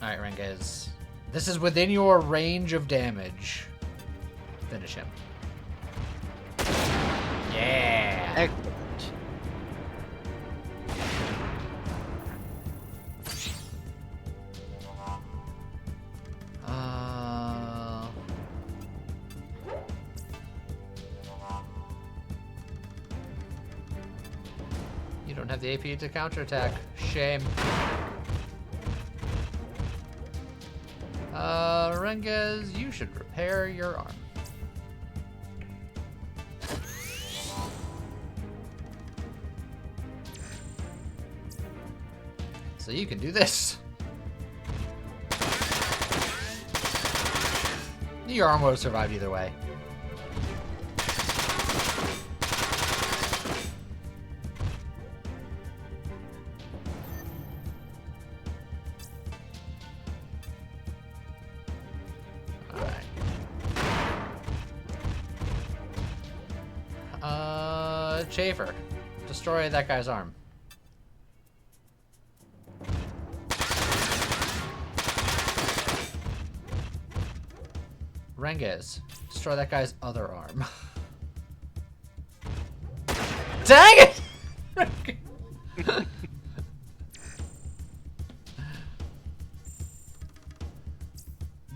A: Alright, Renges. This is within your range of damage. Finish him. Yeah!
B: Excellent.
A: You don't have the AP to counterattack. Shame. Renges, you should repair your arm. So you can do this. Your arm would have survived either way. Schaefer, destroy that guy's arm. Renges, destroy that guy's other arm. Dang it!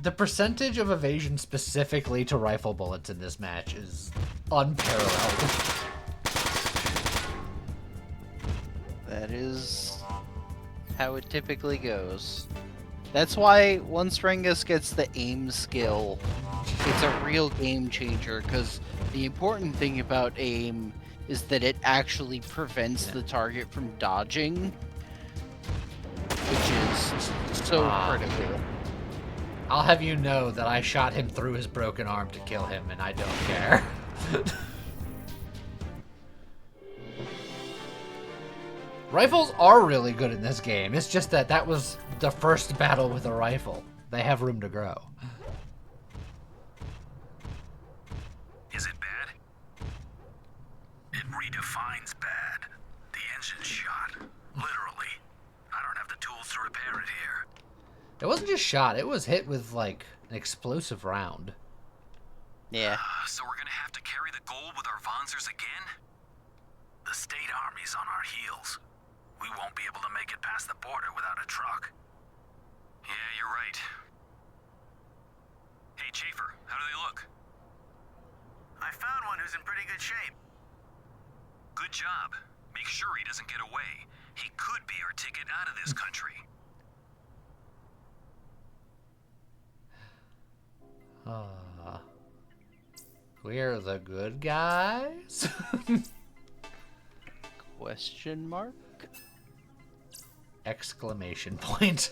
A: The percentage of evasion specifically to rifle bullets in this match is unparalleled.
B: That is how it typically goes. That's why once Renges gets the aim skill, it's a real game changer, because the important thing about aim is that it actually prevents the target from dodging, which is so critical.
A: I'll have you know that I shot him through his broken arm to kill him, and I don't care. Rifles are really good in this game. It's just that that was the first battle with a rifle. They have room to grow.
H: Is it bad? It redefines bad. The engine's shot. Literally. I don't have the tools to repair it here.
A: It wasn't just shot. It was hit with, like, an explosive round.
B: Yeah.
H: So we're gonna have to carry the gold with our Wanzers again? The state army's on our heels. We won't be able to make it past the border without a truck. Yeah, you're right. Hey, Schaefer, how do they look? I found one who's in pretty good shape. Good job. Make sure he doesn't get away. He could be our ticket out of this country.
A: We're the good guys?
B: Question mark?
A: Exclamation point.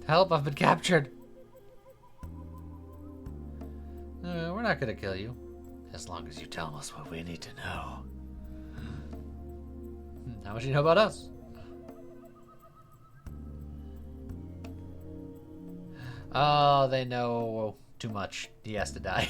A: Help, I've been captured. We're not gonna kill you. As long as you tell us what we need to know. How much do you know about us? Oh, they know too much. He has to die.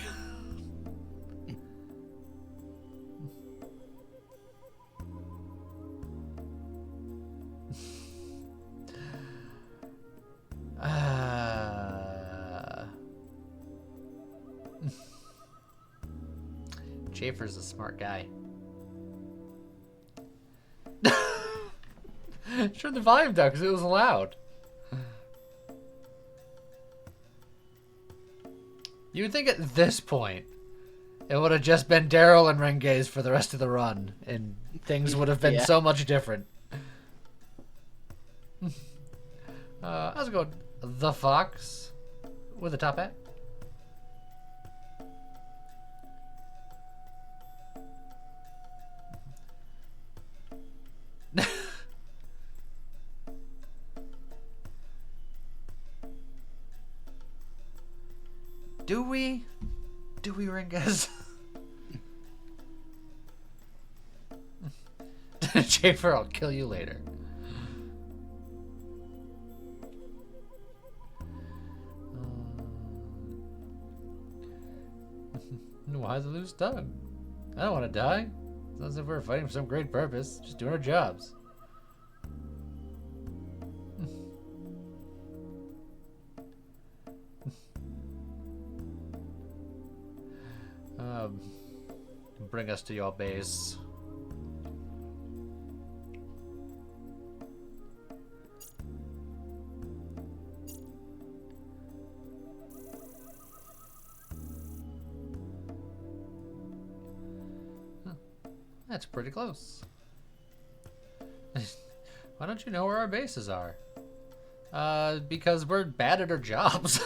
A: Schaefer's a smart guy. Turn the volume down because it was loud. You would think at this point it would have just been Daryl and Renge's for the rest of the run, and things would have been so much different. How's it going? The Fox with a top hat. Do we, Ringas? Schaefer, I'll kill you later. Why the loose tongue? I don't want to die. It's not as if we're fighting for some great purpose. Just doing our jobs. Bring us to your base. Huh. That's pretty close. Why don't you know where our bases are? Because we're bad at our jobs.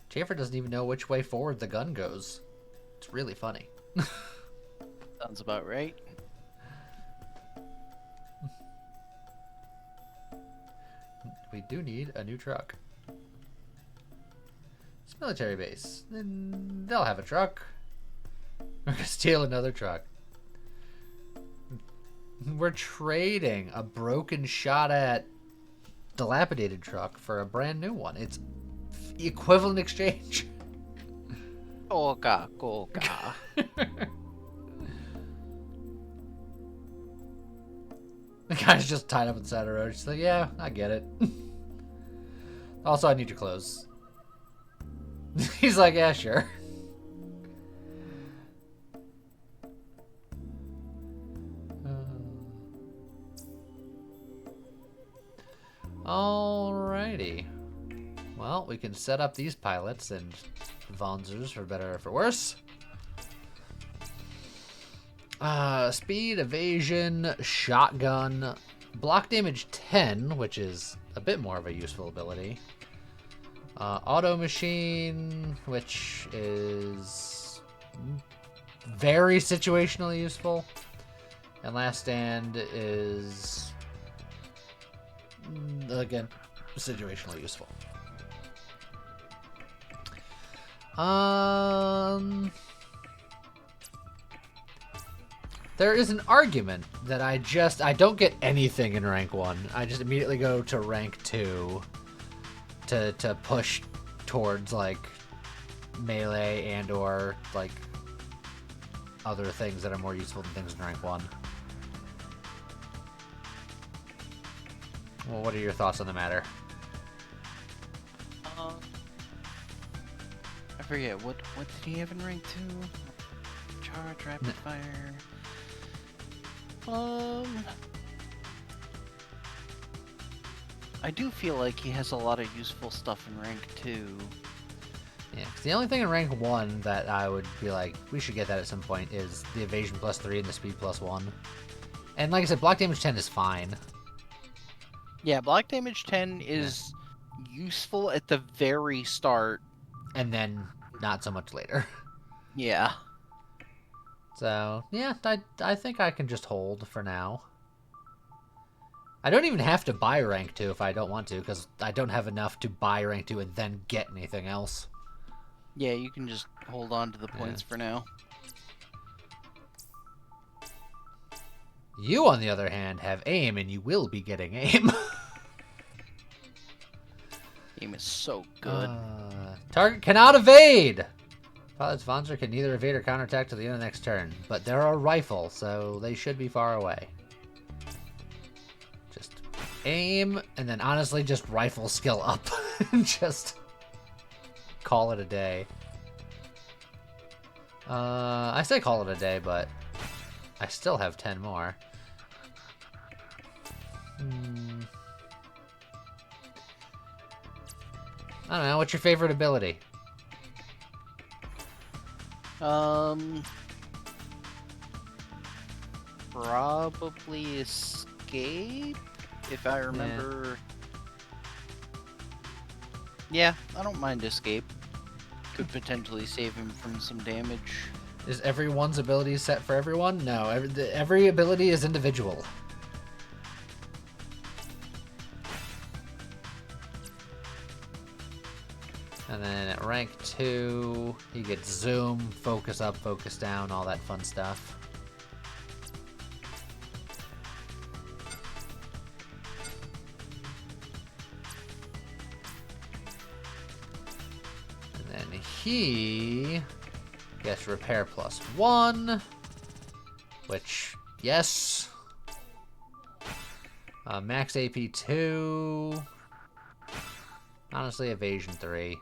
A: Schaefer doesn't even know which way forward the gun goes. It's really funny.
B: Sounds about right.
A: We do need a new truck. It's a military base. Then they'll have a truck. We're gonna steal another truck. We're trading a broken, shot at, dilapidated truck for a brand new one. It's equivalent exchange.
B: Goga.
A: The guy's just tied up on the side of the road. She's like, yeah, I get it. Also, I need your clothes. He's like, yeah, sure. Alrighty. Well, we can set up these pilots and Wanzers for better or for worse. Speed, evasion, shotgun, block damage 10, which is a bit more of a useful ability. Auto Machine, which is very situationally useful. And Last Stand is, again, situationally useful. There is an argument that I don't get anything in rank 1. I just immediately go to rank 2 to push towards like melee and or like other things that are more useful than things in rank 1. Well, what are your thoughts on the matter?
B: I forget what did he have in rank 2? Charge, rapid fire. I do feel like he has a lot of useful stuff in rank 2.
A: Yeah, 'cause the only thing in rank 1 that I would be like, we should get that at some point, is the evasion +3 and the speed +1. And like I said, block damage 10 is fine.
B: Yeah, block damage 10 is useful at the very start.
A: And then not so much later.
B: Yeah.
A: So, yeah, I think I can just hold for now. I don't even have to buy rank 2 if I don't want to, because I don't have enough to buy rank 2 and then get anything else.
B: Yeah, you can just hold on to the points for now.
A: You, on the other hand, have aim, and you will be getting aim.
B: Aim is so good.
A: Target cannot evade! Pilot's Wanzer can neither evade or counterattack to the end of the next turn, but they're a rifle, so they should be far away. Just aim, and then honestly just rifle skill up. Just call it a day. I say call it a day, but I still have 10 more. I don't know, what's your favorite ability?
B: Probably escape, if I remember. Yeah, I don't mind escape. Could potentially save him from some damage.
A: Is everyone's ability set for everyone? No, every ability is individual. And then at rank 2, he gets zoom, focus up, focus down, all that fun stuff. And then he gets repair +1, which, yes. Max AP 2. Honestly, evasion 3.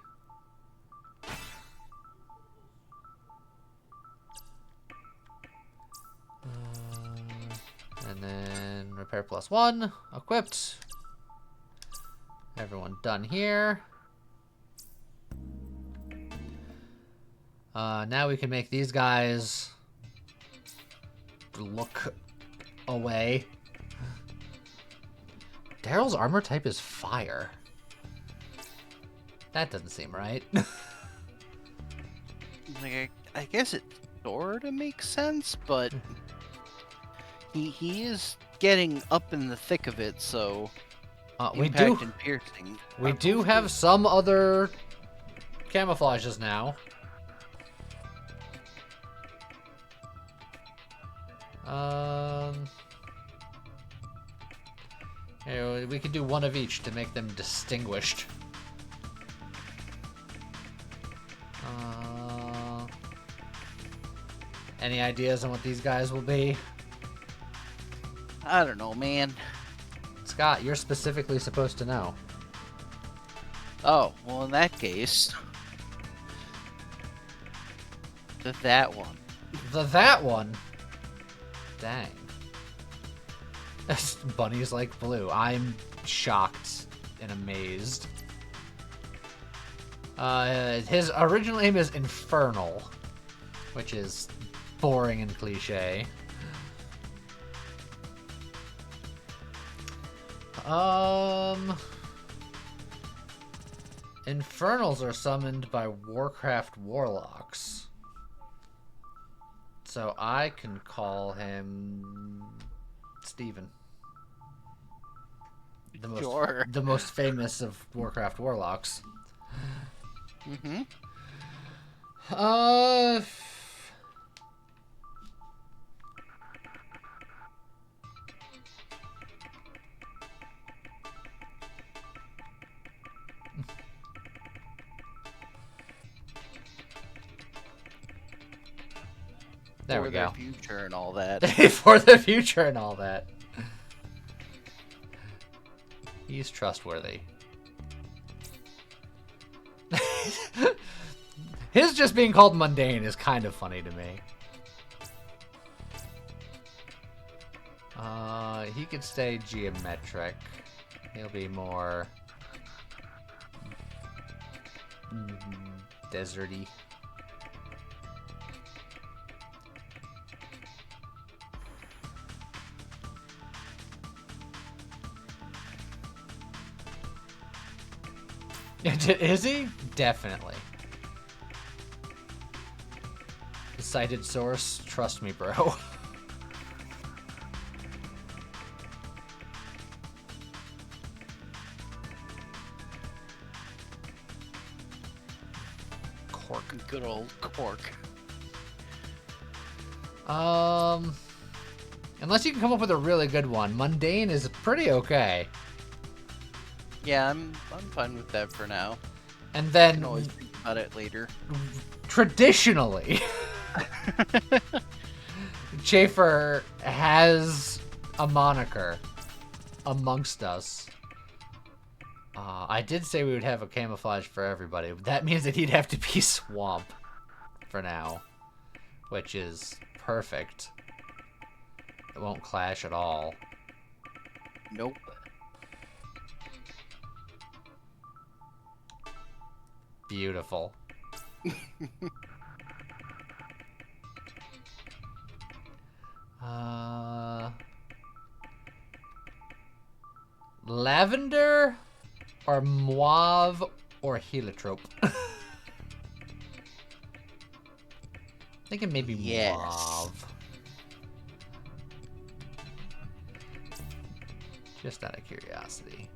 A: And then repair +1, equipped. Everyone done here. Now we can make these guys look away. Daryl's armor type is fire. That doesn't seem right.
B: Like, I guess it sort of makes sense, but he is getting up in the thick of it, so impact and piercing.
A: We do have some other camouflages now. Anyway, we could do one of each to make them distinguished. Any ideas on what these guys will be?
B: I don't know, man.
A: Scott, you're specifically supposed to know.
B: Oh, well, in that case, that one.
A: That one? Dang. Bunny's like blue. I'm shocked and amazed. His original name is Infernal, which is boring and cliche. Infernals are summoned by Warcraft warlocks. So I can call him Steven. The most famous of Warcraft warlocks.
B: Mm-hmm.
A: There we go.
B: For the future and all that.
A: For the future and all that. He's trustworthy. His just being called mundane is kind of funny to me. He could stay geometric. He'll be more deserty. Is he? Definitely. The cited source, trust me, bro. Cork.
B: Good old Cork.
A: Unless you can come up with a really good one. Mundane is pretty okay.
B: Yeah, I'm fine with that for now.
A: And
B: I
A: then
B: can always think about it later.
A: Traditionally, Schaefer has a moniker amongst us. I did say we would have a camouflage for everybody. That means that he'd have to be Swamp for now, which is perfect. It won't clash at all.
B: Nope.
A: Beautiful. Lavender or mauve or heliotrope? Thinking maybe mauve. Just out of curiosity.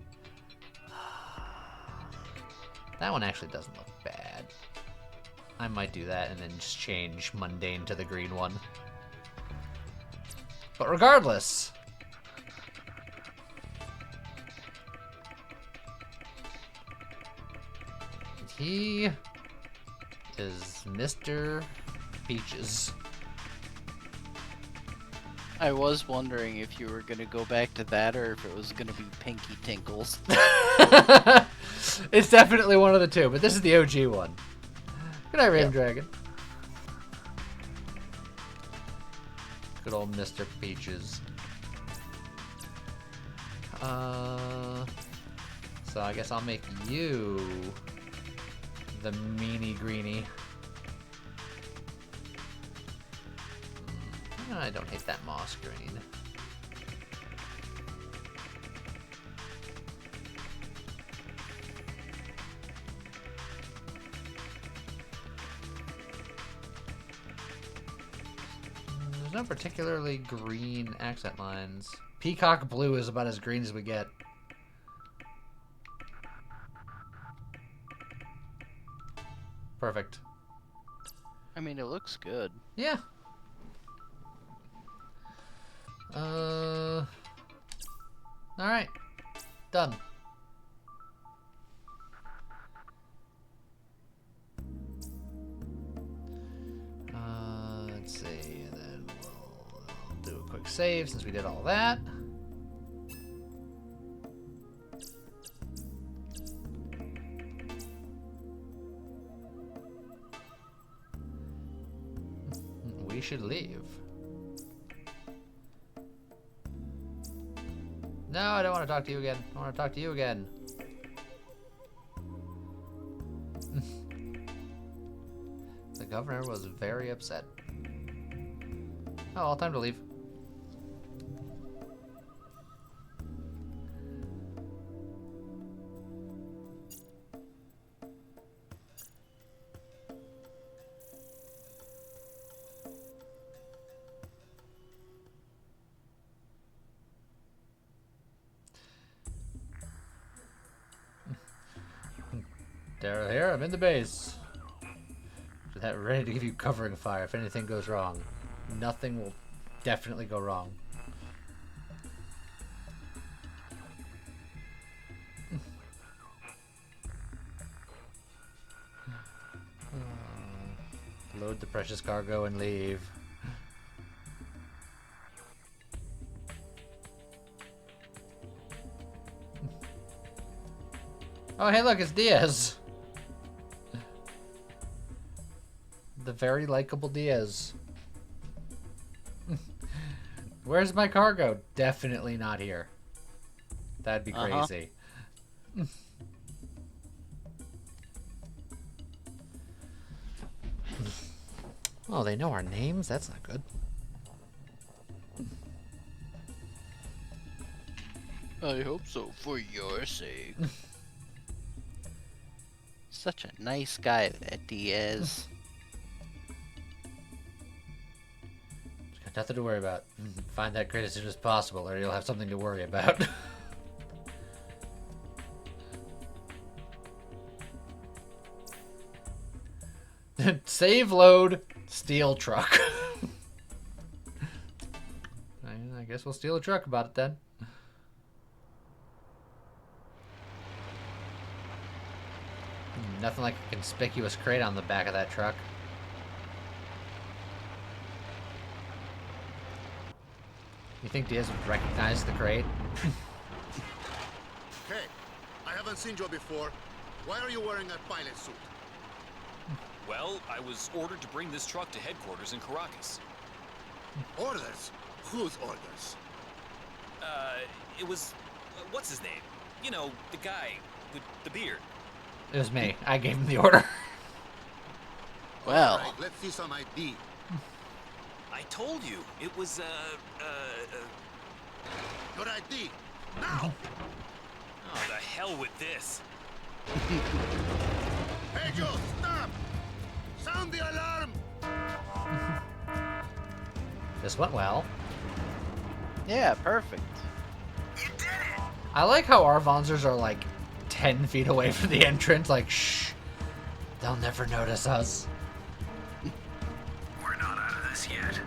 A: That one actually doesn't look bad. I might do that and then just change mundane to the green one. But regardless, he is Mr. Peaches.
B: I was wondering if you were gonna go back to that or if it was gonna be Pinky Tinkles.
A: It's definitely one of the two, but this is the OG one. Good night, Raven Dragon. Good old Mr. Peaches. So I guess I'll make you the meanie greenie. I don't hate that moss green. There's no particularly green accent lines. Peacock blue is about as green as we get. Perfect.
B: I mean, it looks good.
A: Yeah. Alright. Done. Let's see, and then we'll do a quick save since we did all that. We should leave. No, I don't want to talk to you again. I want to talk to you again. The governor was very upset. Oh, well, time to leave. Daryl here, I'm in the base. Ready to give you covering fire if anything goes wrong. Nothing will definitely go wrong. Load the precious cargo and leave. Oh, hey, look, it's Diaz. The very likable Diaz. Where's my cargo? Definitely not here. That'd be crazy. Oh, they know our names? That's not good.
B: I hope so, for your sake. Such a nice guy, that Diaz.
A: Got nothing to worry about. Find that crate as soon as possible, or you'll have something to worry about. Save load, steal truck. I guess we'll steal a truck about it then. Nothing like a conspicuous crate on the back of that truck. You think Diaz would recognize the crate?
K: Hey, I haven't seen you before. Why are you wearing a pilot suit?
J: Well, I was ordered to bring this truck to headquarters in Caracas.
K: Orders? Whose orders?
J: It was... what's his name? You know, the guy with the beard.
A: It was me. I gave him the order.
B: Well...
K: All right, let's see some ID.
J: I told you, it was,
K: Your ID, now!
J: Oh, the hell with this.
K: Hey, Joe, stop! Sound the alarm!
A: This went well.
B: Yeah, perfect.
K: You did it!
A: I like how our Wanzers are like 10 feet away from the entrance, like, shh. They'll never notice us.
H: We're not out of this yet.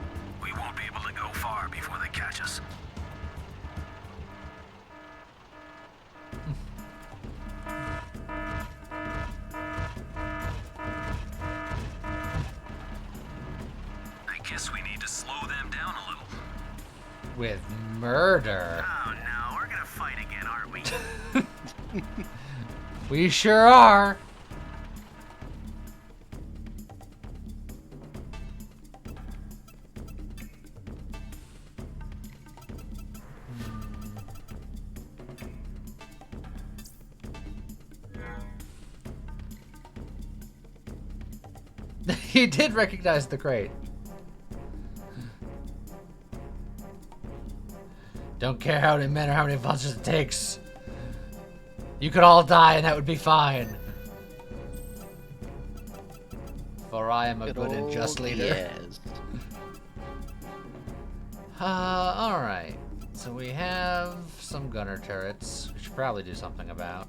H: We won't be able to go far before they catch us. I guess we need to slow them down a little.
A: With murder.
H: Oh no, we're gonna fight again, aren't we?
A: We sure are. He did recognize the crate. Don't care how many men or how many vultures it takes. You could all die and that would be fine. For I am a good and just leader.
B: Yes.
A: Alright. So we have some gunner turrets. We should probably do something about.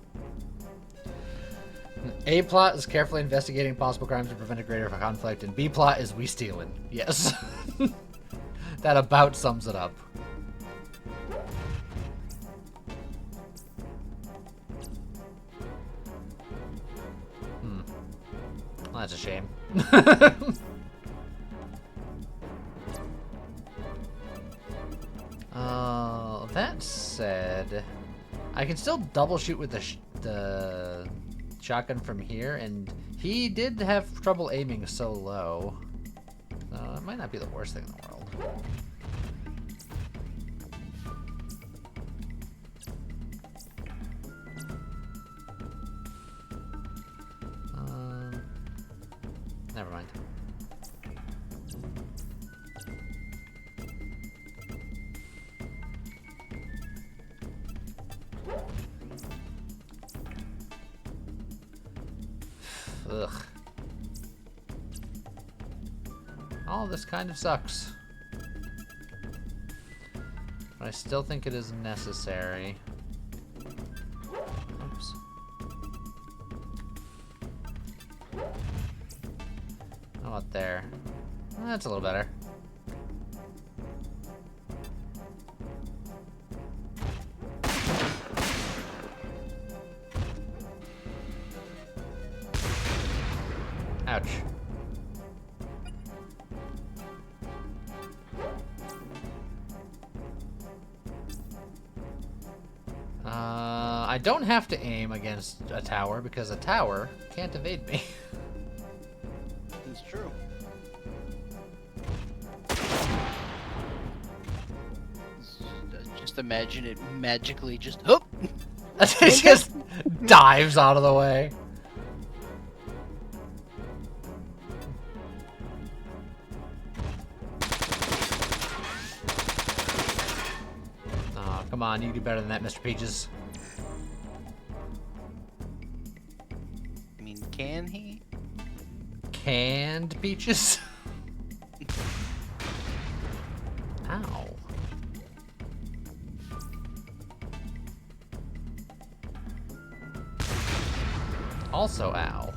A: A plot is carefully investigating possible crimes to prevent a greater conflict, and B plot is we stealing. Yes. That about sums it up. Well, that's a shame. That said, I can still double shoot with the shotgun from here, and he did have trouble aiming so low. So it might not be the worst thing in the world. Never mind. Ugh. All this kind of sucks. But I still think it is necessary. Oops. How about there? That's a little better. Ouch. I don't have to aim against a tower because a tower can't evade me.
B: It's true. Just imagine it magically just hoop.
A: It just dives out of the way. Oh, come on, you do better than that, Mr. Peaches.
B: I mean, can he?
A: Canned peaches? Ow. Also, ow.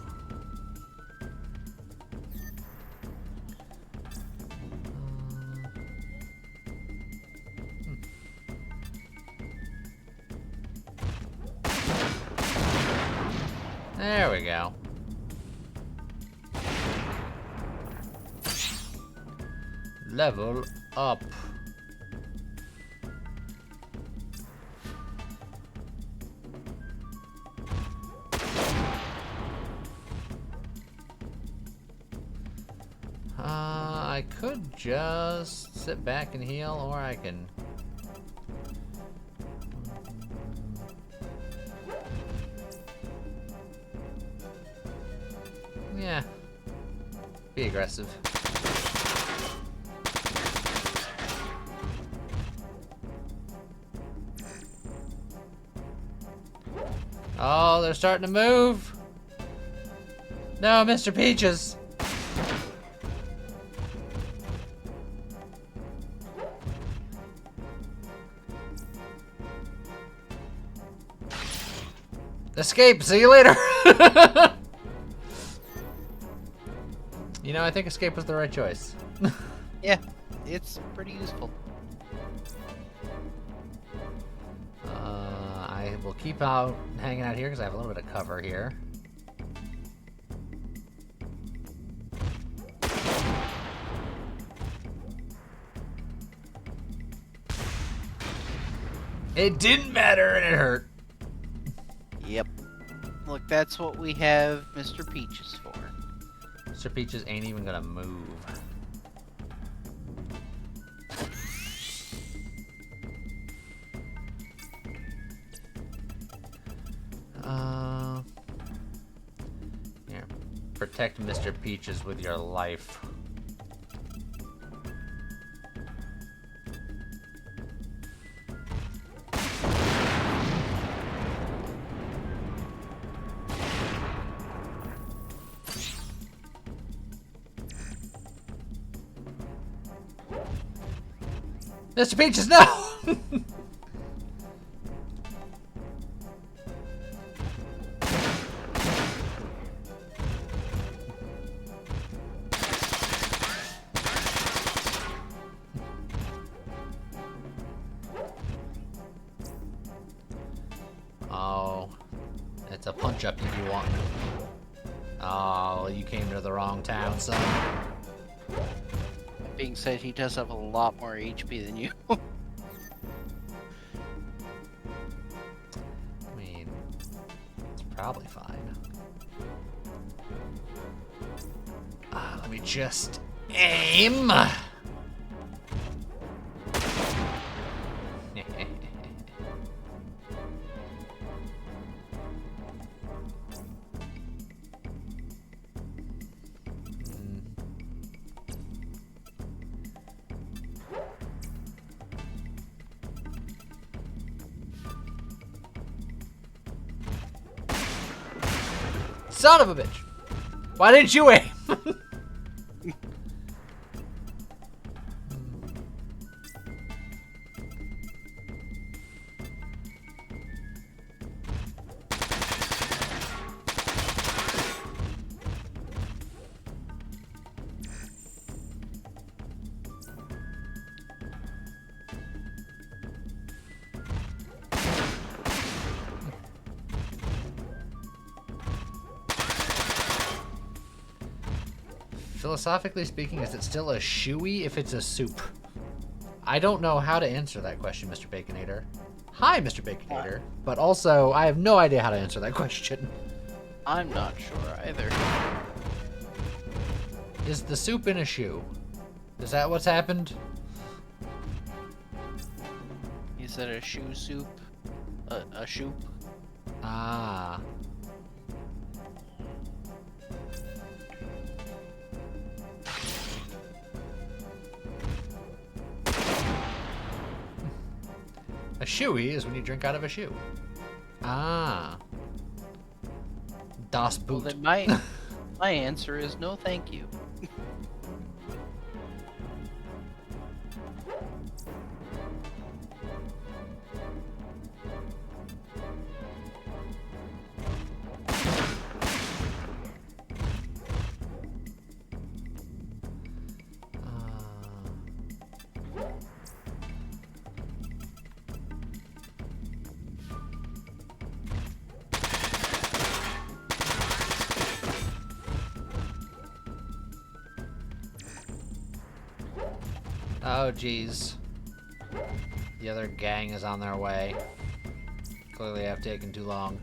A: There we go. Level up. I could just sit back and heal, or I can... Yeah. Be aggressive. Oh, they're starting to move. No, Mr. Peaches. Escape. See you later. You know, I think escape was the right choice.
B: Yeah, it's pretty useful.
A: I will keep out hanging out here because I have a little bit of cover here. It didn't matter and it hurt.
B: Yep. Look, that's what we have Mr. Peaches for.
A: Mr. Peaches ain't even gonna move. Here. Protect Mr. Peaches with your life. Mr. Peaches, no! Oh, it's a punch up if you want. Oh, you came to the wrong town, son.
B: That being said, he does have a lot more HP than you.
A: I mean, it's probably fine. Let me just aim. Son of a bitch! Why didn't you aim? Philosophically speaking, is it still a shoey if it's a soup? I don't know how to answer that question, Mr. Baconator. Hi, Mr. Baconator. But also, I have no idea how to answer that question.
B: I'm not sure either.
A: Is the soup in a shoe? Is that what's happened?
B: You said a shoe soup? A shoop?
A: Ah. A shoey is when you drink out of a shoe. Ah. Das Boot.
B: Well, then my answer is no thank you.
A: Oh, geez. The other gang is on their way. Clearly I've taken too long.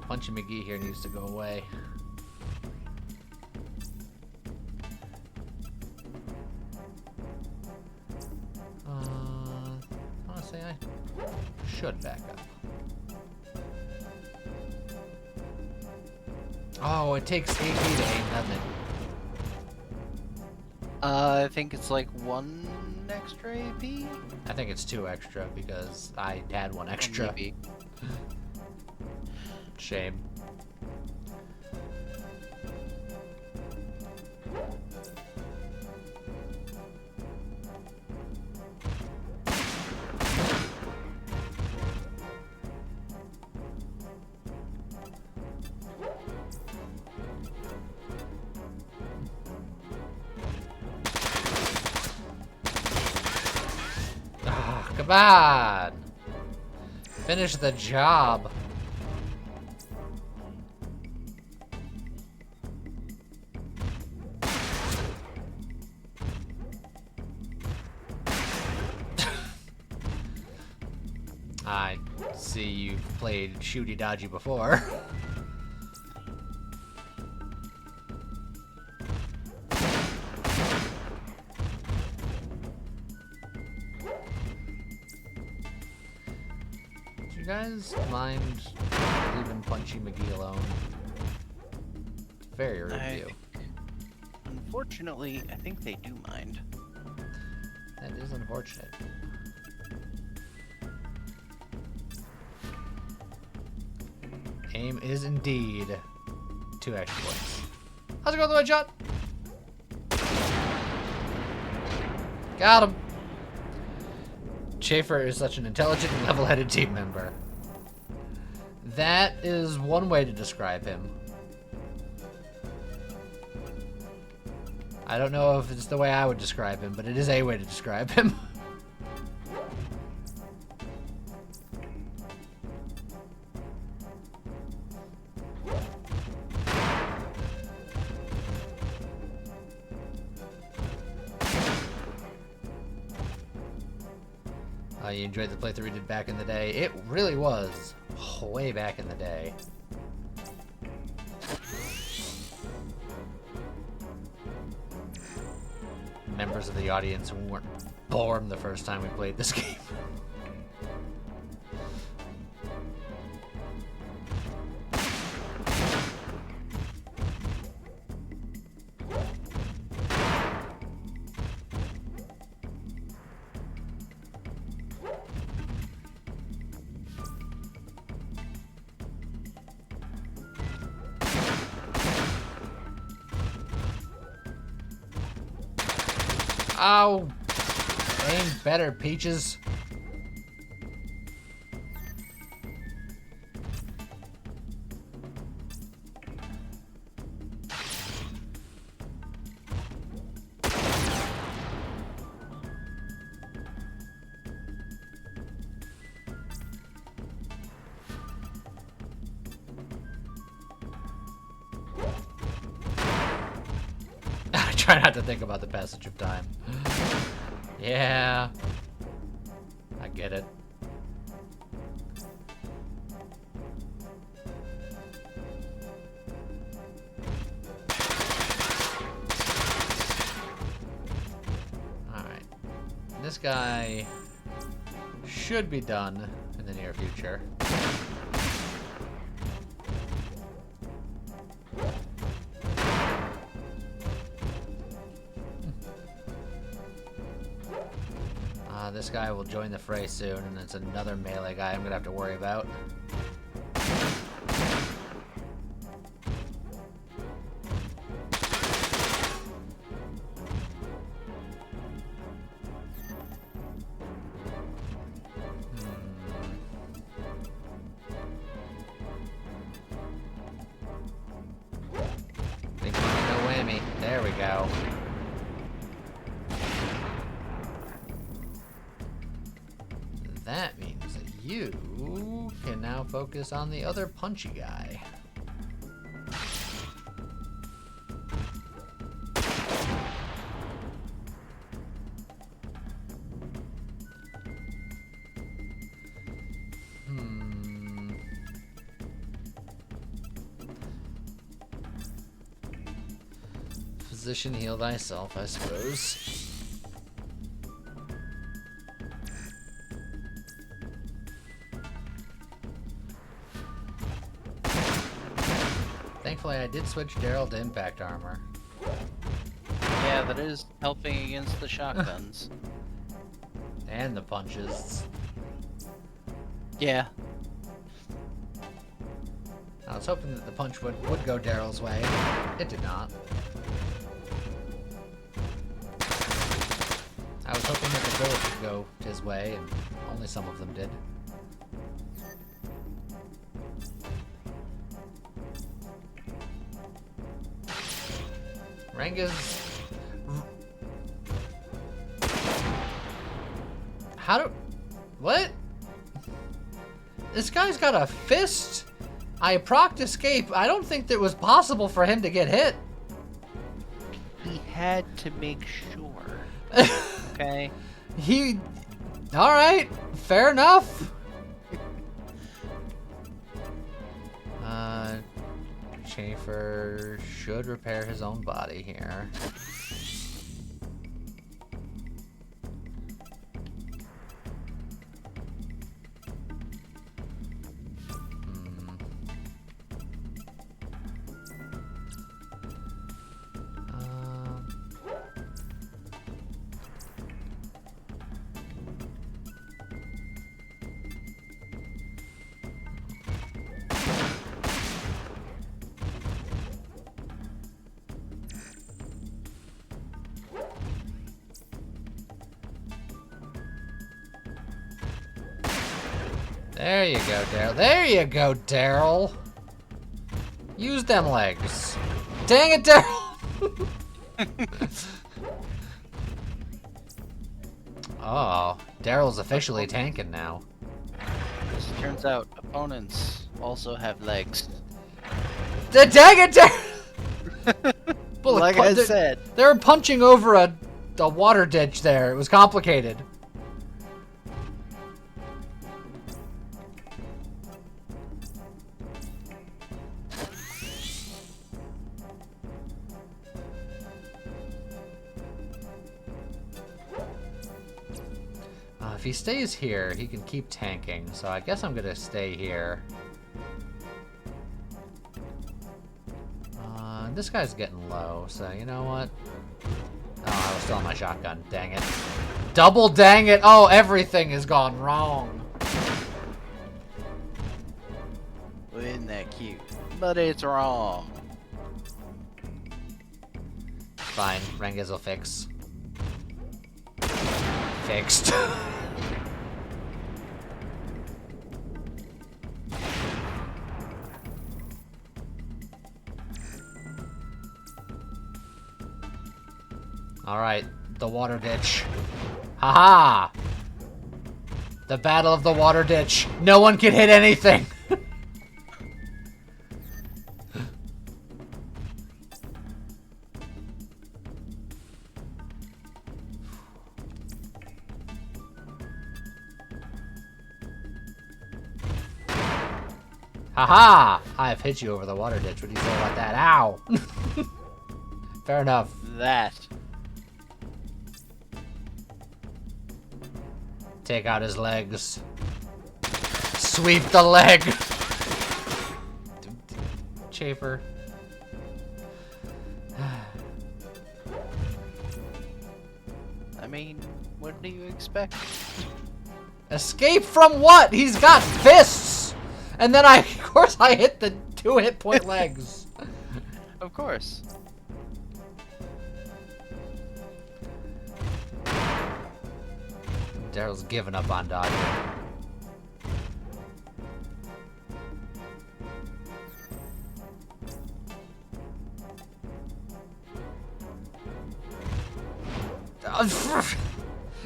A: Punchy McGee here needs to go away. Honestly, I should back up. Oh, it takes AP to aim, doesn't it?
B: I think it's like 1 extra AP?
A: I think it's 2 extra because I had 1 extra.
B: Maybe.
A: Shame. Ah, come on! Finish the job. I see you've played Shooty Dodgy before. Do you guys mind leaving Punchy McGee alone? It's very rude of you.
B: Unfortunately, I think they do mind.
A: That is unfortunate. Aim is indeed 2 extra points. How's it going, the one shot? Got him. Schaefer is such an intelligent and level-headed team member. That is one way to describe him. I don't know if it's the way I would describe him, but it is a way to describe him. You enjoyed the playthrough we did back in the day. It really was way back in the day. Members of the audience who weren't born the first time we played this game. Ow! Aim better, Peaches. try not to think about the passage of time. Yeah. I get it. Alright. This guy should be done in the near future. This guy will join the fray soon, and it's another melee guy I'm gonna have to worry about. Big no whammy. There we go. That means that you can now focus on the other punchy guy. Physician, heal thyself, I suppose. Thankfully, I did switch Daryl to impact armor.
B: Yeah, that is helping against the shotguns.
A: And the punches.
B: Yeah.
A: I was hoping that the punch would go Daryl's way. It did not. I was hoping that the bullet would go his way, and only some of them did. Ranga's... How do... What? This guy's got a fist? I procced escape. I don't think it was possible for him to get hit.
B: He had to make sure. Okay.
A: He... Alright. Fair enough. Schaefer should repair his own body here. There you go, Daryl. There you go, Daryl. Use them legs. Dang it, Daryl! Oh, Daryl's officially tanking now.
B: As it turns out, opponents also have legs.
A: Dang it, Daryl!
B: Like I said.
A: They were punching over a water ditch there. It was complicated. If he stays here, he can keep tanking, so I guess I'm gonna stay here. This guy's getting low, so you know what? Oh, I was still on my shotgun. Dang it. Double dang it! Oh, everything has gone wrong.
B: Well, isn't that cute? But it's wrong.
A: Fine, Rengiz will fix. Fixed. Alright, the water ditch. Haha! The battle of the water ditch. No one can hit anything! Haha! I've hit you over the water ditch. What do you say about that? Ow! Fair enough.
B: That.
A: Take out his legs. Sweep the leg! Chafer.
B: I mean, what do you expect?
A: Escape from what? He's got fists! And then of course I hit the 2 hit point legs.
B: Of course.
A: Daryl's giving up on dodging.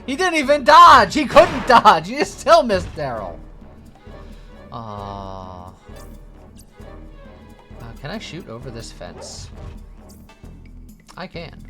A: He didn't even dodge! He couldn't dodge! He still missed Daryl. Can I shoot over this fence? I can.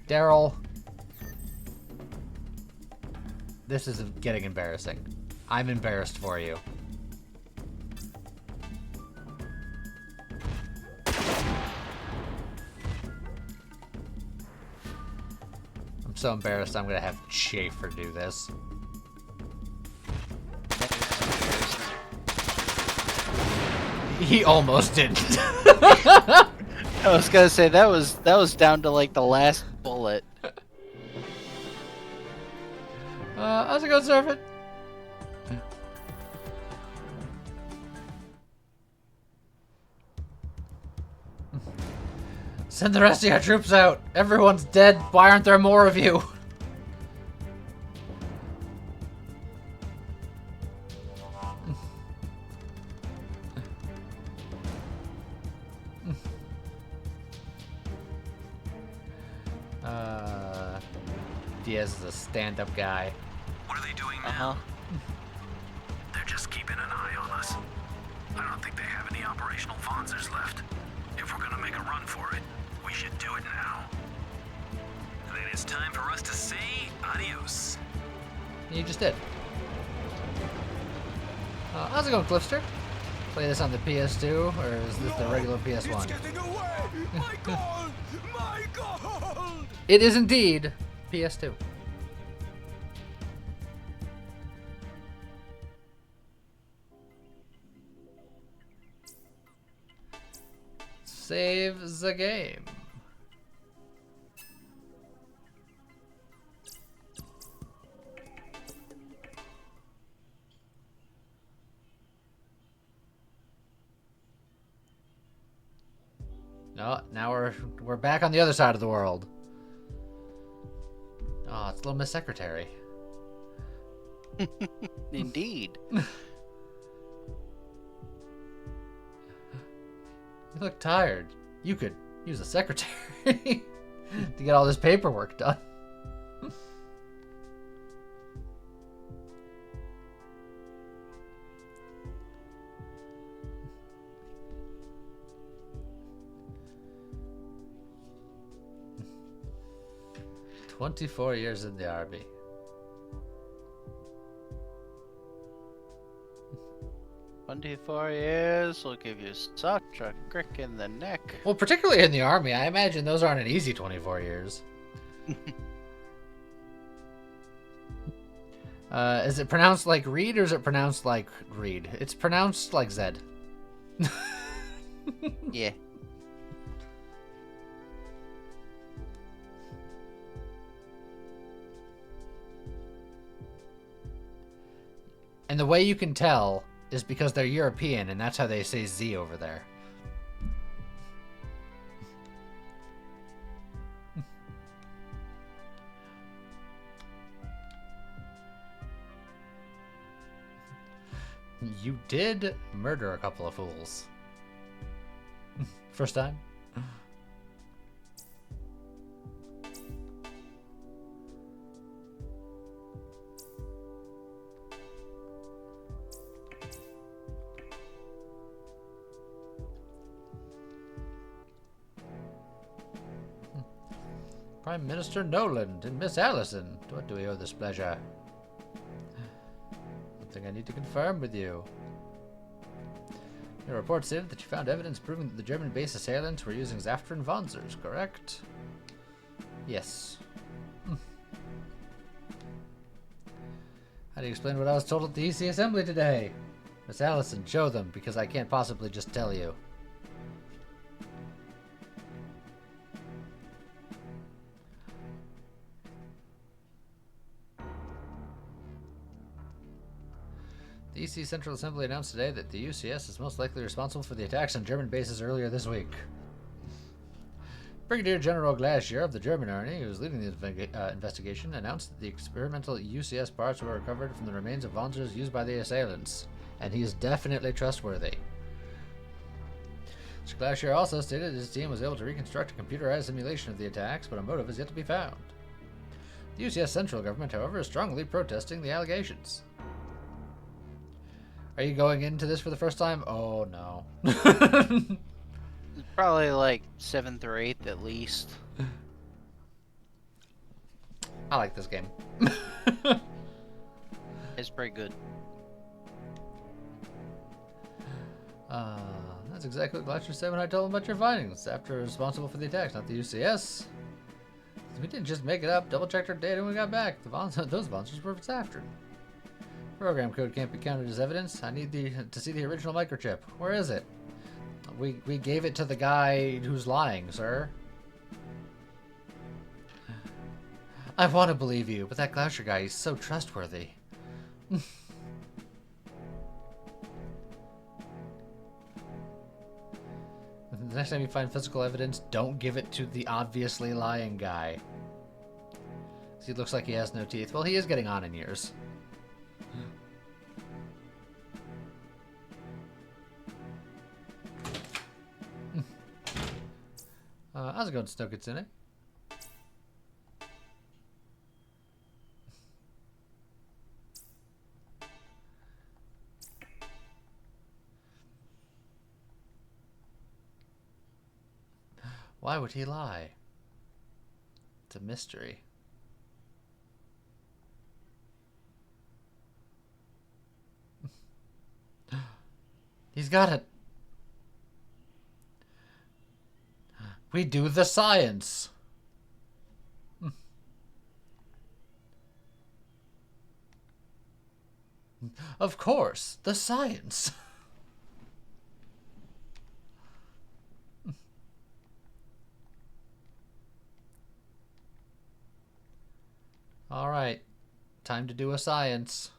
A: Daryl. This is getting embarrassing. I'm embarrassed for you. I'm so embarrassed I'm gonna have Schaefer do this. He almost didn't.
B: I was gonna say that was down to like the last bullet.
A: How's it going, Servant? Send the rest of your troops out. Everyone's dead. Why aren't there more of you? Diaz is a stand-up guy.
H: What are they doing now? They're just keeping an eye on us. I don't think they have any operational Wanzers left. If we're gonna make a run for it, we should do it now.
E: Then it's time for us to say adios.
A: You just did. How's it going, Cliffster? Play this on the PS2, or is this the regular PS1?
F: It's getting away! My gold! My gold!
A: It is indeed PS2. Save the game. No, now we're back on the other side of the world. Oh, it's Little Miss Secretary.
B: Indeed.
A: You look tired. You could use a secretary to get all this paperwork done. "24 years in the army.
B: 24 years will give you such a crick in the neck.
A: Well, particularly in the army, I imagine those aren't an easy 24 years. Is it pronounced like Reed or is it pronounced like Reed? It's pronounced like Zed.
B: Yeah.
A: And the way you can tell is because they're European, and that's how they say Z over there. You did murder a couple of fools. First time? Prime Minister Noland and Miss Allison. To what do we owe this pleasure? Something I need to confirm with you. Your report stated that you found evidence proving that the German base assailants were using Zafter and Wanzers, correct? Yes. How do you explain what I was told at the EC assembly today? Miss Allison, show them, because I can't possibly just tell you. The EC Central Assembly announced today that the UCS is most likely responsible for the attacks on German bases earlier this week. Brigadier General Glacier of the German Army, who was leading the investigation, announced that the experimental UCS parts were recovered from the remains of Wanzers used by the assailants, and he is definitely trustworthy. Mr. Glacier also stated his team was able to reconstruct a computerized simulation of the attacks, but a motive is yet to be found. The UCS Central Government, however, is strongly protesting the allegations. Are you going into this for the first time? Oh, no.
B: Probably like 7th or 8th at least.
A: I like this game.
B: It's pretty good.
A: That's exactly what Glacier said when I told him about your findings. After responsible for the attacks, not the UCS. We didn't just make it up, double-checked our data when we got back. Those monsters were after. Program code can't be counted as evidence. I need to see the original microchip. Where is it? We gave it to the guy who's lying, sir. I want to believe you, but that Glacier guy is so trustworthy. The next time you find physical evidence, don't give it to the obviously lying guy. He looks like he has no teeth. Well, he is getting on in years. How's it going, Snokitsune? Why would he lie? It's a mystery. He's got it. We do the science. Of course, the science. All right, time to do a science.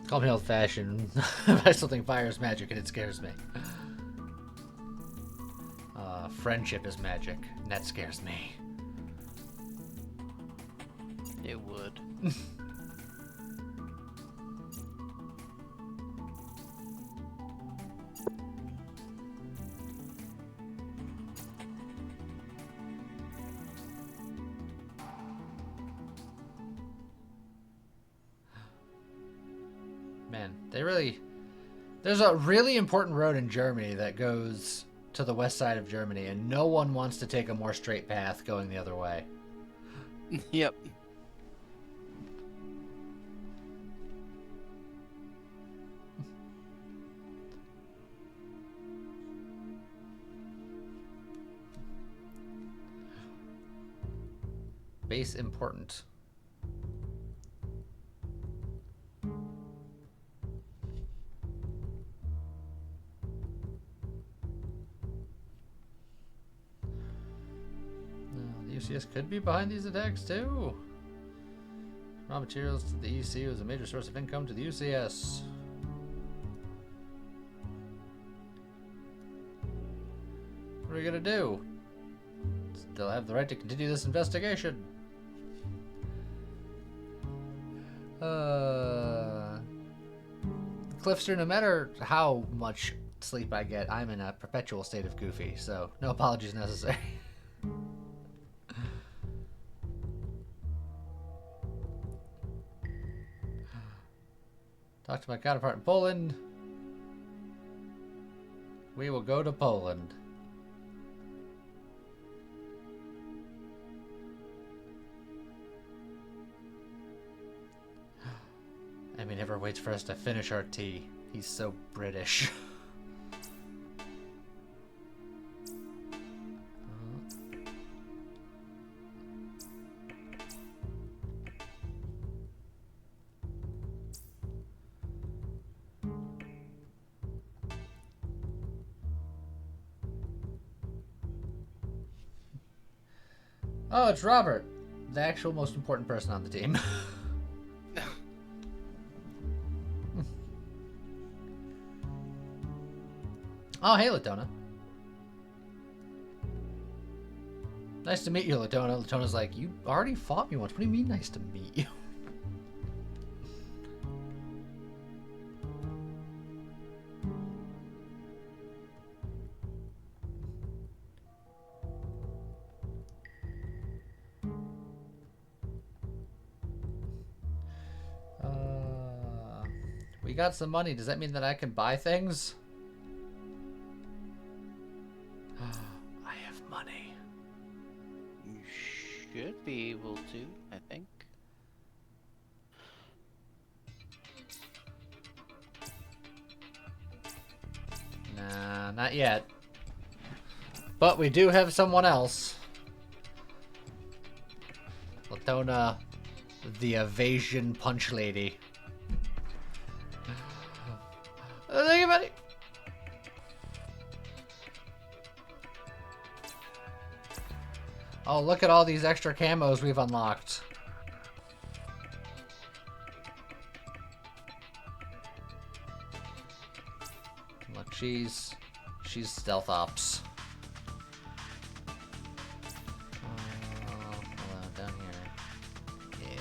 A: Call me old-fashioned. I still think fire is magic and it scares me. Friendship is magic, and that scares me.
B: It would.
A: Man, there's a really important road in Germany that goes to the west side of Germany, and no one wants to take a more straight path going the other way.
B: Yep.
A: Base important. UCS could be behind these attacks too. Raw materials to the EC was a major source of income to the UCS. What are we gonna do? Still have the right to continue this investigation. Cliffster, no matter how much sleep I get, I'm in a perpetual state of goofy, so no apologies necessary. Talk to my counterpart in Poland. We will go to Poland. Emmy never waits for us to finish our tea. He's so British. Oh, it's Robert, the actual most important person on the team. Oh, hey, Latona. Nice to meet you, Latona. Latona's like, you already fought me once. What do you mean, nice to meet you? We got some money. Does that mean that I can buy things? I have money.
B: You should be able to, I think.
A: Nah, not yet. But we do have someone else. Latona, the evasion punch lady. Thank you, buddy. Oh, look at all these extra camos we've unlocked. Look, she's stealth ops. Hold on, down here. Yeah.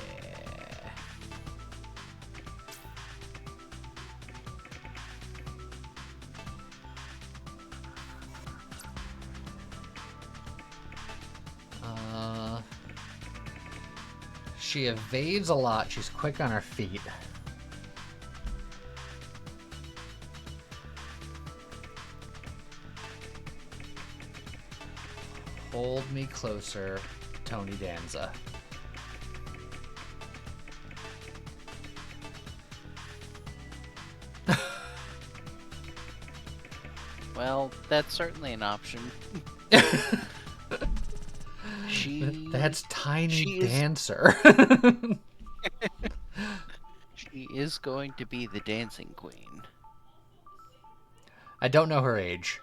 A: She evades a lot. She's quick on her feet. Hold me closer, Tony Danza.
B: Well, that's certainly an option.
A: That's Tiny Dancer.
B: She is going to be the dancing queen.
A: I don't know her age.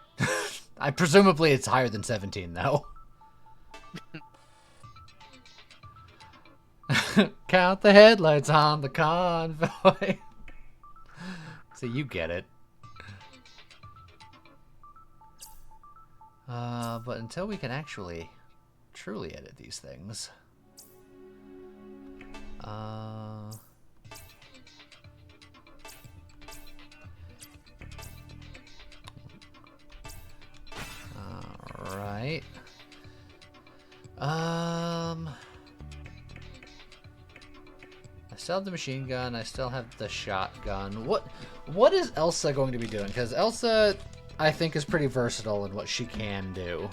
A: Presumably it's higher than 17, though. Count the headlights on the convoy. So you get it. But until we can actually truly edit these things. Alright. I still have the machine gun, I still have the shotgun. What is Elsa going to be doing? Because Elsa, I think, is pretty versatile in what she can do.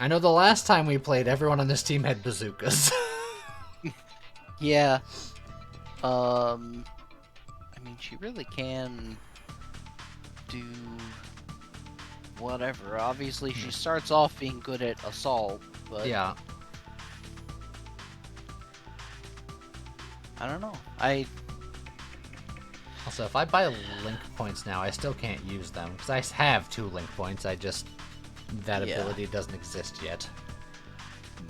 A: I know the last time we played, everyone on this team had bazookas.
B: Yeah. I mean, she really can do whatever. Obviously, she starts off being good at assault, but...
A: Yeah.
B: I don't know.
A: Also, if I buy link points now, I still can't use them. Because I have 2 link points, I just that
B: Yeah.
A: ability doesn't exist yet.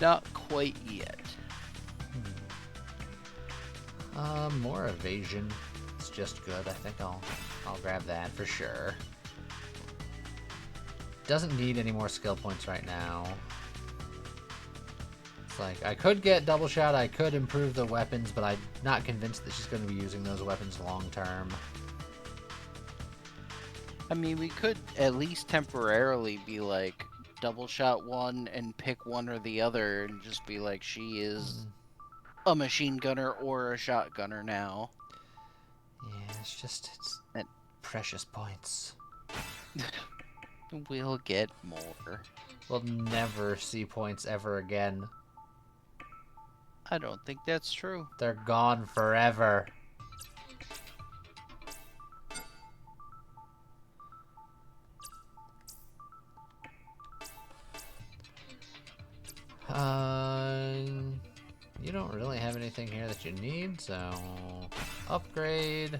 B: Not quite yet.
A: More evasion. It's just good. I think I'll grab that for sure. Doesn't need any more skill points right now. It's like, I could get double shot, I could improve the weapons, but I'm not convinced that she's going to be using those weapons long term.
B: I mean, we could at least temporarily be like double shot one and pick one or the other and just be like, she is a machine gunner or a shotgunner now.
A: Yeah, it's
B: And
A: precious points.
B: we'll get more.
A: We'll never see points ever again.
B: I don't think that's true.
A: They're gone forever. You don't really have anything here that you need, so upgrade.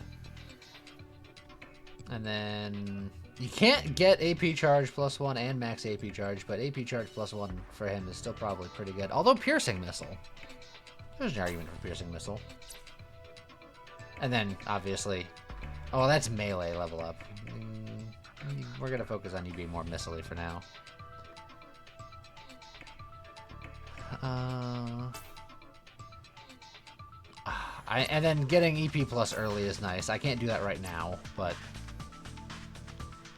A: And then you can't get AP charge +1 and max AP charge, but AP charge +1 for him is still probably pretty good. Although piercing missile. There's an argument for piercing missile. And then obviously, oh, that's melee level up. We're gonna focus on you being more missile-y for now. And then getting EP plus early is nice. I can't do that right now, but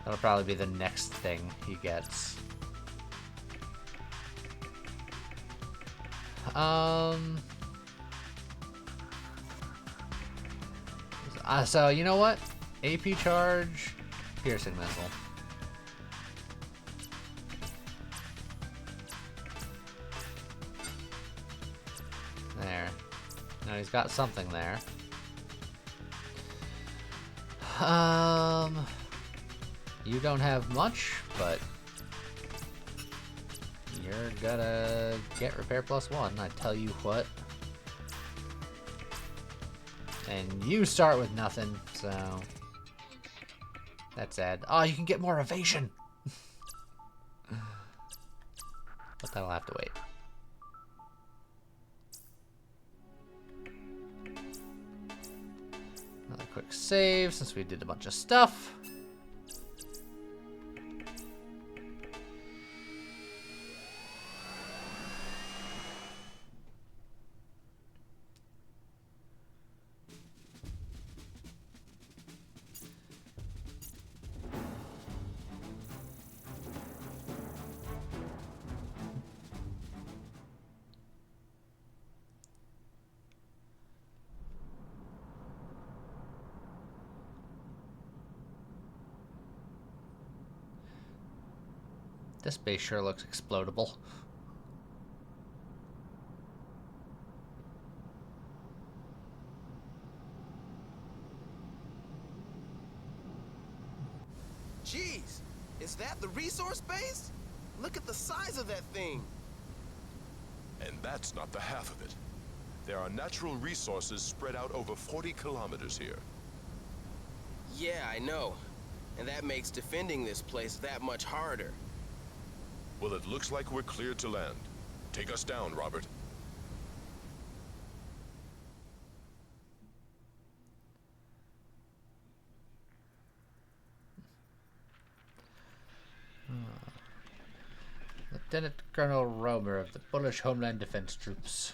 A: that'll probably be the next thing he gets. So you know what? AP charge, piercing missile. There. Now he's got something there. You don't have much, but you're gonna get repair +1, I tell you what. And you start with nothing, so that's sad. Oh, you can get more evasion! But that'll have to wait. Another quick save since we did a bunch of stuff. This base sure looks explodable.
E: Jeez, is that the resource base? Look at the size of that thing.
C: And that's not the half of it. There are natural resources spread out over 40 kilometers here.
I: Yeah, I know. And that makes defending this place that much harder.
C: Well, it looks like we're cleared to land. Take us down, Robert.
A: Lieutenant Colonel Romer of the Polish Homeland Defense Troops.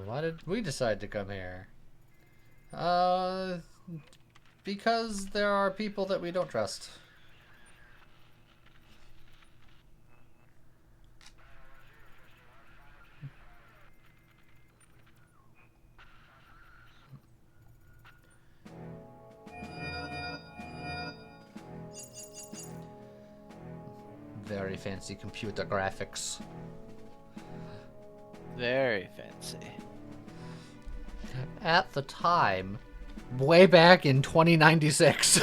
A: Why did we decide to come here? Because there are people that we don't trust. Very fancy computer graphics.
B: Very fancy.
A: At the time, way back in 2096.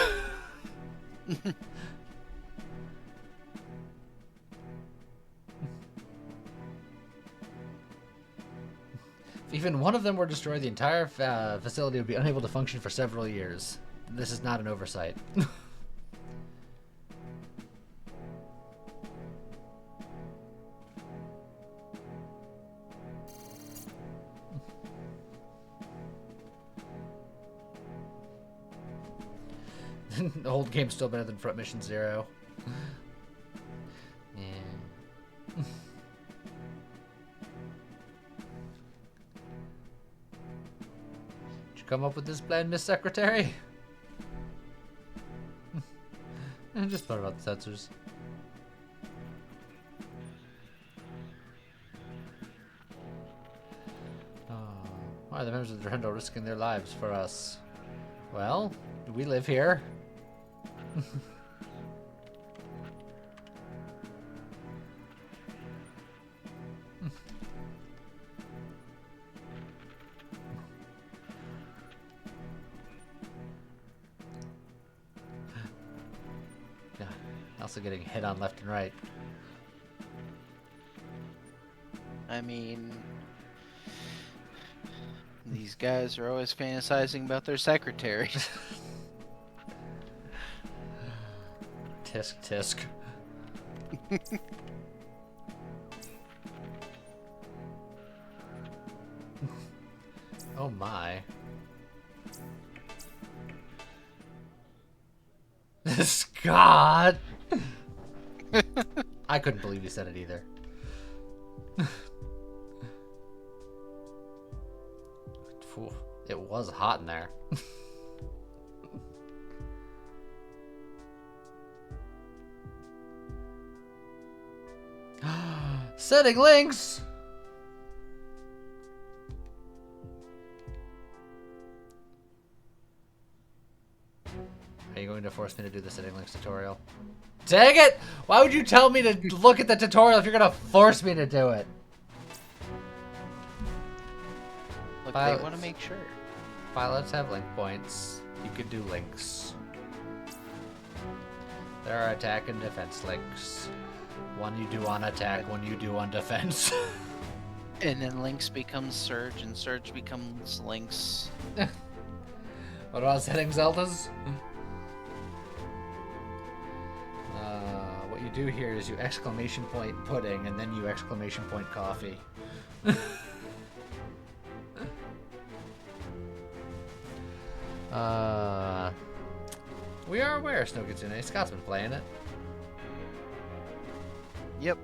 A: Even one of them were destroyed, the entire facility would be unable to function for several years. This is not an oversight. The old game's still better than Front Mission Zero. Yeah. Did you come up with this plan, Miss Secretary? Just thought about the sensors. Why are the members of the Rendo risking their lives for us? Well, we live here. Yeah, also getting hit on left and right.
B: I mean, these guys are always fantasizing about their secretaries.
A: Tisk tisk. Oh my. Scott! I couldn't believe you said it either. Phew, it was hot in there. Setting links! Are you going to force me to do the setting links tutorial? Dang it! Why would you tell me to look at the tutorial if you're going to force me to do it?
B: Look, they want to make sure.
A: Pilots have link points. You could do links. There are attack and defense links. One you do on attack, one you do on defense.
B: And then links becomes surge, and surge becomes links.
A: What about setting Zeldas? What you do here is you exclamation point pudding, and then you exclamation point coffee. We are aware, Snokitsune. Scott's been playing it.
B: Yep.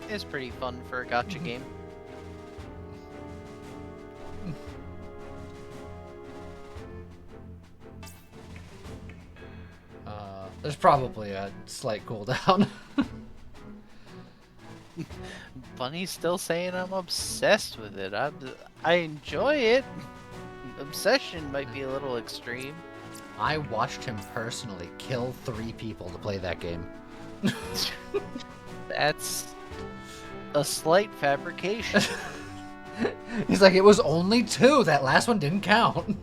B: It's pretty fun for a gacha game.
A: There's probably a slight cooldown.
B: Bunny's still saying I'm obsessed with it. I enjoy it. Obsession might be a little extreme.
A: I watched him personally kill 3 people to play that game.
B: That's a slight fabrication.
A: He's like, it was only 2. That last one didn't count.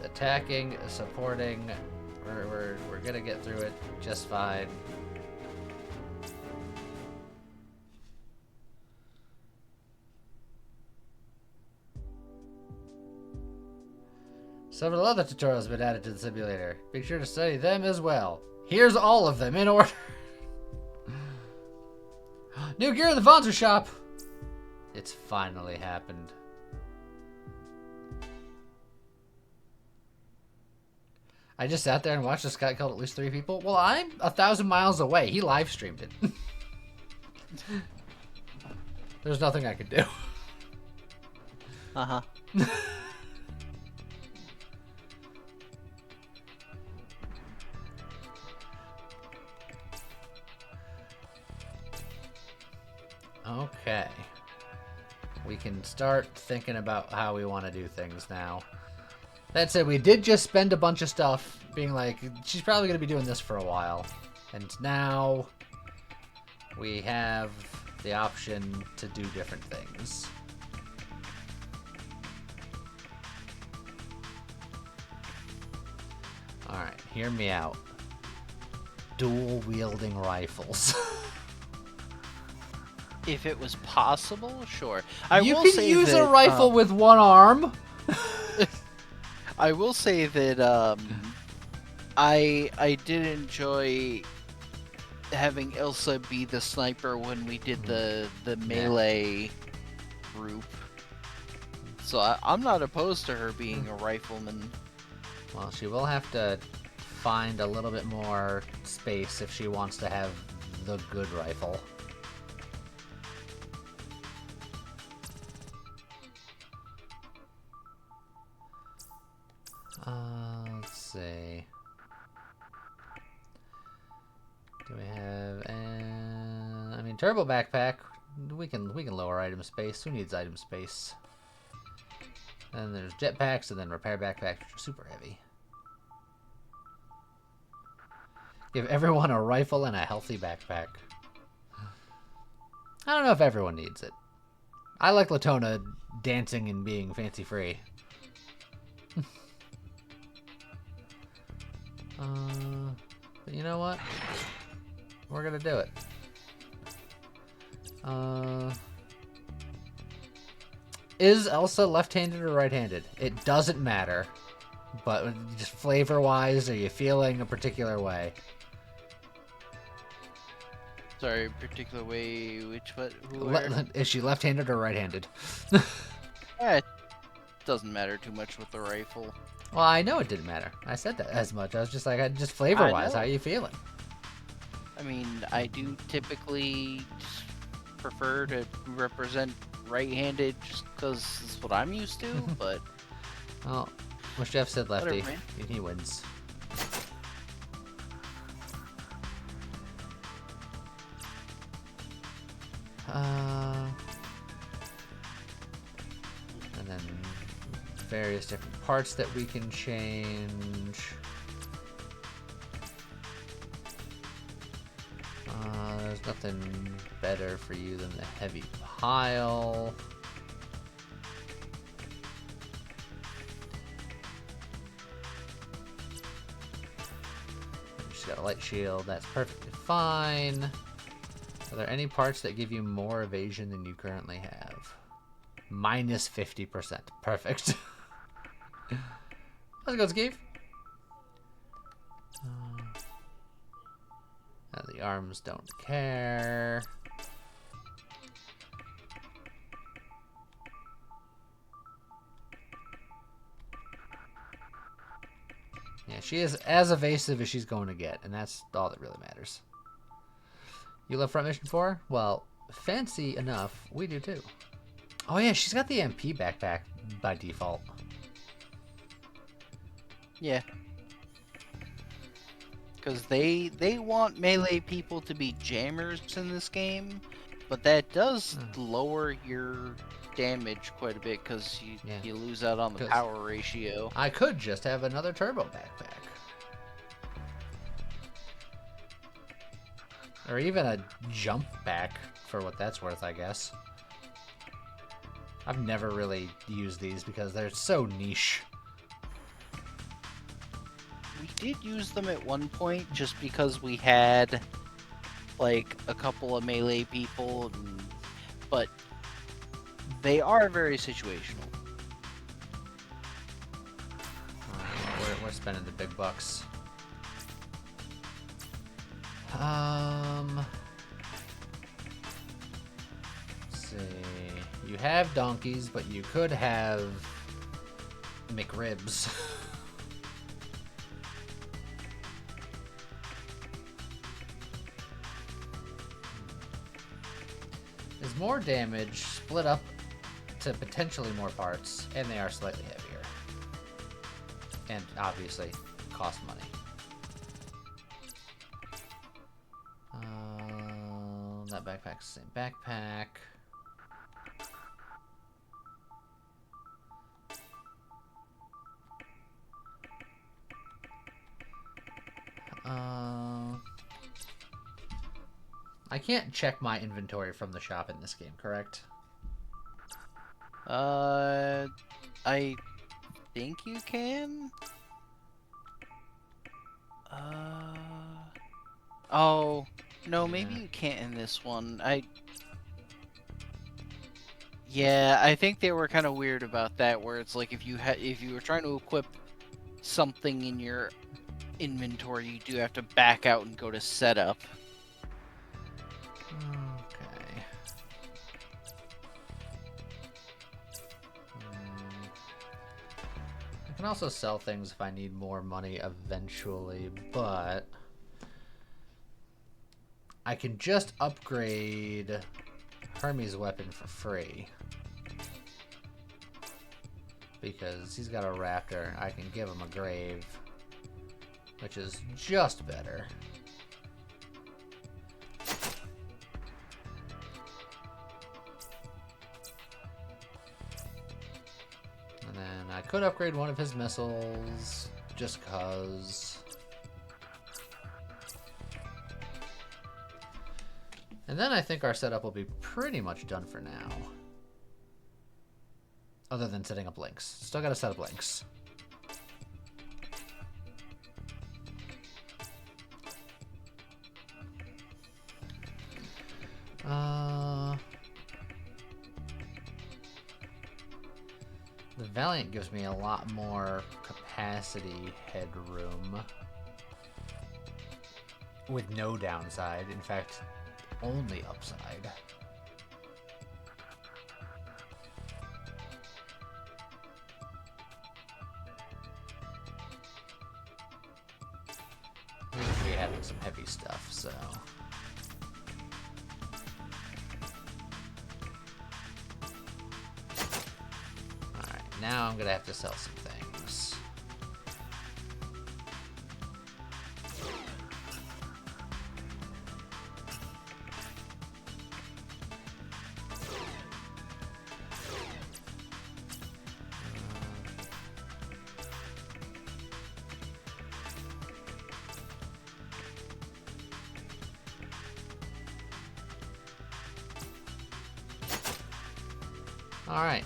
A: Attacking, supporting, we're gonna get through it just fine. Several other tutorials have been added to the simulator. Be sure to study them as well. Here's all of them in order. New gear in the Wanzer shop! It's finally happened. I just sat there and watched this guy kill at least 3 people. Well, I'm 1,000 miles away. He live streamed it. There's nothing I could do.
B: Uh-huh.
A: Okay. We can start thinking about how we want to do things now. That said, we did just spend a bunch of stuff being like, she's probably going to be doing this for a while. And now we have the option to do different things. Alright, hear me out. Dual-wielding rifles.
B: If it was possible, sure.
A: You can use a rifle with one arm.
B: I will say that I did enjoy having Ilsa be the sniper when we did the melee group. So I'm not opposed to her being a rifleman.
A: Well, she will have to find a little bit more space if she wants to have the good rifle. Let's see. Do we have? I mean, turbo backpack. We can lower item space. Who needs item space? And there's jetpacks, and then repair backpacks, which are super heavy. Give everyone a rifle and a healthy backpack. I don't know if everyone needs it. I like Latona dancing and being fancy-free. But you know what? We're gonna do it. Is Elsa left-handed or right-handed? It doesn't matter. But just flavor-wise, are you feeling a particular way?
B: Sorry, particular way, what?
A: Is she left-handed or right-handed?
B: It doesn't matter too much with the rifle.
A: Well, I know it didn't matter. I said that as much. I was just like, just flavor-wise, how are you feeling?
B: I mean, I do typically prefer to represent right-handed just because it's what I'm used to, but...
A: Well, Jeff said lefty,
B: Whatever,
A: and he wins. And then various different parts that we can change. There's nothing better for you than the heavy pile. Just got a light shield, that's perfectly fine. Are there any parts that give you more evasion than you currently have? Minus 50%. Perfect. Let's go, Skeeve. The arms don't care. Yeah, she is as evasive as she's going to get, and that's all that really matters. You love Front Mission 4? Well, fancy enough, we do too. Oh yeah, she's got the MP backpack by default.
B: Yeah. Because they want melee people to be jammers in this game, but that does lower your damage quite a bit because you lose out on the power ratio.
A: I could just have another turbo backpack. Or even a jump back, for what that's worth, I guess. I've never really used these because they're so niche.
B: We did use them at one point just because we had like a couple of melee people, but they are very situational.
A: We're spending the big bucks. Let's see. You have donkeys, but you could have McRibs. There's more damage split up to potentially more parts, and they are slightly heavier. And obviously cost money. That backpack's the same backpack. I can't check my inventory from the shop in this game, correct?
B: I think you can. Oh, no, maybe you can't in this one. Yeah, I think they were kind of weird about that, where it's like if you were trying to equip something in your inventory, you do have to back out and go to setup.
A: Okay. I can also sell things if I need more money eventually, but I can just upgrade Hermes' weapon for free. Because he's got a raptor, I can give him a grave, which is just better. And then I could upgrade one of his missiles, just cause. And then I think our setup will be pretty much done for now. Other than setting up links. Still gotta set up links. The Valiant gives me a lot more capacity headroom. With no downside. In fact, only upside. We're gonna be having some heavy stuff, so. Alright, now I'm gonna have to sell some things. Alright.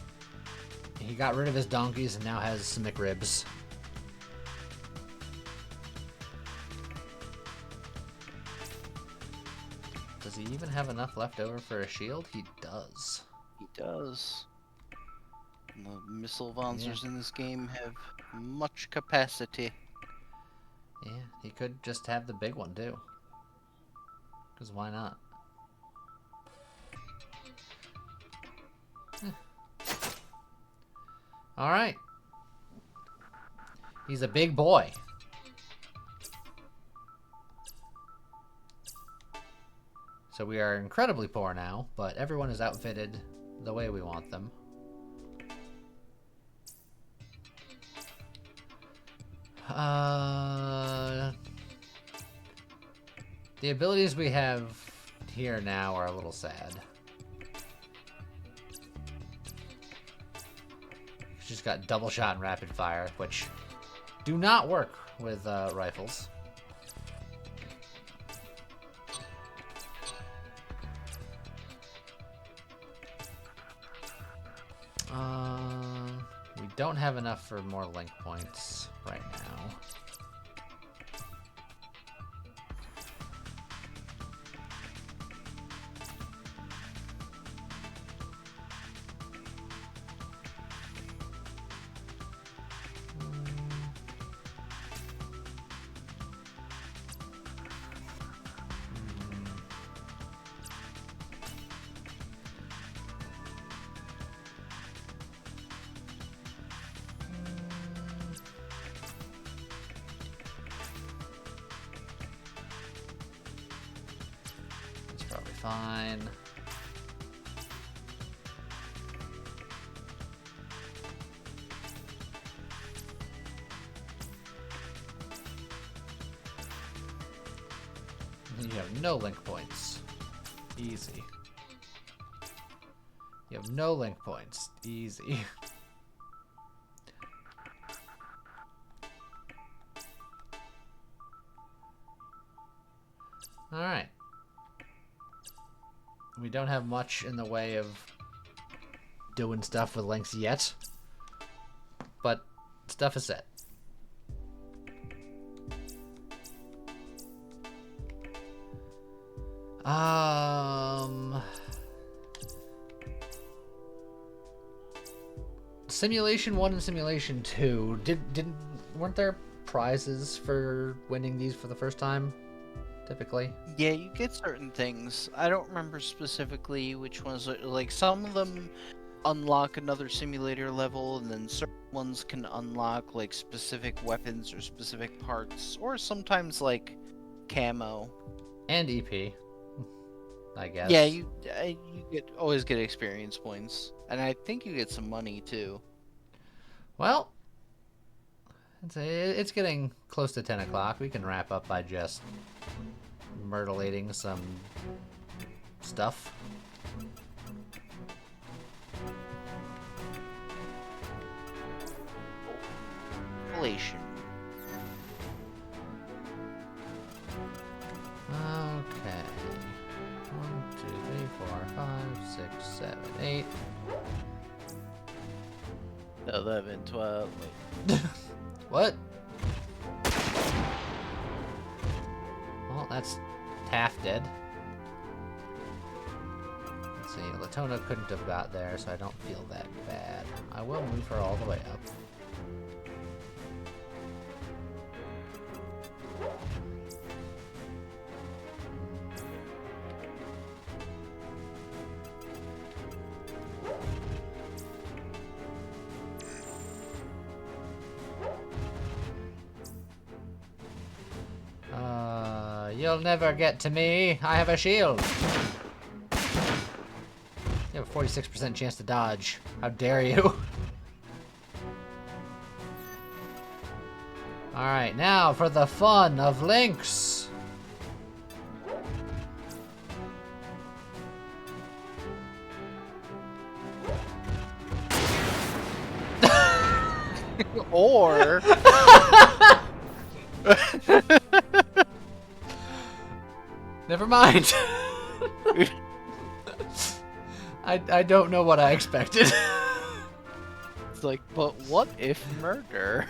A: He got rid of his donkeys and now has some McRibs. Does he even have enough left over for a shield? He does.
B: He does. And the missile Wanzers in this game have much capacity.
A: Yeah, he could just have the big one too. Because why not? Alright. He's a big boy. So we are incredibly poor now, but everyone is outfitted the way we want them. The abilities we have here now are a little sad. She's got double shot and rapid fire, which do not work with rifles. We don't have enough for more link points right now. Fine. You have no link points. Easy. You have no link points. Easy. Alright. We don't have much in the way of doing stuff with links yet, but stuff is set. Simulation 1 and Simulation 2 weren't there prizes for winning these for the first time? Typically.
B: Yeah, you get certain things. I don't remember specifically which ones. Like some of them unlock another simulator level, and then certain ones can unlock like specific weapons or specific parts, or sometimes like camo
A: and EP. I guess.
B: Yeah, you always get experience points, and I think you get some money too.
A: Well, it's getting close to 10 o'clock. We can wrap up by just myrtleating some stuff.
B: Relation.
A: Okay. 1, 2, 3, 4, 5, 6, 7, 8.
B: 11, 12.
A: What? Well, that's half dead. Let's see, Latona couldn't have got there, so I don't feel that bad. I will move her all the way up. You'll never get to me. I have a shield. You have a 46% chance to dodge. How dare you? Alright, now for the fun of links.
B: Or...
A: Never mind. I don't know what I expected.
B: It's like, but what if murder?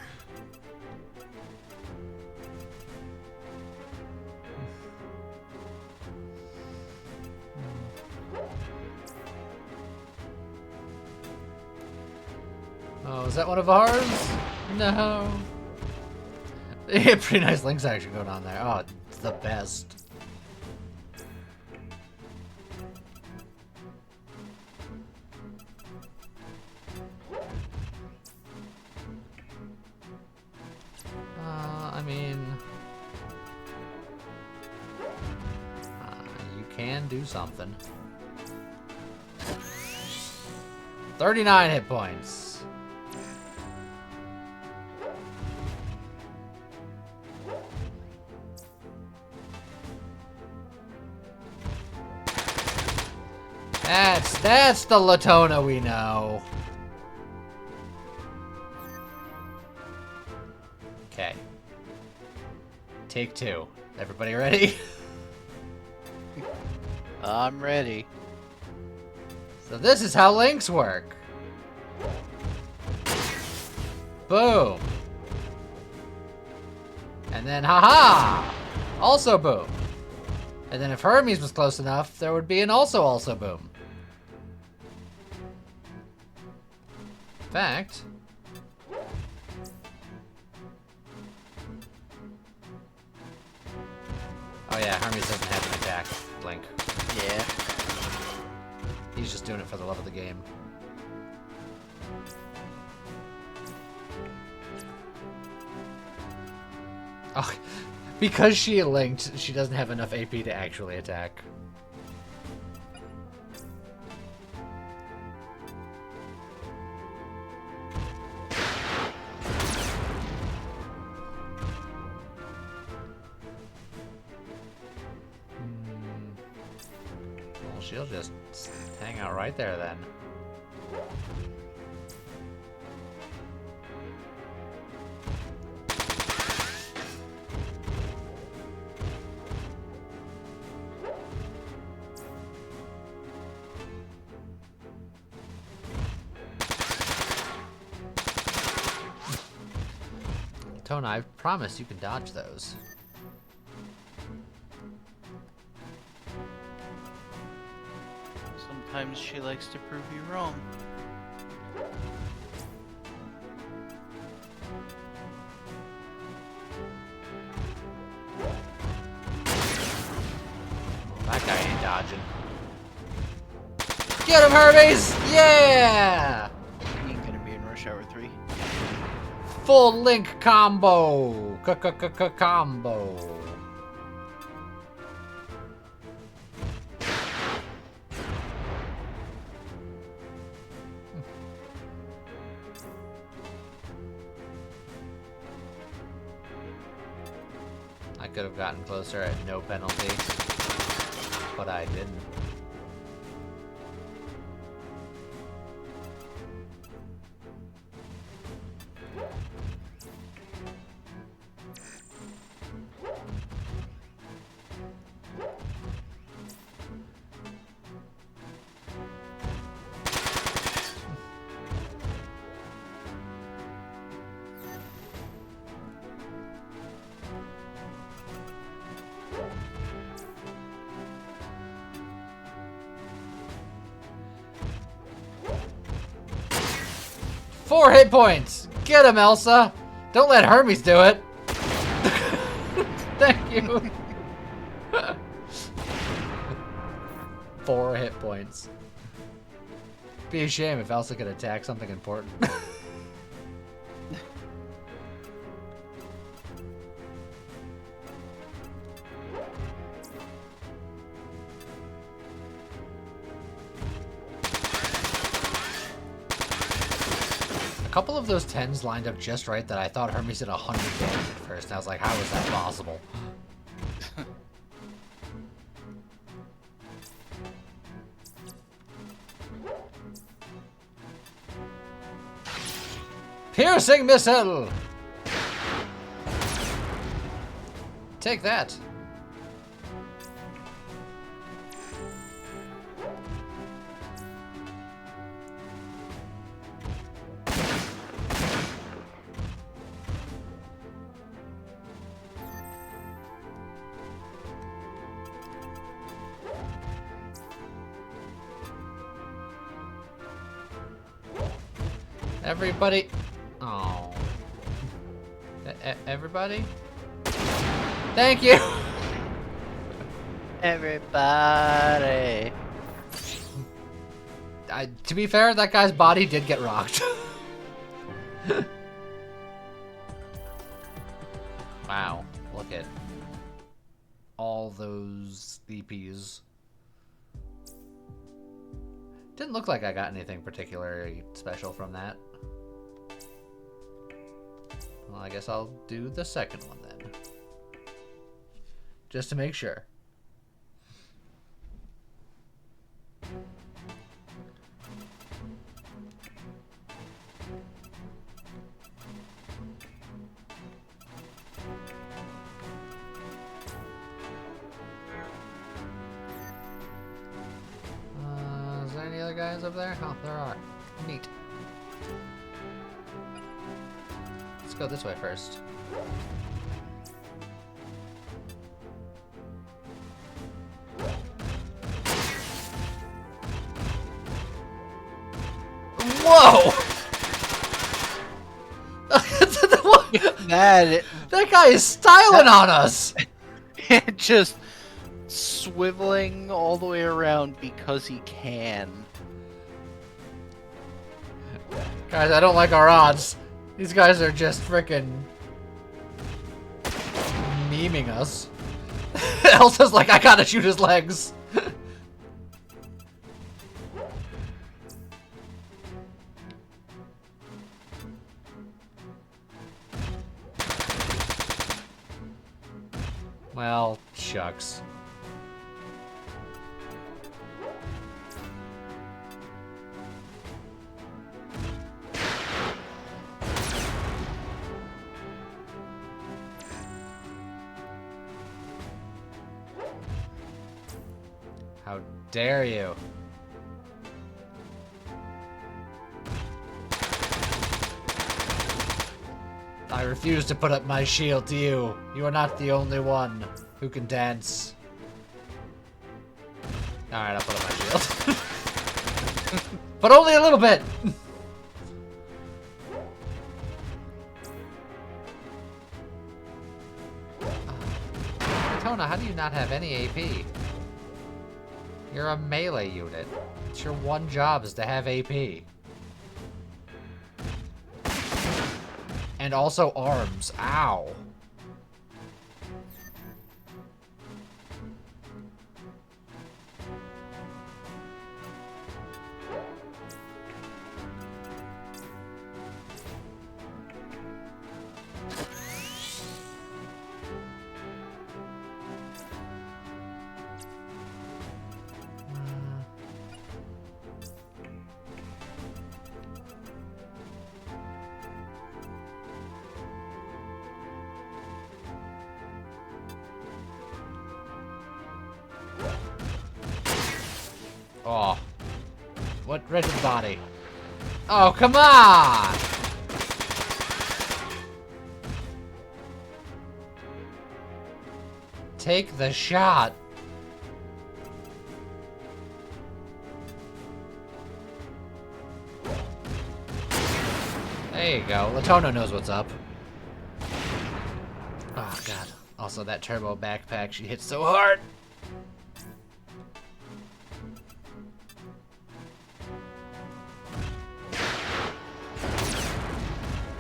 A: Oh, is that one of ours? No. Yeah, pretty nice links action going on there. Oh, it's the best. I mean, you can do something. 39 hit points. That's the Latona we know. Okay. Take 2. Everybody ready?
B: I'm ready.
A: So this is how links work. Boom. And then haha! Also boom. And then if Hermes was close enough, there would be an also boom. In fact... Oh yeah, Hermes doesn't have an attack link.
B: Yeah.
A: He's just doing it for the love of the game. Oh, because she linked, she doesn't have enough AP to actually attack. Well, she'll just hang out right there then. Tona, I promise you can dodge those.
B: Sometimes she likes to prove you wrong.
A: That guy ain't dodging. Get him, Hermes! Yeah!
B: He ain't gonna be in Rush Hour 3.
A: Full link combo! Combo! I could have gotten closer at no penalty, but I didn't. Four hit points! Get him, Elsa! Don't let Hermes do it! Thank you! 4 hit points. Be a shame if Elsa could attack something important. A couple of those 10s lined up just right that I thought Hermes did 100 damage at first, and I was like, how is that possible? Piercing missile! Take that. Everybody. Oh. Everybody? Thank you!
B: Everybody.
A: To be fair, that guy's body did get rocked. Wow. Look at all those EPs. Didn't look like I got anything particularly special from that. Well, I guess I'll do the second one then. Just to make sure. Is there any other guys up there? Oh, there are. Neat. Let's go this way first. Whoa! That guy is styling on us!
B: Just swiveling all the way around because he can.
A: Guys, I don't like our odds. These guys are just frickin' memeing us. Elsa's like, I gotta shoot his legs. Well, shucks. How dare you? I refuse to put up my shield to you. You are not the only one who can dance. Alright, I'll put up my shield. But only a little bit! Latona, how do you not have any AP? You're a melee unit. It's your one job is to have AP. And also arms. Ow. Oh. What? Right to the body. Oh, come on! Take the shot. There you go. Latona knows what's up. Oh, God. Also, that turbo backpack, she hits so hard.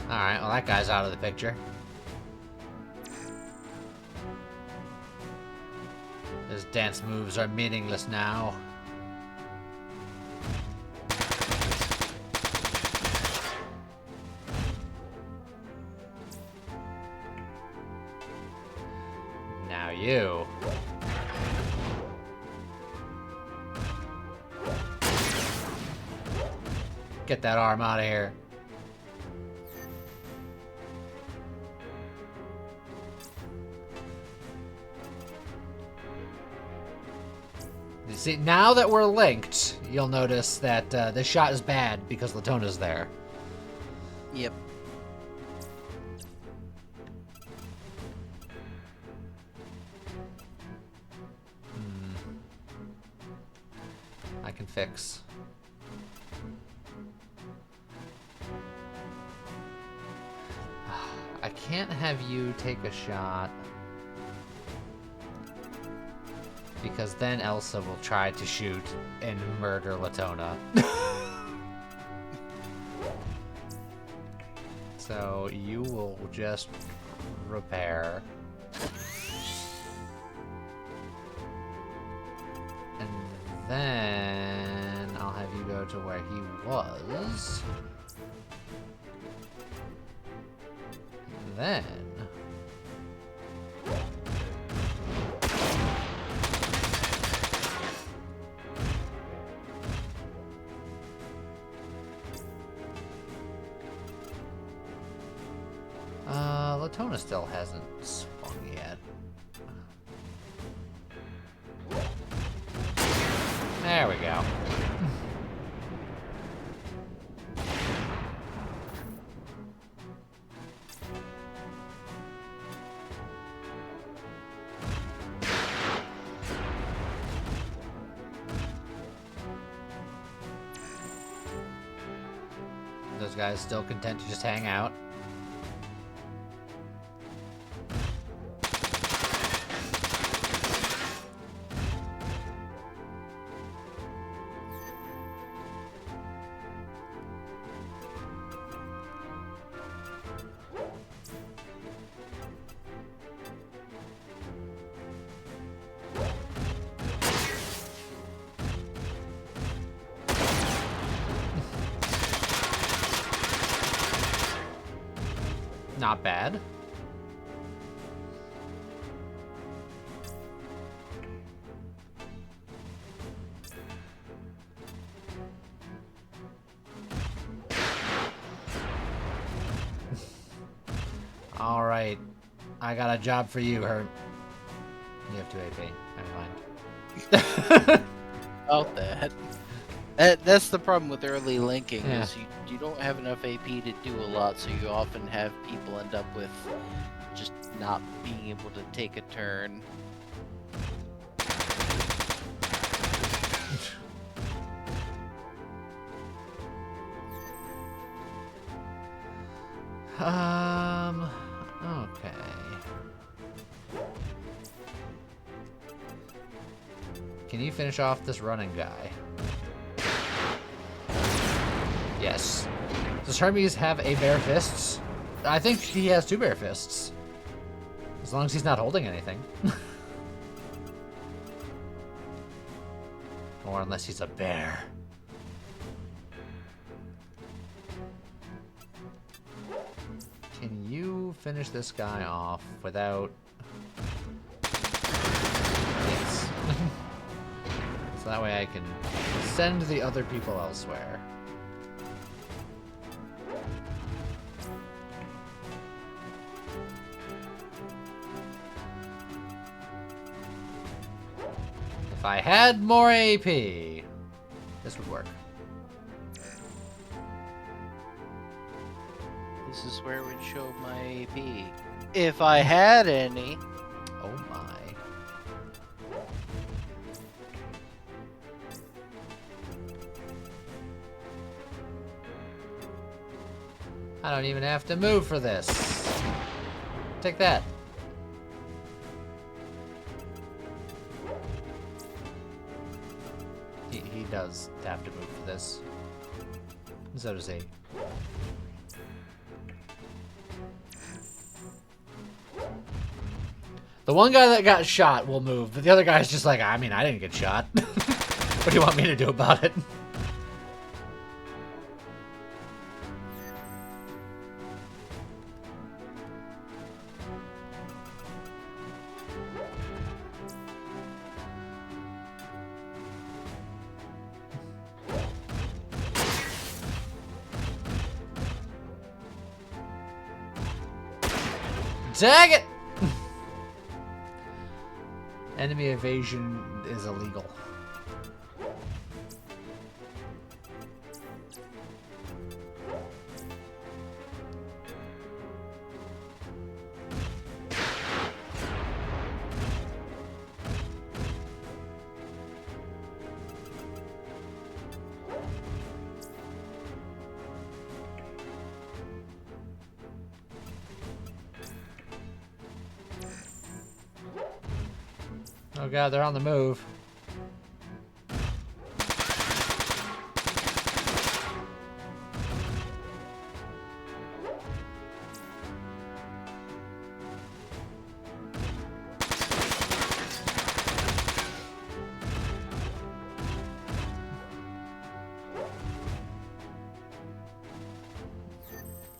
A: Alright, well that guy's out of the picture. His dance moves are meaningless now. Now you. Get that arm out of here. See, now that we're linked, you'll notice that this shot is bad because Latona's there.
B: Yep.
A: I can fix. I can't have you take a shot. Because then Elsa will try to shoot and murder Latona. So you will just repair. And then I'll have you go to where he was. And then... Latona still hasn't swung yet. There we go. Those guys still content to just hang out. Not bad. All right, I got a job for you, Hurt. You have 2 AP. Never mind.
B: About that. That's the problem with early linking,
A: Yeah.
B: is you don't have enough AP to do a lot, so you often have people end up with just not being able to take a turn.
A: Okay. Can you finish off this running guy? Yes. Does Hermes have a bare fists? I think he has 2 bare fists. As long as he's not holding anything. Or unless he's a bear. Can you finish this guy off without... Yes. So that way I can send the other people elsewhere. If I had more AP, this would work.
B: This is where it would show my AP. If I had any.
A: Oh my. I don't even have to move for this. Take that. He does have to move for this. So does he. The one guy that got shot will move, but the other guy's just like, I mean, I didn't get shot. What do you want me to do about it? Dang it! Enemy evasion is illegal. Oh god, they're on the move.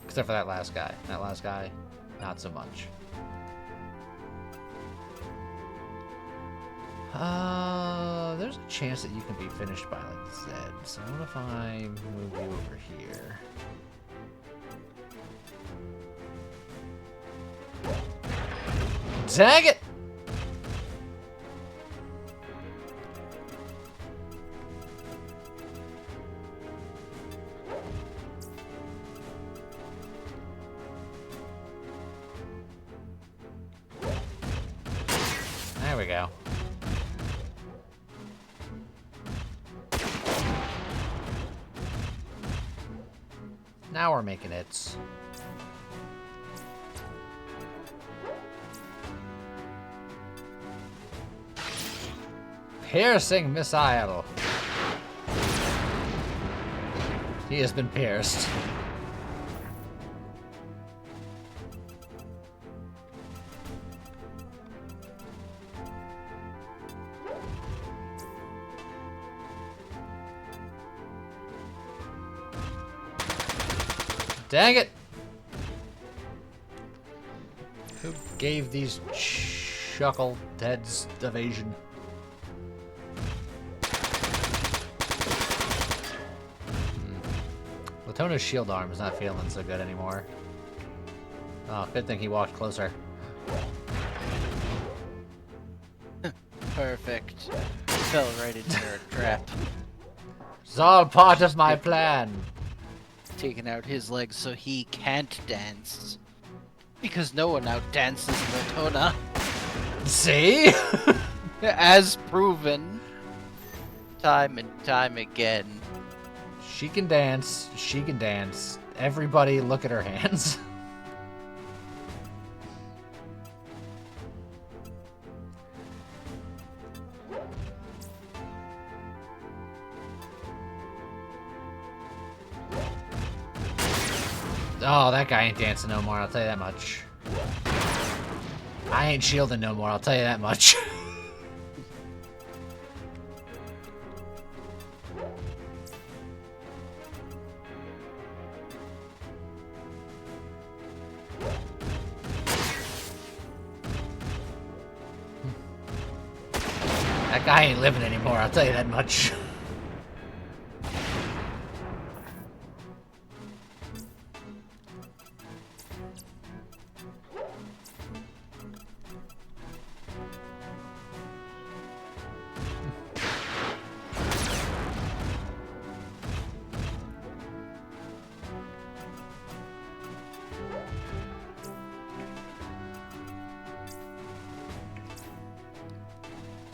A: Except for that last guy. That last guy, not so much. There's a chance that you can be finished by like Z. So what if I move you over here? Dang it! There we go. Now we're making hits. Piercing missile. He has been pierced. Dang it! Who gave these chuckleheads evasion? Latona's shield arm is not feeling so good anymore. Oh, good thing he walked closer.
B: Perfect. Fell right into a trap.
A: It's all part of my plan.
B: Taking out his legs so he can't dance. Because no one out dances Latona.
A: See?
B: As proven. Time and time again.
A: She can dance. She can dance. Everybody look at her hands. Oh, that guy ain't dancing no more, I'll tell you that much. I ain't shielding no more, I'll tell you that much. That guy ain't living anymore, I'll tell you that much.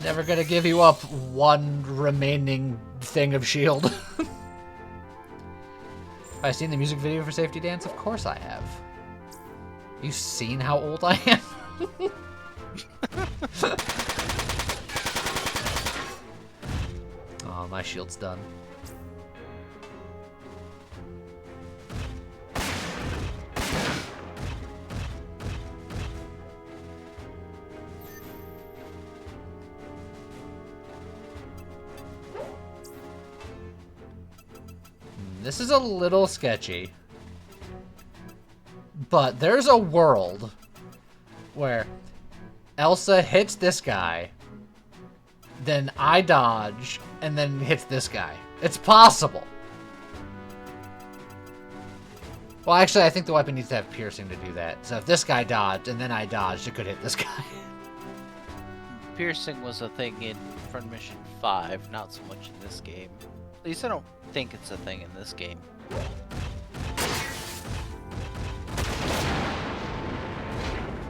A: Never gonna give you up one remaining thing of shield. Have I seen the music video for Safety Dance? Of course I have. You seen how old I am? Oh, my shield's done. This is a little sketchy, but there's a world where Elsa hits this guy, then I dodge, and then hits this guy. It's possible. Well, actually, I think the weapon needs to have piercing to do that. So if this guy dodged, and then I dodged, it could hit this guy.
B: Piercing was a thing in Front Mission 5, not so much in this game. At least I don't think it's a thing in this game.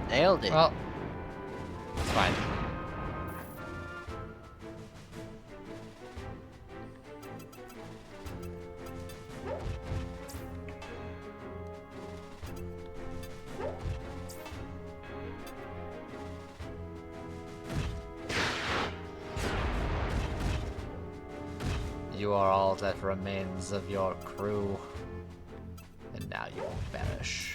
B: Nailed it.
A: Well, it's fine. You are all that remains of your crew, and now you will perish.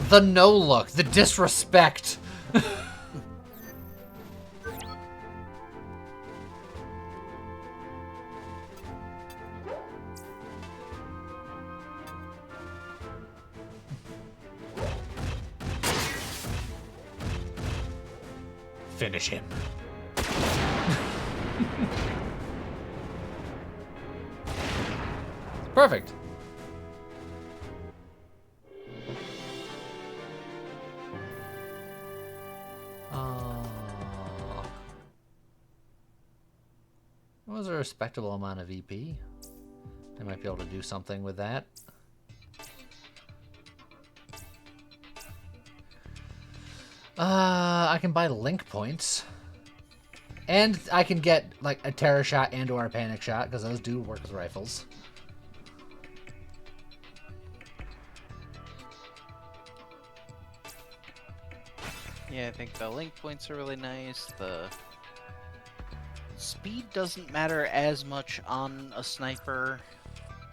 A: The no look, the disrespect. Finish him. Perfect. That was a respectable amount of EP. I might be able to do something with that. I can buy link points. And I can get like a terror shot and or a panic shot, because those do work with rifles.
B: Yeah, I think the link points are really nice. The speed doesn't matter as much on a sniper,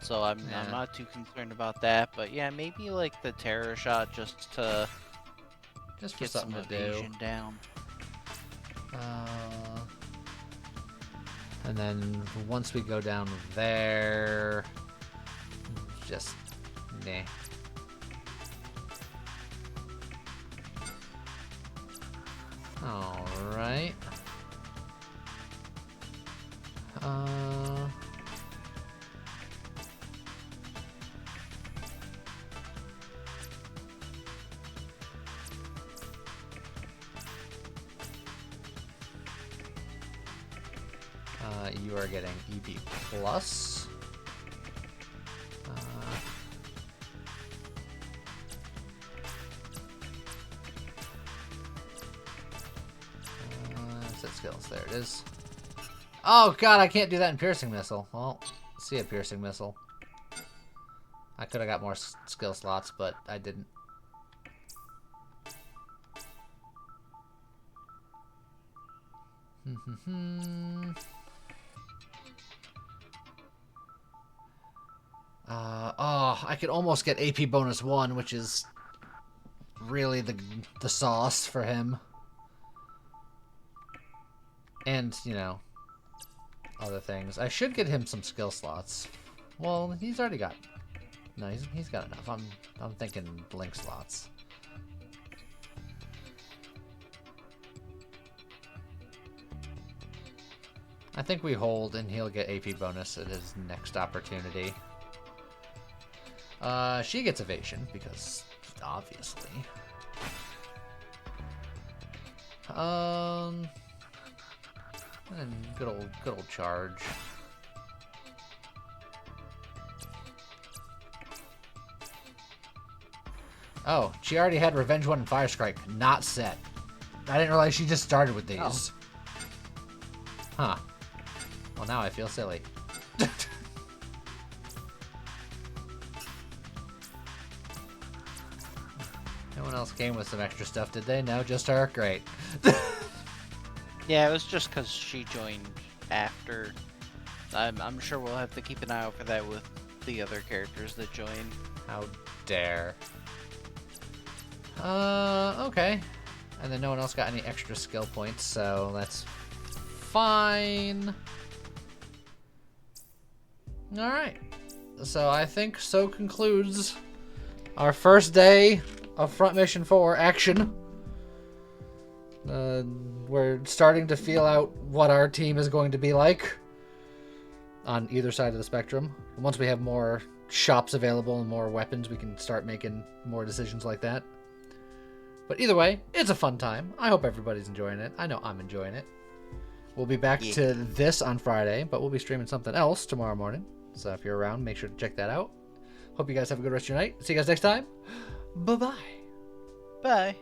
B: so I'm not too concerned about that. But yeah, maybe like the terror shot just to
A: get some evasion
B: down.
A: And then once we go down there, just nah. Alright. You are getting EP plus. Set skills. There it is. Oh god, I can't do that in piercing missile. Well, see a piercing missile. I could have got more skill slots, but I didn't. Oh, I could almost get AP bonus 1, which is really the sauce for him. And, you know, other things. I should get him some skill slots. Well, he's already got... No, he's got enough. I'm thinking blink slots. I think we hold and he'll get AP bonus at his next opportunity. She gets evasion because obviously. And good old charge. Oh, she already had Revenge 1 and Fire Strike not set. I didn't realize she just started with these. Oh. Huh. Well, now I feel silly. No one else came with some extra stuff, did they? No, just her? Great.
B: Yeah, it was just because she joined after. I'm sure we'll have to keep an eye out for that with the other characters that join.
A: How dare. Okay. And then no one else got any extra skill points, so that's fine. Alright. So I think so concludes our first day of Front Mission 4 action. We're starting to feel out what our team is going to be like on either side of the spectrum. Once we have more shops available and more weapons, we can start making more decisions like that. But either way, it's a fun time. I hope everybody's enjoying it. I know I'm enjoying it. We'll be back to this on Friday, but we'll be streaming something else tomorrow morning. So if you're around, make sure to check that out. Hope you guys have a good rest of your night. See you guys next time. Bye-bye.
B: Bye.